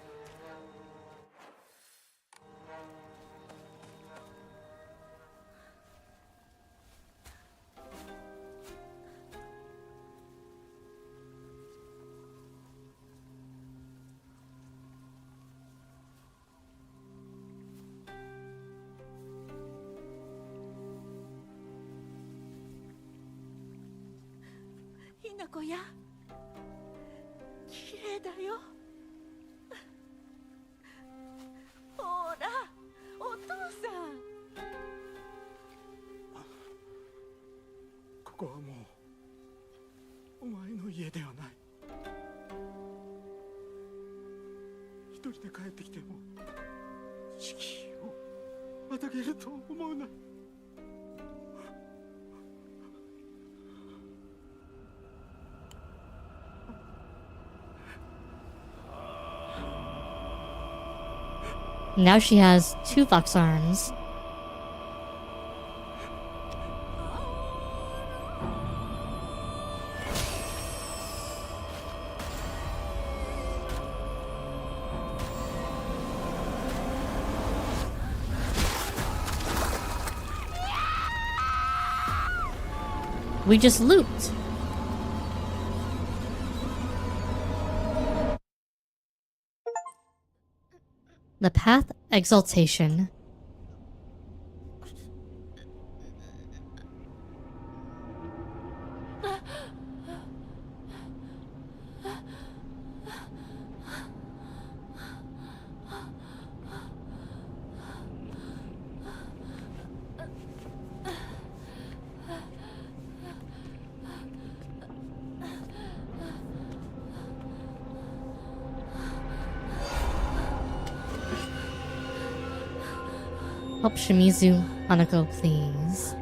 Hinako や綺麗だよ
家ではない。一人で帰ってきても敷居をまたげると思うな。
Now she has 2 fox arms. We just looped. The path exaltation. Help Shimizu Hinako, please.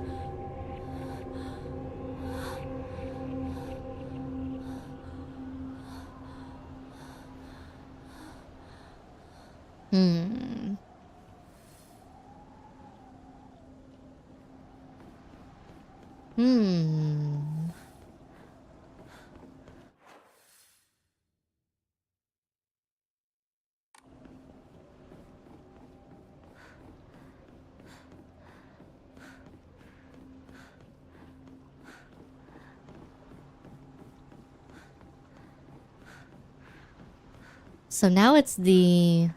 So now it's the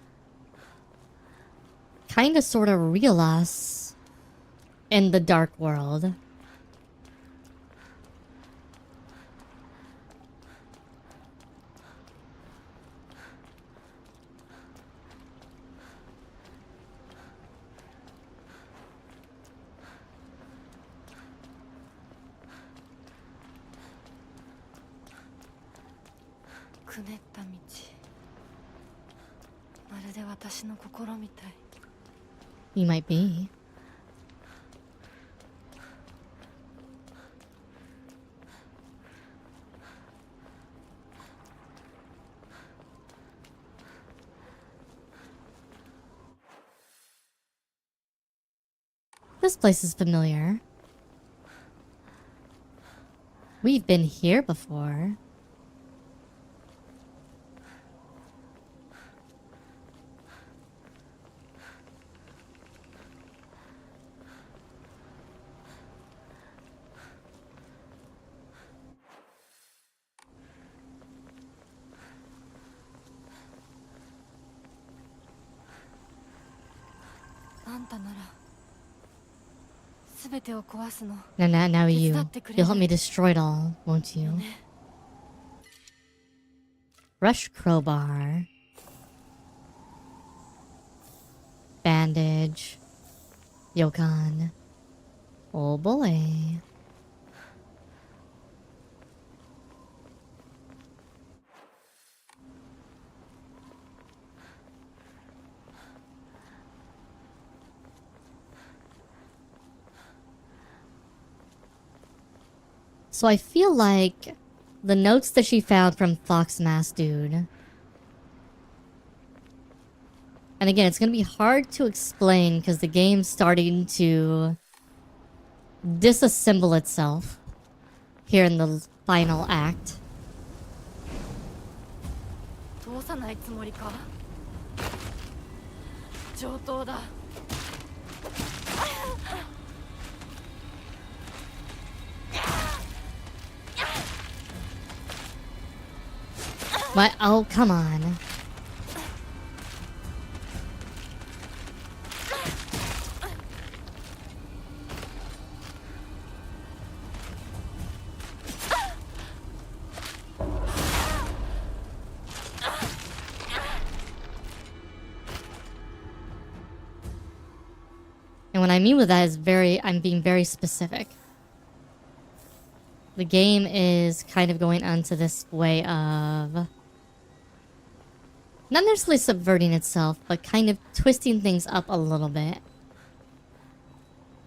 kind of sort of real us in the dark world. You might be. This place is familiar. We've been here before. Now you'll help me destroy it all, won't you? Rush crowbar. Bandage. Yokan. Oh boy. So I feel like the notes that she found from Fox Mask Dude. And again, it's gonna be hard to explain because the game's starting to disassemble itself here in the final act. What? Oh, come on. And what I mean with that is I'm being very specific. the game is kind of going onto this way of not necessarily subverting itself, but kind of twisting things up a little bit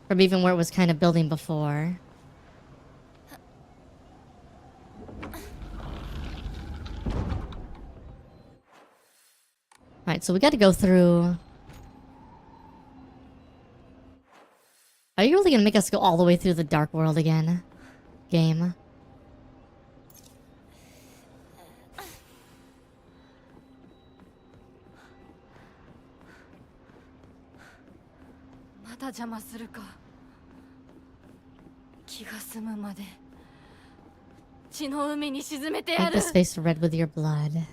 from even where it was kind of building before. Alright, so we gotta go through... Are you really gonna make us go all the way through the Dark World again? Game. Make this face red with your blood.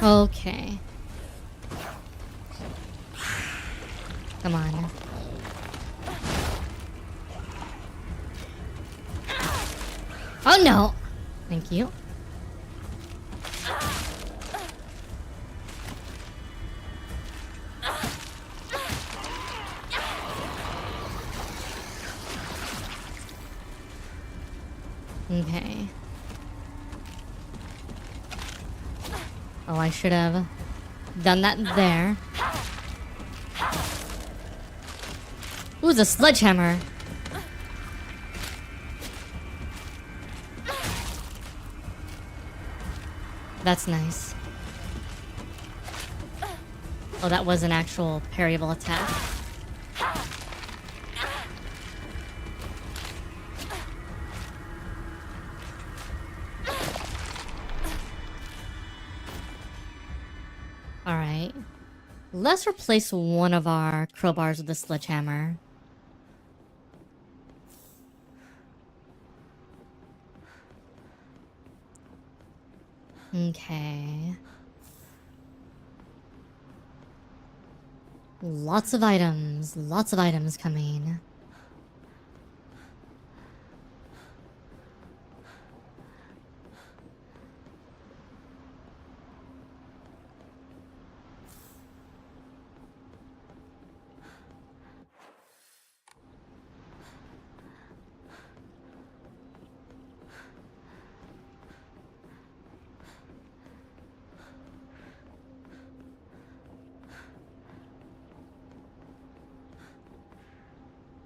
Okay. Come on. Oh no! Thank you. Okay. Oh, I should have done that there. Ooh, the sledgehammer. That's nice. Oh, that was an actual parryable attack. Alright. Let's replace one of our crowbars with the sledgehammer. Okay. Lots of items coming.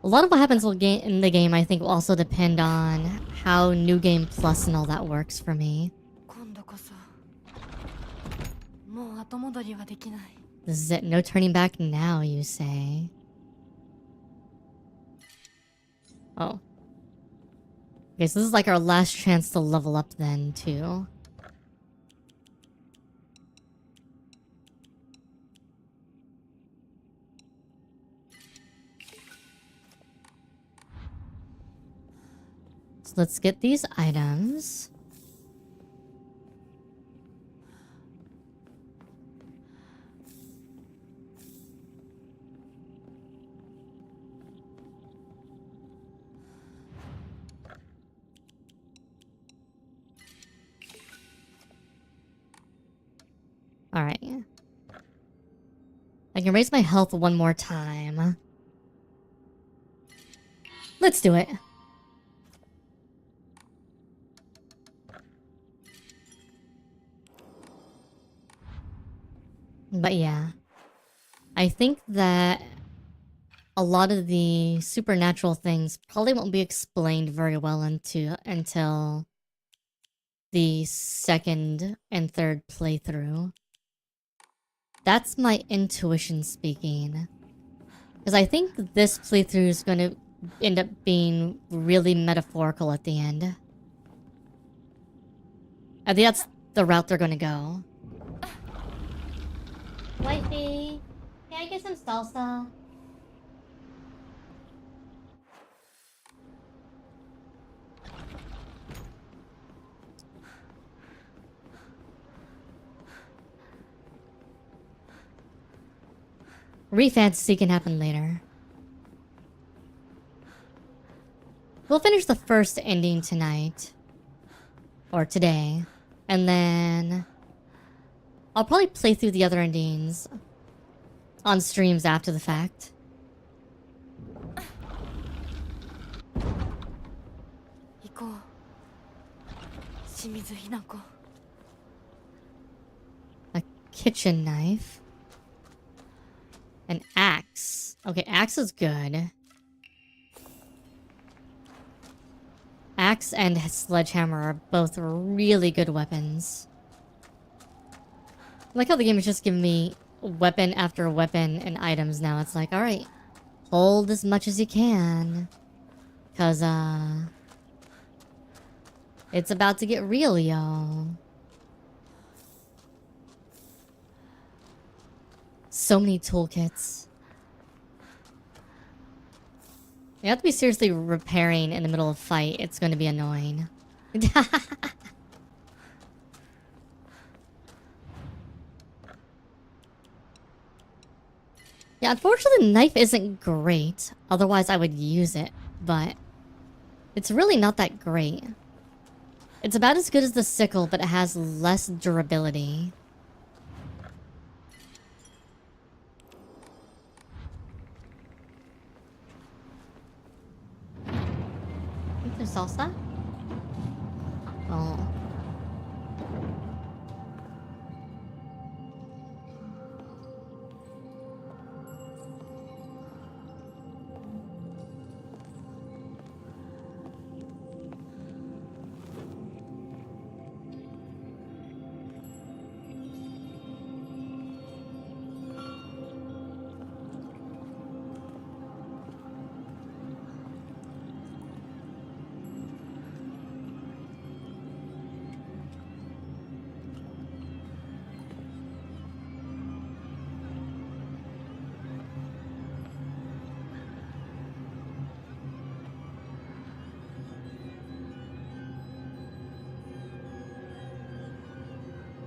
A lot of what happens in the game, I think, will also depend on how New Game Plus and all that works for me. This is it. No turning back now, you say. Oh. Okay, so this is like our last chance to level up then, too. Let's get these items. All right. I can raise my health one more time. Let's do it. But yeah, I think that a lot of the supernatural things probably won't be explained very well until the second and third playthrough. That's my intuition speaking. Because I think this playthrough is going to end up being really metaphorical at the end. I think that's the route they're going to go. Wifey, can I get some salsa? Refantasy can happen later. We'll finish the first ending tonight. Or today. And then I'll probably play through the other endings on streams after the fact.
Shimizu Hinako.
A kitchen knife. An axe. Okay, axe is good. Axe and sledgehammer are both really good weapons. I like how the game is just giving me weapon after weapon and items now. It's like, alright, hold as much as you can. Cause, it's about to get real, y'all. So many toolkits. You have to be seriously repairing in the middle of a fight. It's going to be annoying. Yeah, unfortunately the knife isn't great. Otherwise I would use it. But it's really not that great. It's about as good as the sickle, but it has less durability. Think there's salsa? Oh.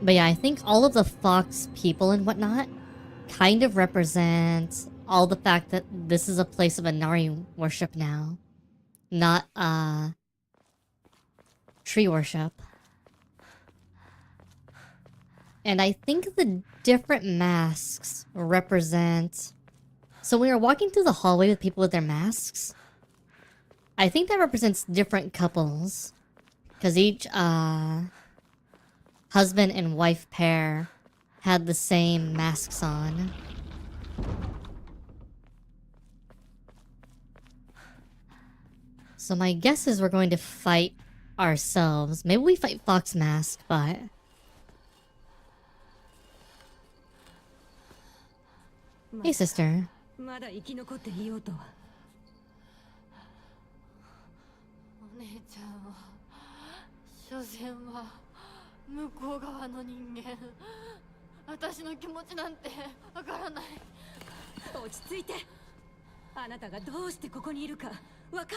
But yeah, I think all of the fox people and whatnot kind of represent all the fact that this is a place of Inari worship now. Not, tree worship. And I think the different masks represent... So when you're walking through the hallway with people with their masks, I think that represents different couples. Because each, husband and wife pair had the same masks on. So my guess is we're going to fight ourselves. Maybe we fight Fox Mask, but... Hey, sister.
まだ生き残っていようとは。
お姉ちゃんは所詮は向こう側の人間。私の気持ちなんてわからない。
落ち着いて。あなたがどうしてここにいるかわかる？
わか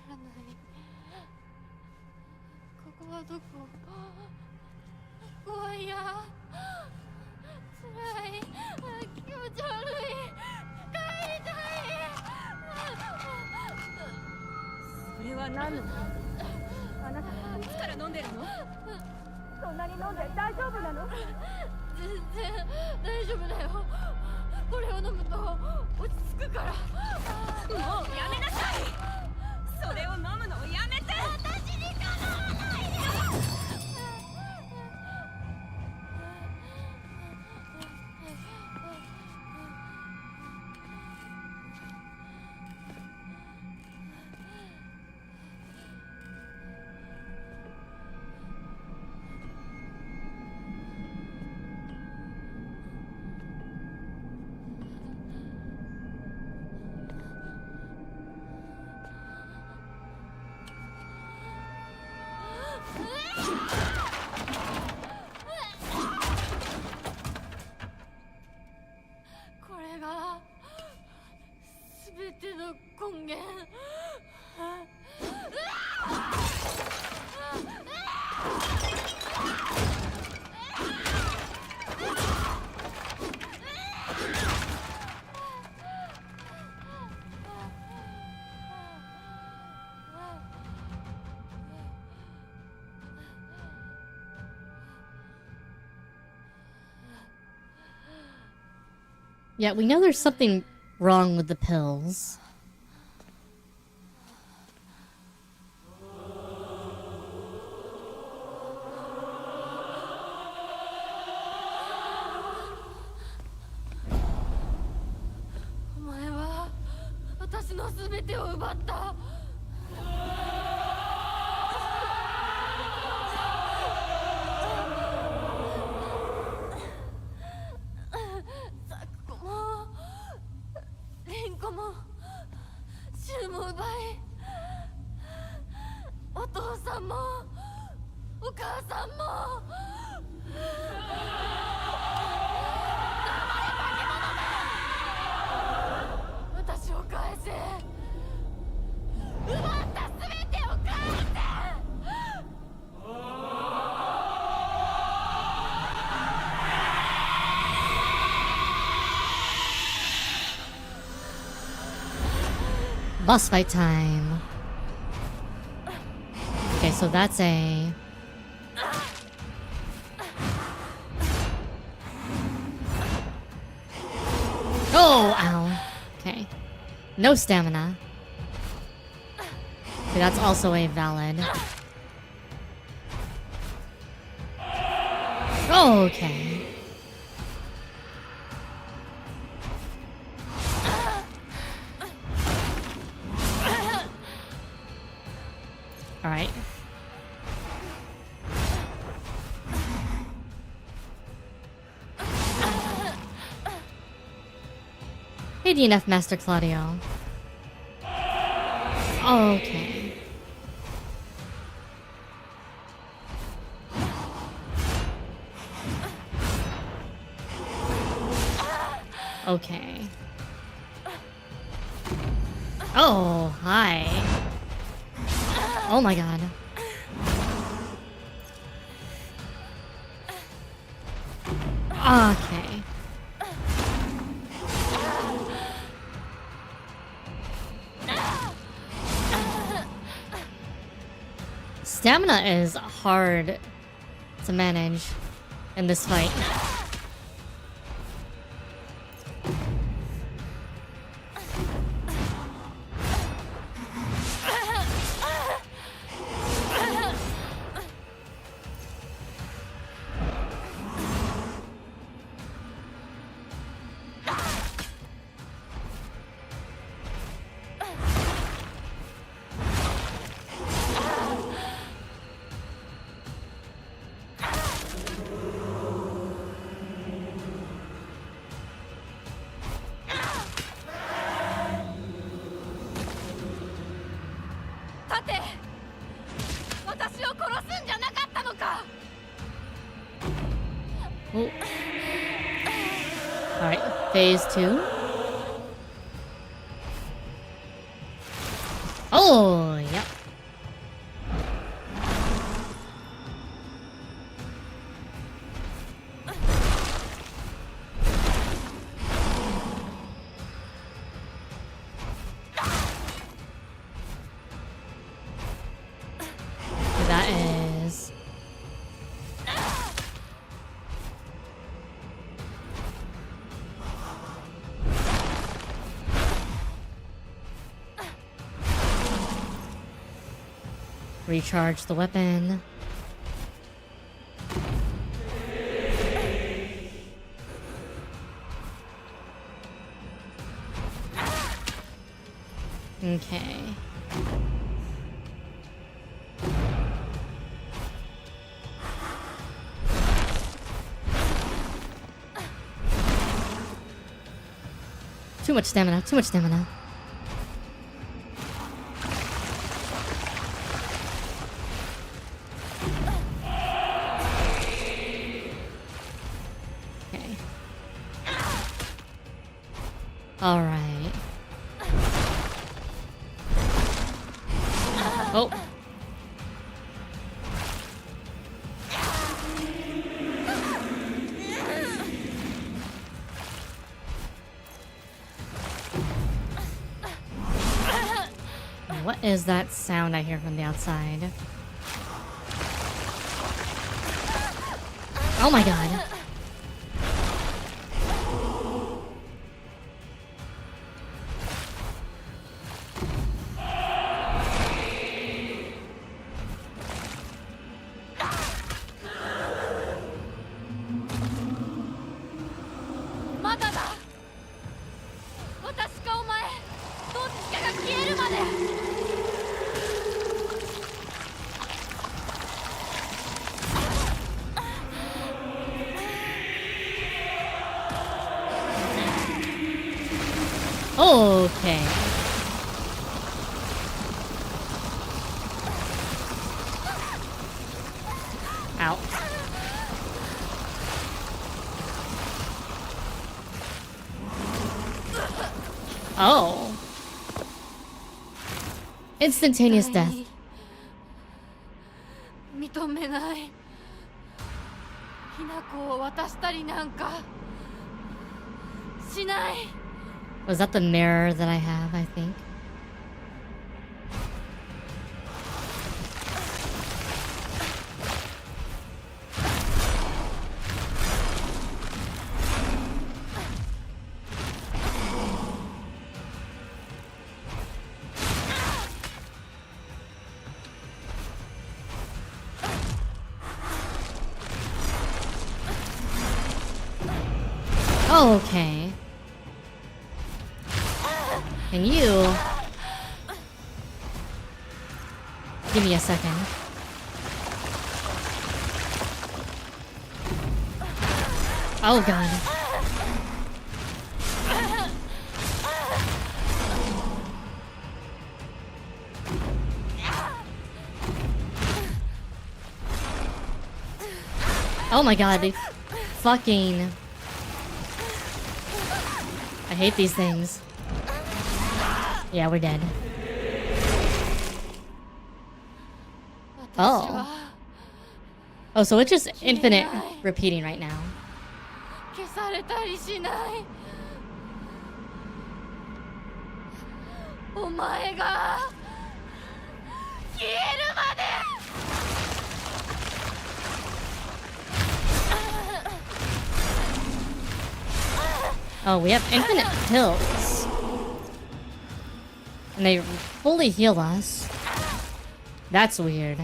らない。ここはどこ？怖いや。辛い。気持ち悪い。帰りたい。
それは何の？あなたいつから飲んでるの？そんなに飲んで大丈夫なの？
全然大丈夫だよ。これを飲むと落ち着くから。
もうやめなさい。それを飲むのをやめて。私にかなわないで。
これが全ての根源。
Yeah, we know there's something wrong with the pills. Boss fight time. Okay, so that's a... Oh, ow. Okay. No stamina. Okay, that's also a valid. Oh, okay. Alright. Hey, DNF Master Claudio. Okay. Okay. Oh, hi. Oh my god. Okay. Stamina is hard to manage in this fight. Oh. Alright, phase 2. Oh, yep. That is... Recharge the weapon. Okay. Too much stamina, too much stamina. Okay. All right. Oh. What is that sound I hear from the outside? Oh my god. Okay. Ow. Oh. Instantaneous death.
認めない。ひなこを渡したりなんかしない。
Was that the mirror that I have, I think? Okay. And you... Give me a second. Oh god. Oh my god, they fucking... I hate these things. Yeah, we're dead. Oh. Oh, so it's just infinite repeating right now.
消されたりしない。お前が消えるまで。
Oh, we have infinite pills. And they fully heal us. That's weird.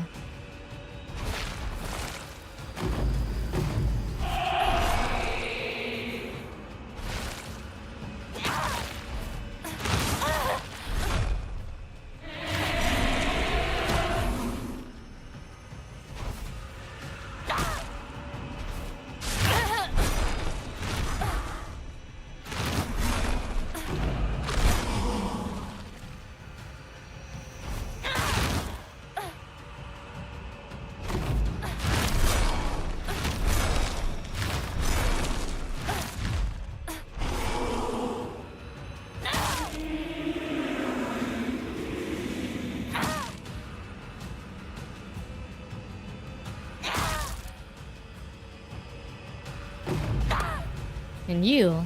And you...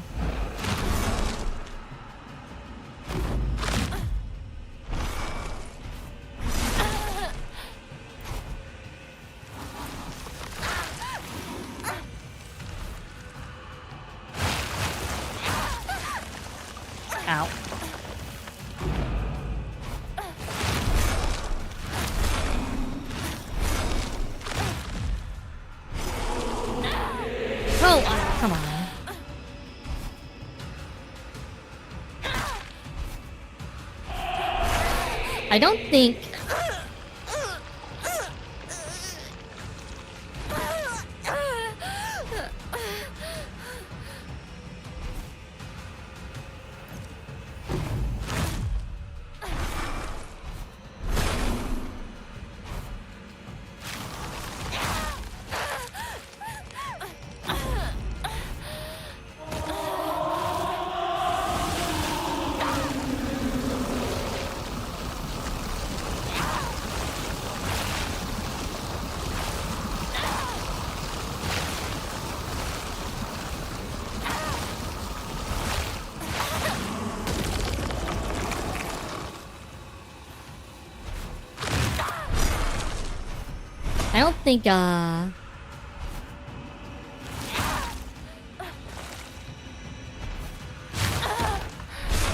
Ow. Oh, come on. I don't think... I don't think,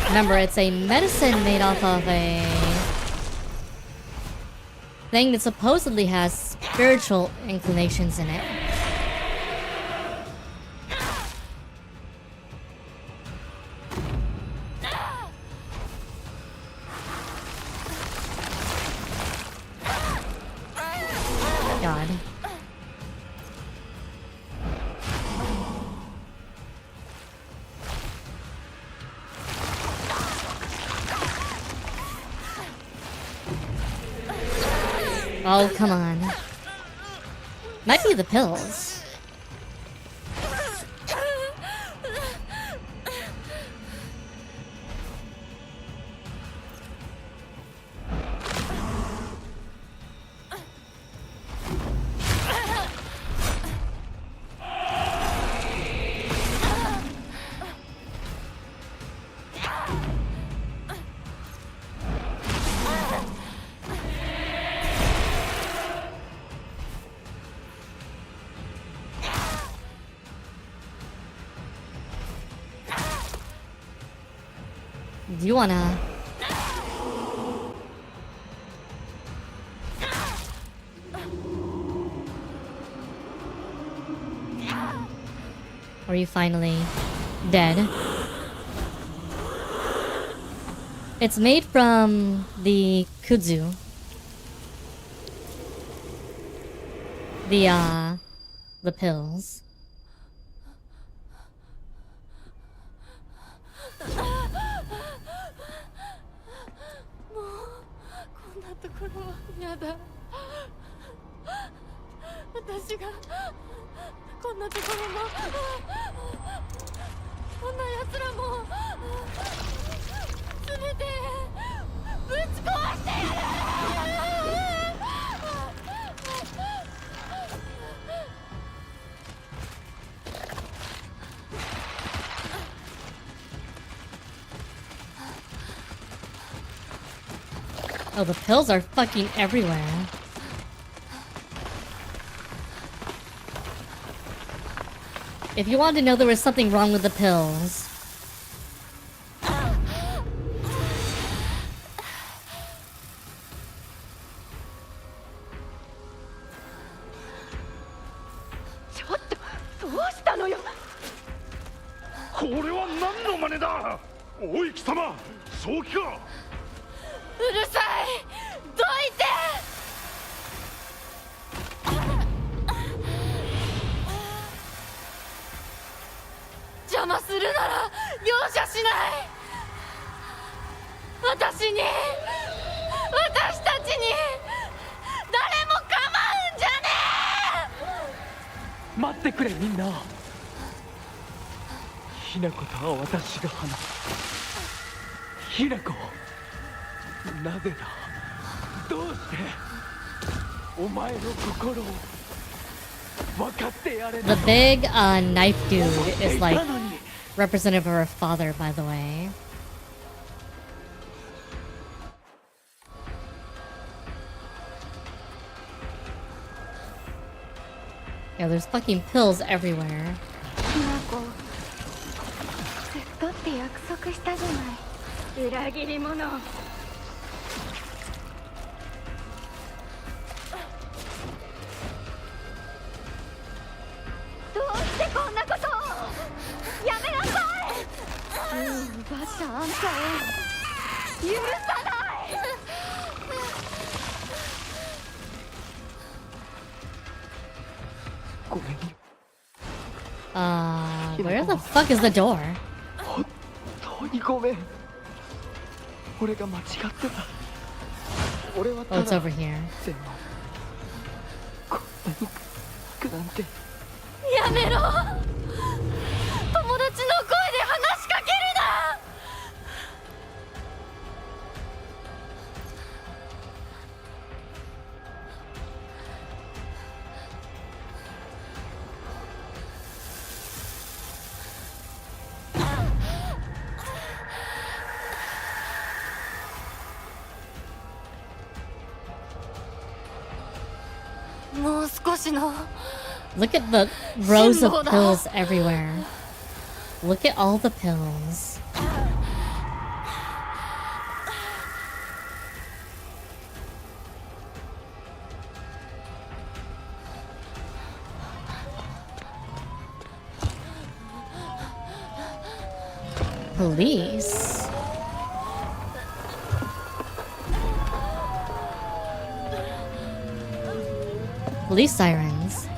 remember, it's a medicine made off of a thing that supposedly has spiritual inclinations in it. God. Oh, come on. Might be the pills. Do you wanna... Are you finally dead? It's made from the kudzu. The pills.
ところは嫌だ。私がこんなところのこんな奴らも全てぶち壊してやる。
Oh, the pills are fucking everywhere. If you wanted to know there was something wrong with the pills. The big knife dude is like representative of her father, by the way. Yeah, there's fucking pills everywhere.
って約束したじゃない。裏切り者。どうしてこんなことを。やめなさい。奪ったあんたを許さない。
ごめんよ。
Where the fuck is the door?
ごめん。俺が間違ってた。俺はただ。
Oh, it's over here.
でもこんなにくなんて。
やめろ。友達の声で話しかけるな。
Look at the rows of pills everywhere. Look at all the pills. Police? Police sirens.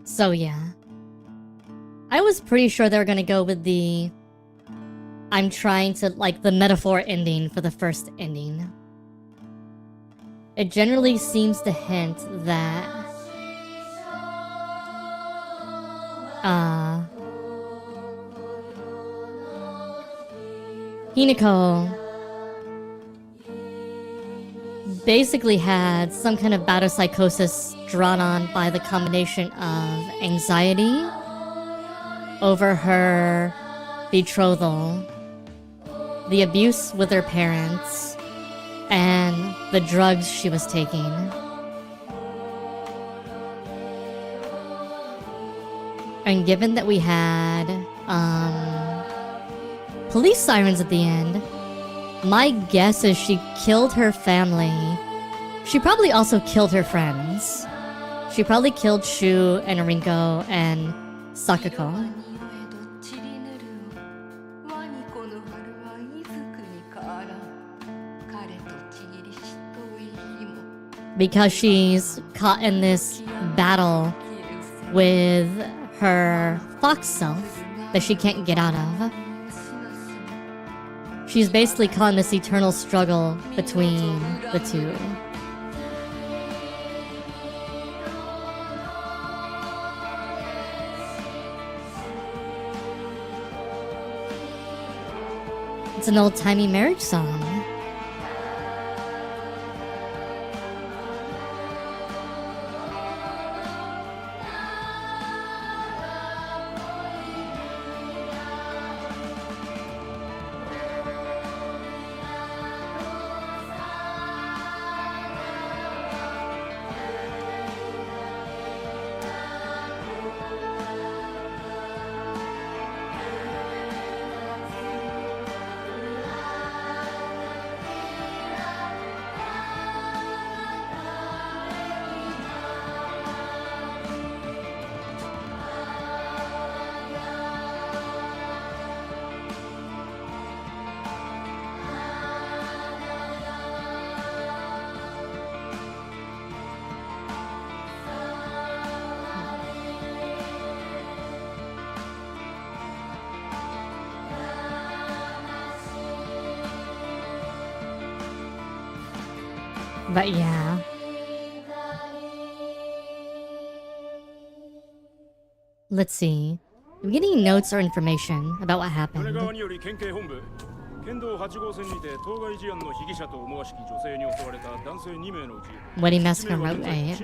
So yeah. I was pretty sure they were gonna go with the... I'm trying to, like, the metaphor ending for the first ending. It generally seems to hint that... Hinako basically had some kind of battle psychosis drawn on by the combination of anxiety over her betrothal, the abuse with her parents, and the drugs she was taking. And given that we had police sirens at the end, my guess is she killed her family. She probably also killed her friends. She probably killed Shu and Rinko and Sakako. Because she's caught in this battle with her fox self that she can't get out of. She's basically caught in this eternal struggle between the two. It's an old-timey marriage song. But yeah. Let's see. I'm getting notes or information about what happened. Wedding Massacre Route A.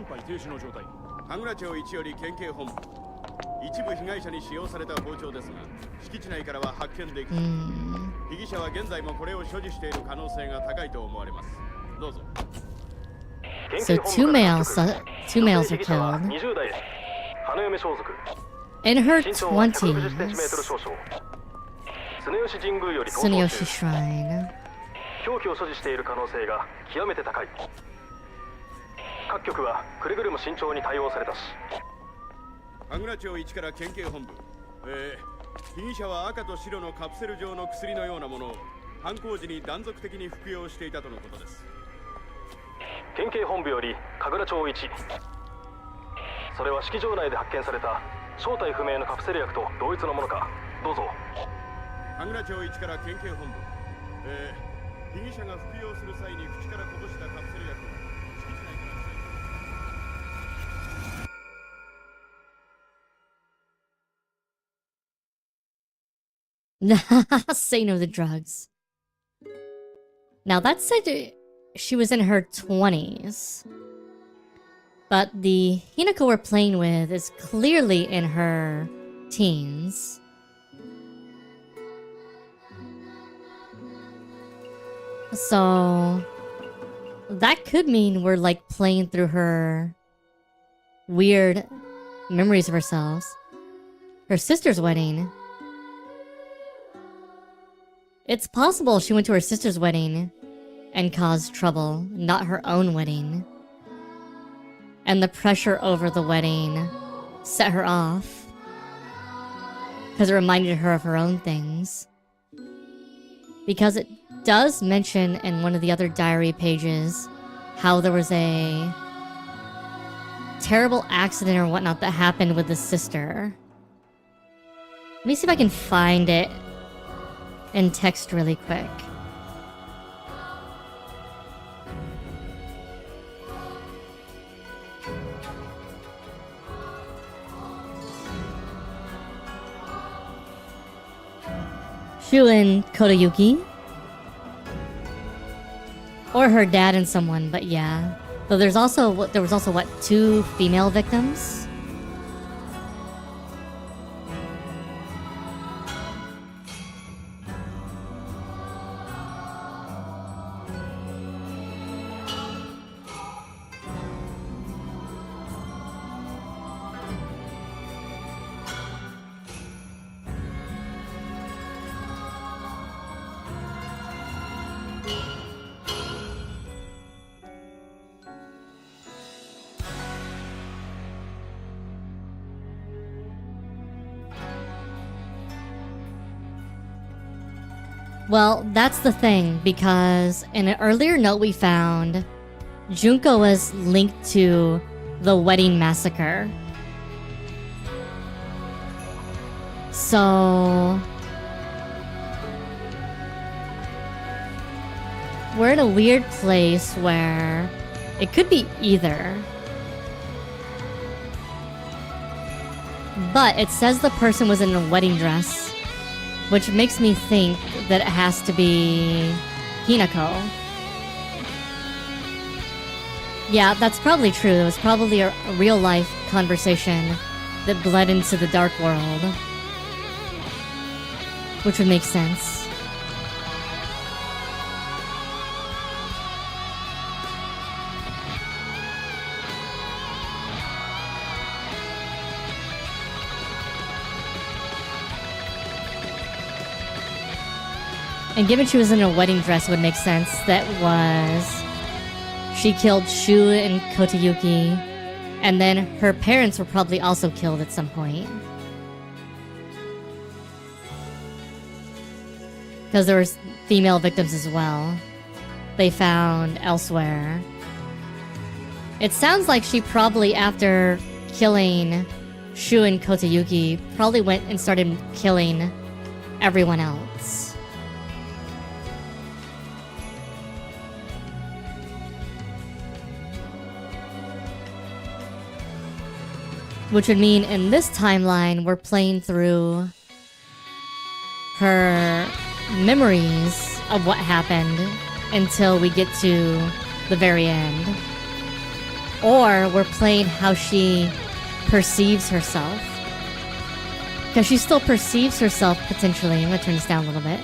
一部被害者に使用された包丁ですが、敷地内からは発見できず、被疑者は現在もこれを所持している可能性が高いと思われます。どうぞ。
So two males are killed. In her 20s, Tsuneyoshi Shrine.
凶器を所持している可能性が極めて高い。各局はくれぐれも慎重に対応されたし。
神楽町1から県警本部。被疑者は赤と白のカプセル状の薬のようなものを犯行時に断続的に服用していたとのことです。
県警本部より神楽町1。それは式場内で発見された正体不明のカプセル薬と同一のものか。どうぞ。
神楽町1から県警本部。被疑者が服用する際に口からこぼしたカプセル薬を敷地内から
Say no to drugs. Now that said she was in her 20s. But the Hinako we're playing with is clearly in her teens. So that could mean we're like playing through her weird memories of herself. Her sister's wedding. It's possible she went to her sister's wedding and caused trouble, not her own wedding. And the pressure over the wedding set her off. Because it reminded her of her own things. Because it does mention in one of the other diary pages how there was a terrible accident or whatnot that happened with the sister. Let me see if I can find it in text really quick. Shuin Kodayuki. Or her dad and someone, but yeah. Though there was also what, 2 female victims? Well, that's the thing, because in an earlier note we found, Junko was linked to the wedding massacre. So we're in a weird place where it could be either. But it says the person was in a wedding dress, which makes me think that it has to be Hinako. Yeah, that's probably true. It was probably a real-life conversation that bled into the dark world. Which would make sense. And given she was in a wedding dress, it would make sense. That was... She killed Shu and Kotayuki, and then her parents were probably also killed at some point. Because there were female victims as well. They found elsewhere. It sounds like she probably, after killing Shu and Kotayuki, probably went and started killing everyone else. Which would mean in this timeline, we're playing through her memories of what happened until we get to the very end. Or we're playing how she perceives herself. Because she still perceives herself, potentially. I'm going to turn this down a little bit.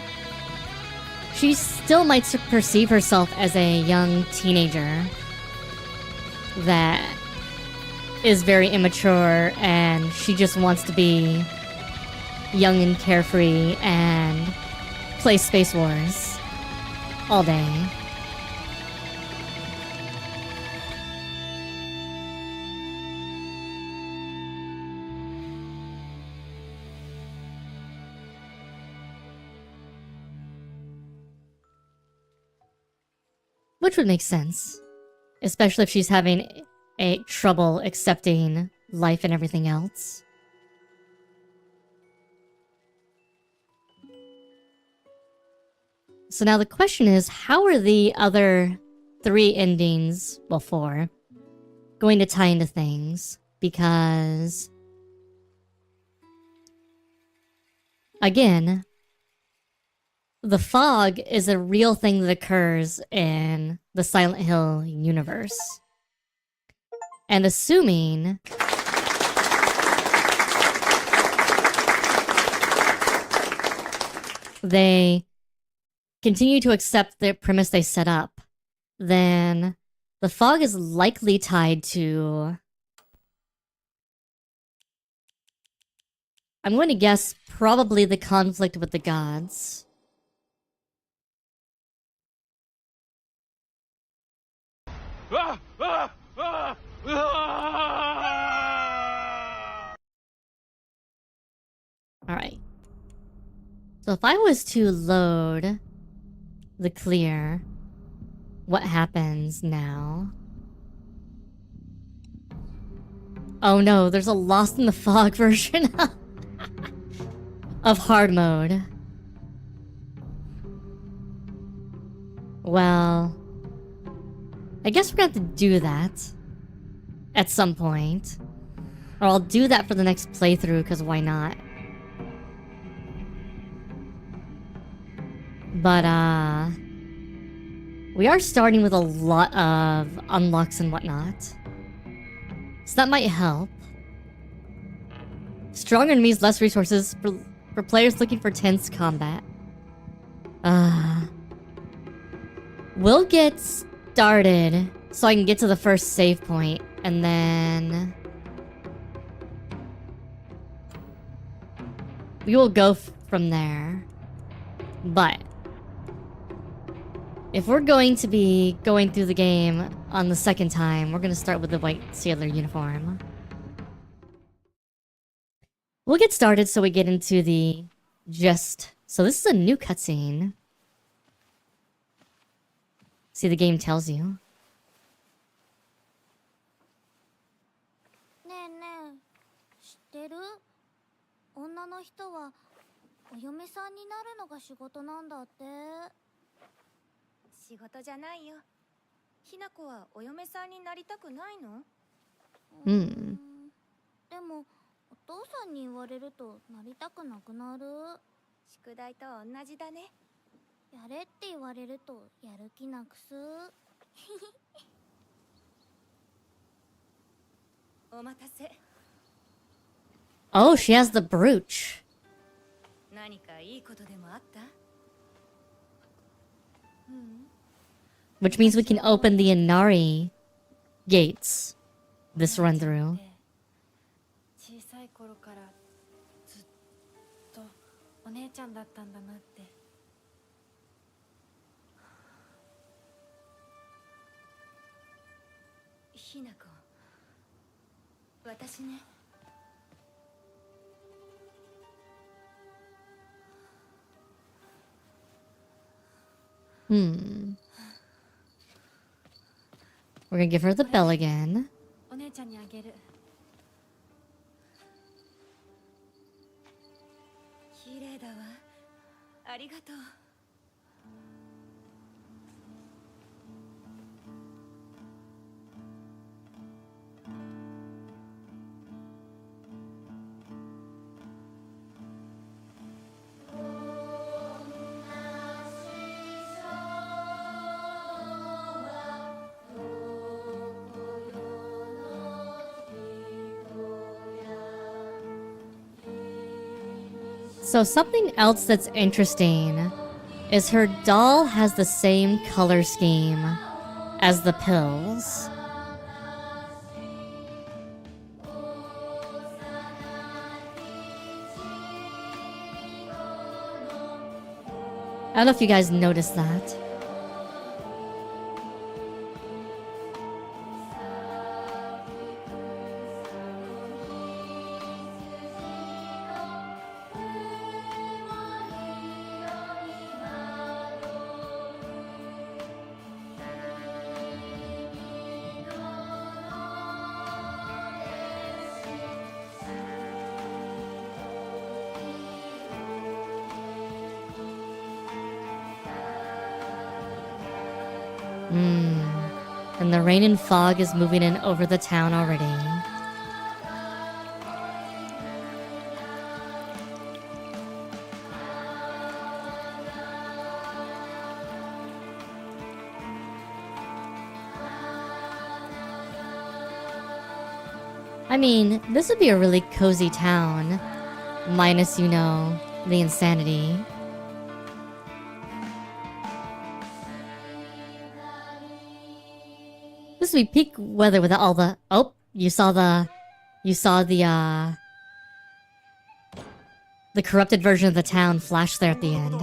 She still might perceive herself as a young teenager that is very immature, and she just wants to be young and carefree and play Space Wars all day. Which would make sense, especially if she's having a trouble accepting life and everything else. So now the question is, how are the other 3 endings, well 4, going to tie into things? Because, again, the fog is a real thing that occurs in the Silent Hill universe. And assuming they continue to accept the premise they set up, then the fog is likely tied to... I'm going to guess probably the conflict with the gods. Alright. So if I was to load the clear, what happens now? Oh no, there's a Lost in the Fog version of hard mode. Well, I guess we're gonna have to do that at some point. Or I'll do that for the next playthrough, because why not? But, we are starting with a lot of unlocks and whatnot. So that might help. Stronger enemies, less resources for players looking for tense combat. We'll get started so I can get to the first save point, and then we will go from there. But if we're going to be going through the game on the second time, we're going to start with the white sailor uniform. We'll get started so we get into the gist. So this is a new cutscene. See, the game tells you.
ねえねえ、知ってる？女の人はお嫁さんになるのが仕事なんだって。仕事じゃないよ。ひなこはお嫁さんになりたくないの？でもお父さんに言われるとなりたくなくなる。宿題と同じだね。やれって言われるとやる気なくす。お待たせ。
Oh, she has the brooch.
何かいいことでもあった？
Which means we can open the Inari gates this run through.
小さい頃からずっとお姉ちゃんだったんだなって。ひなこ、私ね。
We're gonna give her the bell again.
お姉ちゃんにあげる。綺麗だわ。ありがとう。
So something else that's interesting is her doll has the same color scheme as the pills. I don't know if you guys noticed that. And the rain and fog is moving in over the town already. I mean, this would be a really cozy town, minus, you know, the insanity. This would be peak weather without all the... Oh, you saw the corrupted version of the town flash there at the end.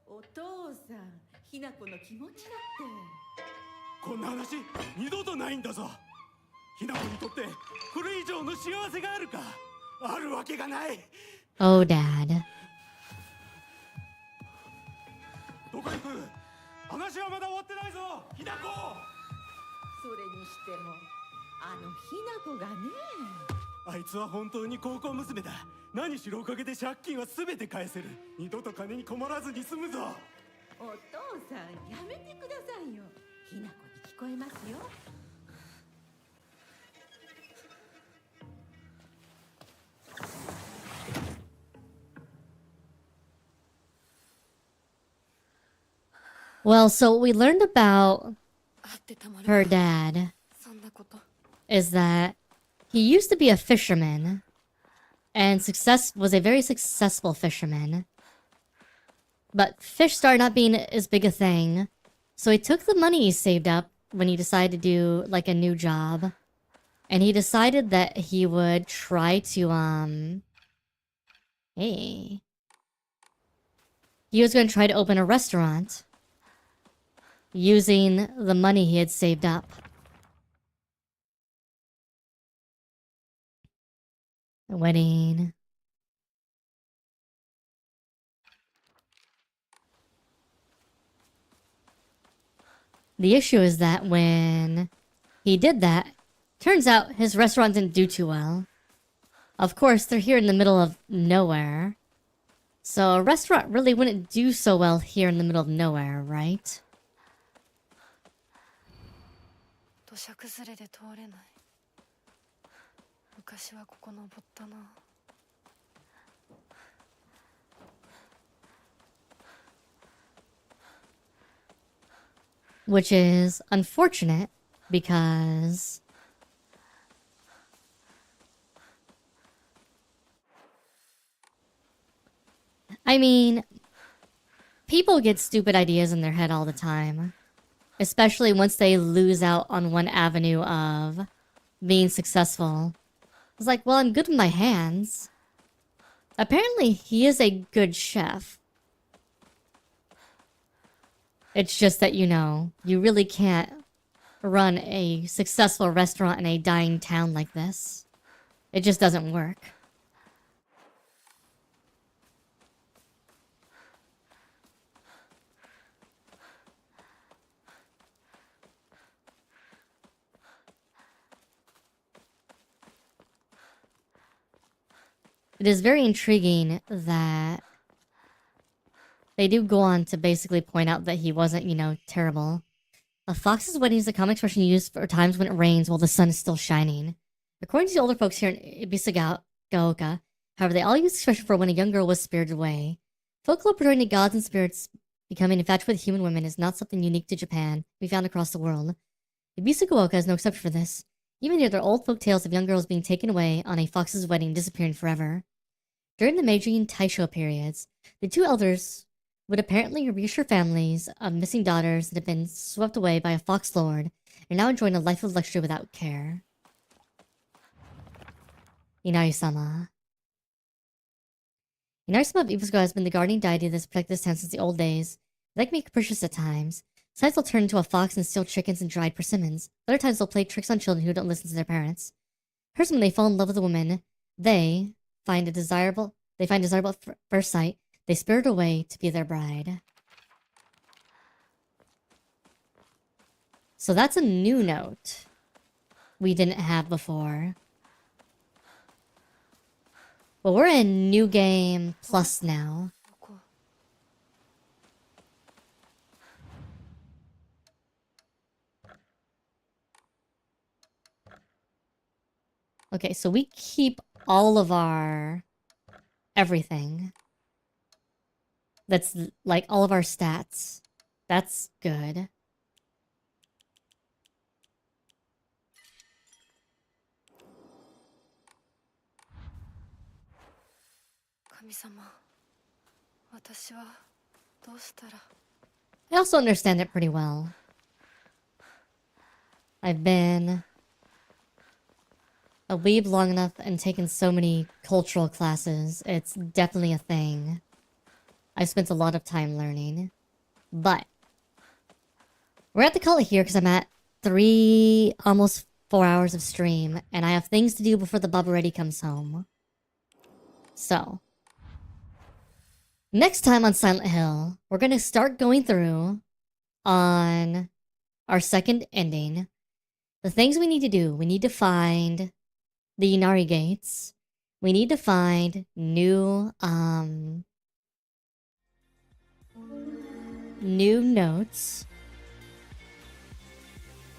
お父さん、ひなこの気持ちだって。
こんな話二度とないんだぞ。ひなこにとってこれ以上の幸せがあるか？あるわけがない。
Oh, Dad.
どこ行く？話はまだ終わってないぞ、ひなこ。
それにしても、あのひな子がね。
あいつは本当に高校娘だ。何しろおかげで借金は全て返せる。二度と金に困らずに済むぞ。
お父さんやめてくださいよ。ひな子に聞こえますよ。
Well, so what we learned about her dad is that he used to be a fisherman and was a very successful fisherman. But fish started not being as big a thing. So he took the money he saved up when he decided to do like a new job. And he decided that he would try to, he was going to try to open a restaurant using the money he had saved up. A wedding. The issue is that when he did that, turns out his restaurant didn't do too well. Of course, they're here in the middle of nowhere. So a restaurant really wouldn't do so well here in the middle of nowhere, right? Which is unfortunate because I mean, people get stupid ideas in their head all the time. Especially once they lose out on one avenue of being successful. It's like, well, I'm good with my hands. Apparently, he is a good chef. It's just that, you know, you really can't run a successful restaurant in a dying town like this. It just doesn't work. It is very intriguing that they do go on to basically point out that he wasn't, you know, terrible. A fox's wedding is a common expression used for times when it rains while the sun is still shining. According to the older folks here in Ebisugaoka, however, they all use the expression for when a young girl was spirited away. Folklore portraying the gods and spirits becoming infatuated with human women is not something unique to Japan. We found across the world. Ebisugaoka is no exception for this. Even here, there are old folk tales of young girls being taken away on a fox's wedding and disappearing forever. During the Meiji and Taisho periods, the two elders would apparently reassure families of missing daughters that had been swept away by a fox lord and now enjoying a life of luxury without care. Inari-sama. Inari-sama of Ibisugaoka has been the guardian deity that's protected this town since the old days. They can be capricious at times. Sometimes they'll turn into a fox and steal chickens and dried persimmons. Other times they'll play tricks on children who don't listen to their parents. First, when they fall in love with a woman, they find desirable at first sight. They spirit away to be their bride. So that's a new note we didn't have before. But we're in New Game Plus now. Okay, so we keep all of our everything. That's like all of our stats. That's good. I also understand it pretty well. I've been a weeb long enough and taken so many cultural classes. It's definitely a thing. I spent a lot of time learning. But we're at the call it here because I'm at almost 4 hours of stream, and I have things to do before the AsuReDi comes home. So next time on Silent Hill, we're gonna start going through on our second ending. The things we need to do, we need to find the Inari gates. We need to find new notes.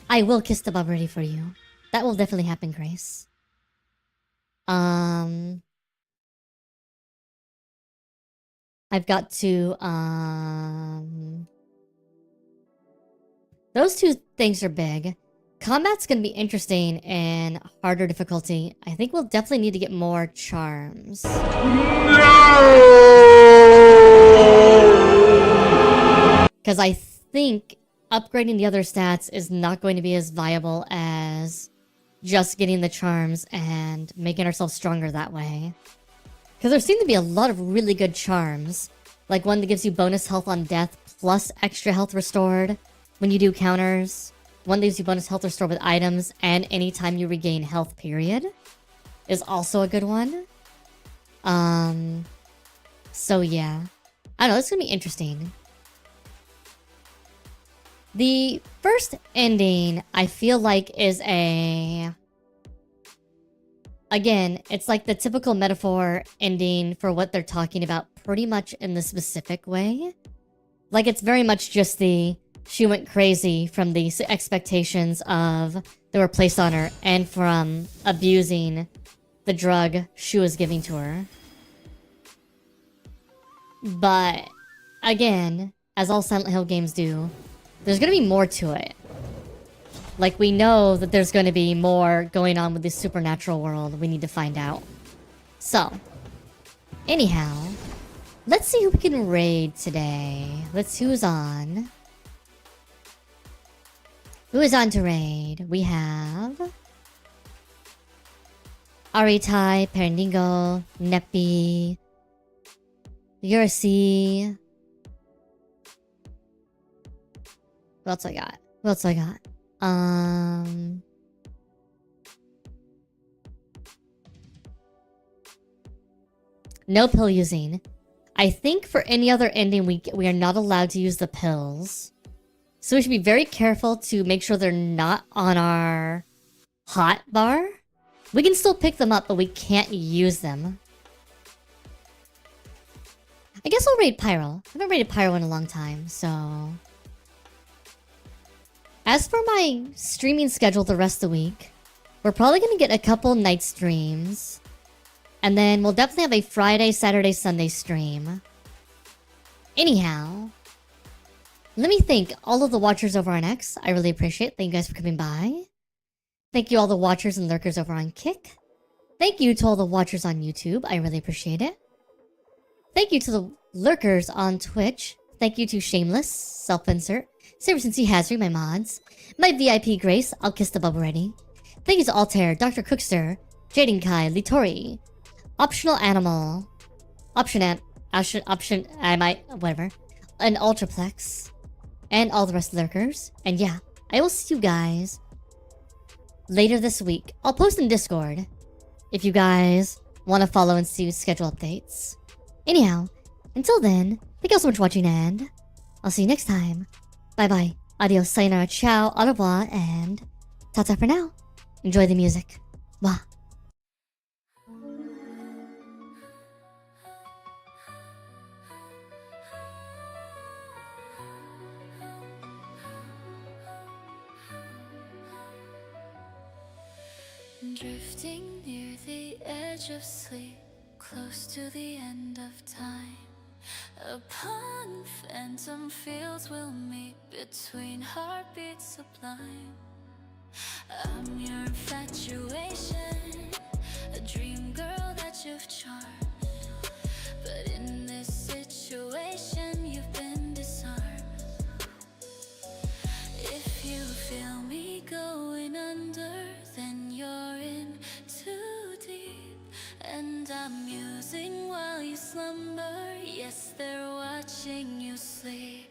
I will kiss the bub ready for you. That will definitely happen, Grace. I've got to those two things are big. Combat's gonna be interesting in harder difficulty. I think we'll definitely need to get more charms. Because I think upgrading the other stats is not going to be as viable as just getting the charms and making ourselves stronger that way. Because there seem to be a lot of really good charms. Like one that gives you bonus health on death plus extra health restored when you do counters. One that gives you bonus health restored with items and anytime you regain health, period. Is also a good one. So yeah. I don't know, it's gonna be interesting. The first ending, I feel like, is again, it's like the typical metaphor ending for what they're talking about pretty much in the specific way. Like, it's very much just she went crazy from the expectations that were placed on her and from abusing the drug she was giving to her. But, again, as all Silent Hill games do, there's gonna be more to it. Like, we know that there's gonna be more going on with this supernatural world we need to find out. So, anyhow, let's see who we can raid today. Let's see who's on. Who is on to raid? We have Aritai, Perindingo, Nepi, Yursi. What else I got? What else I got? No pill using. I think for any other ending, we are not allowed to use the pills. So we should be very careful to make sure they're not on our hot bar. We can still pick them up, but we can't use them. I guess I'll raid Pyro. I haven't raided Pyro in a long time, so... As for my streaming schedule the rest of the week, we're probably going to get a couple night streams. And then we'll definitely have a Friday, Saturday, Sunday stream. Anyhow, let me thank all of the watchers over on X. I really appreciate it. Thank you guys for coming by. Thank you all the watchers and lurkers over on Kick. Thank you to all the watchers on YouTube. I really appreciate it. Thank you to the lurkers on Twitch. Thank you to Shameless, Self-Insert, Saber Since He Has my mods, my VIP Grace, I'll kiss the bub already. Thank you to Altair, Dr. Cookster, Jaden Kai, Litori, Optional Animal, whatever, and Ultraplex, and all the rest of the lurkers. And yeah, I will see you guys later this week. I'll post in Discord if you guys want to follow and see schedule updates. Anyhow, until then, thank you all so much for watching, and I'll see you next time. Bye bye, adios, sayonara, ciao, au revoir, and ta-ta for now. Enjoy the music. Mwah.
Drifting near the edge of sleep, close to the end of time. Upon phantom fields we'll meet, between heartbeats sublime. I'm your infatuation, a dream girl that you've charmed. But in this situation you've been disarmed. If you feel me going under, then you're in too deep. And I'm musing while you slumber. Yes, they're watching you sleep.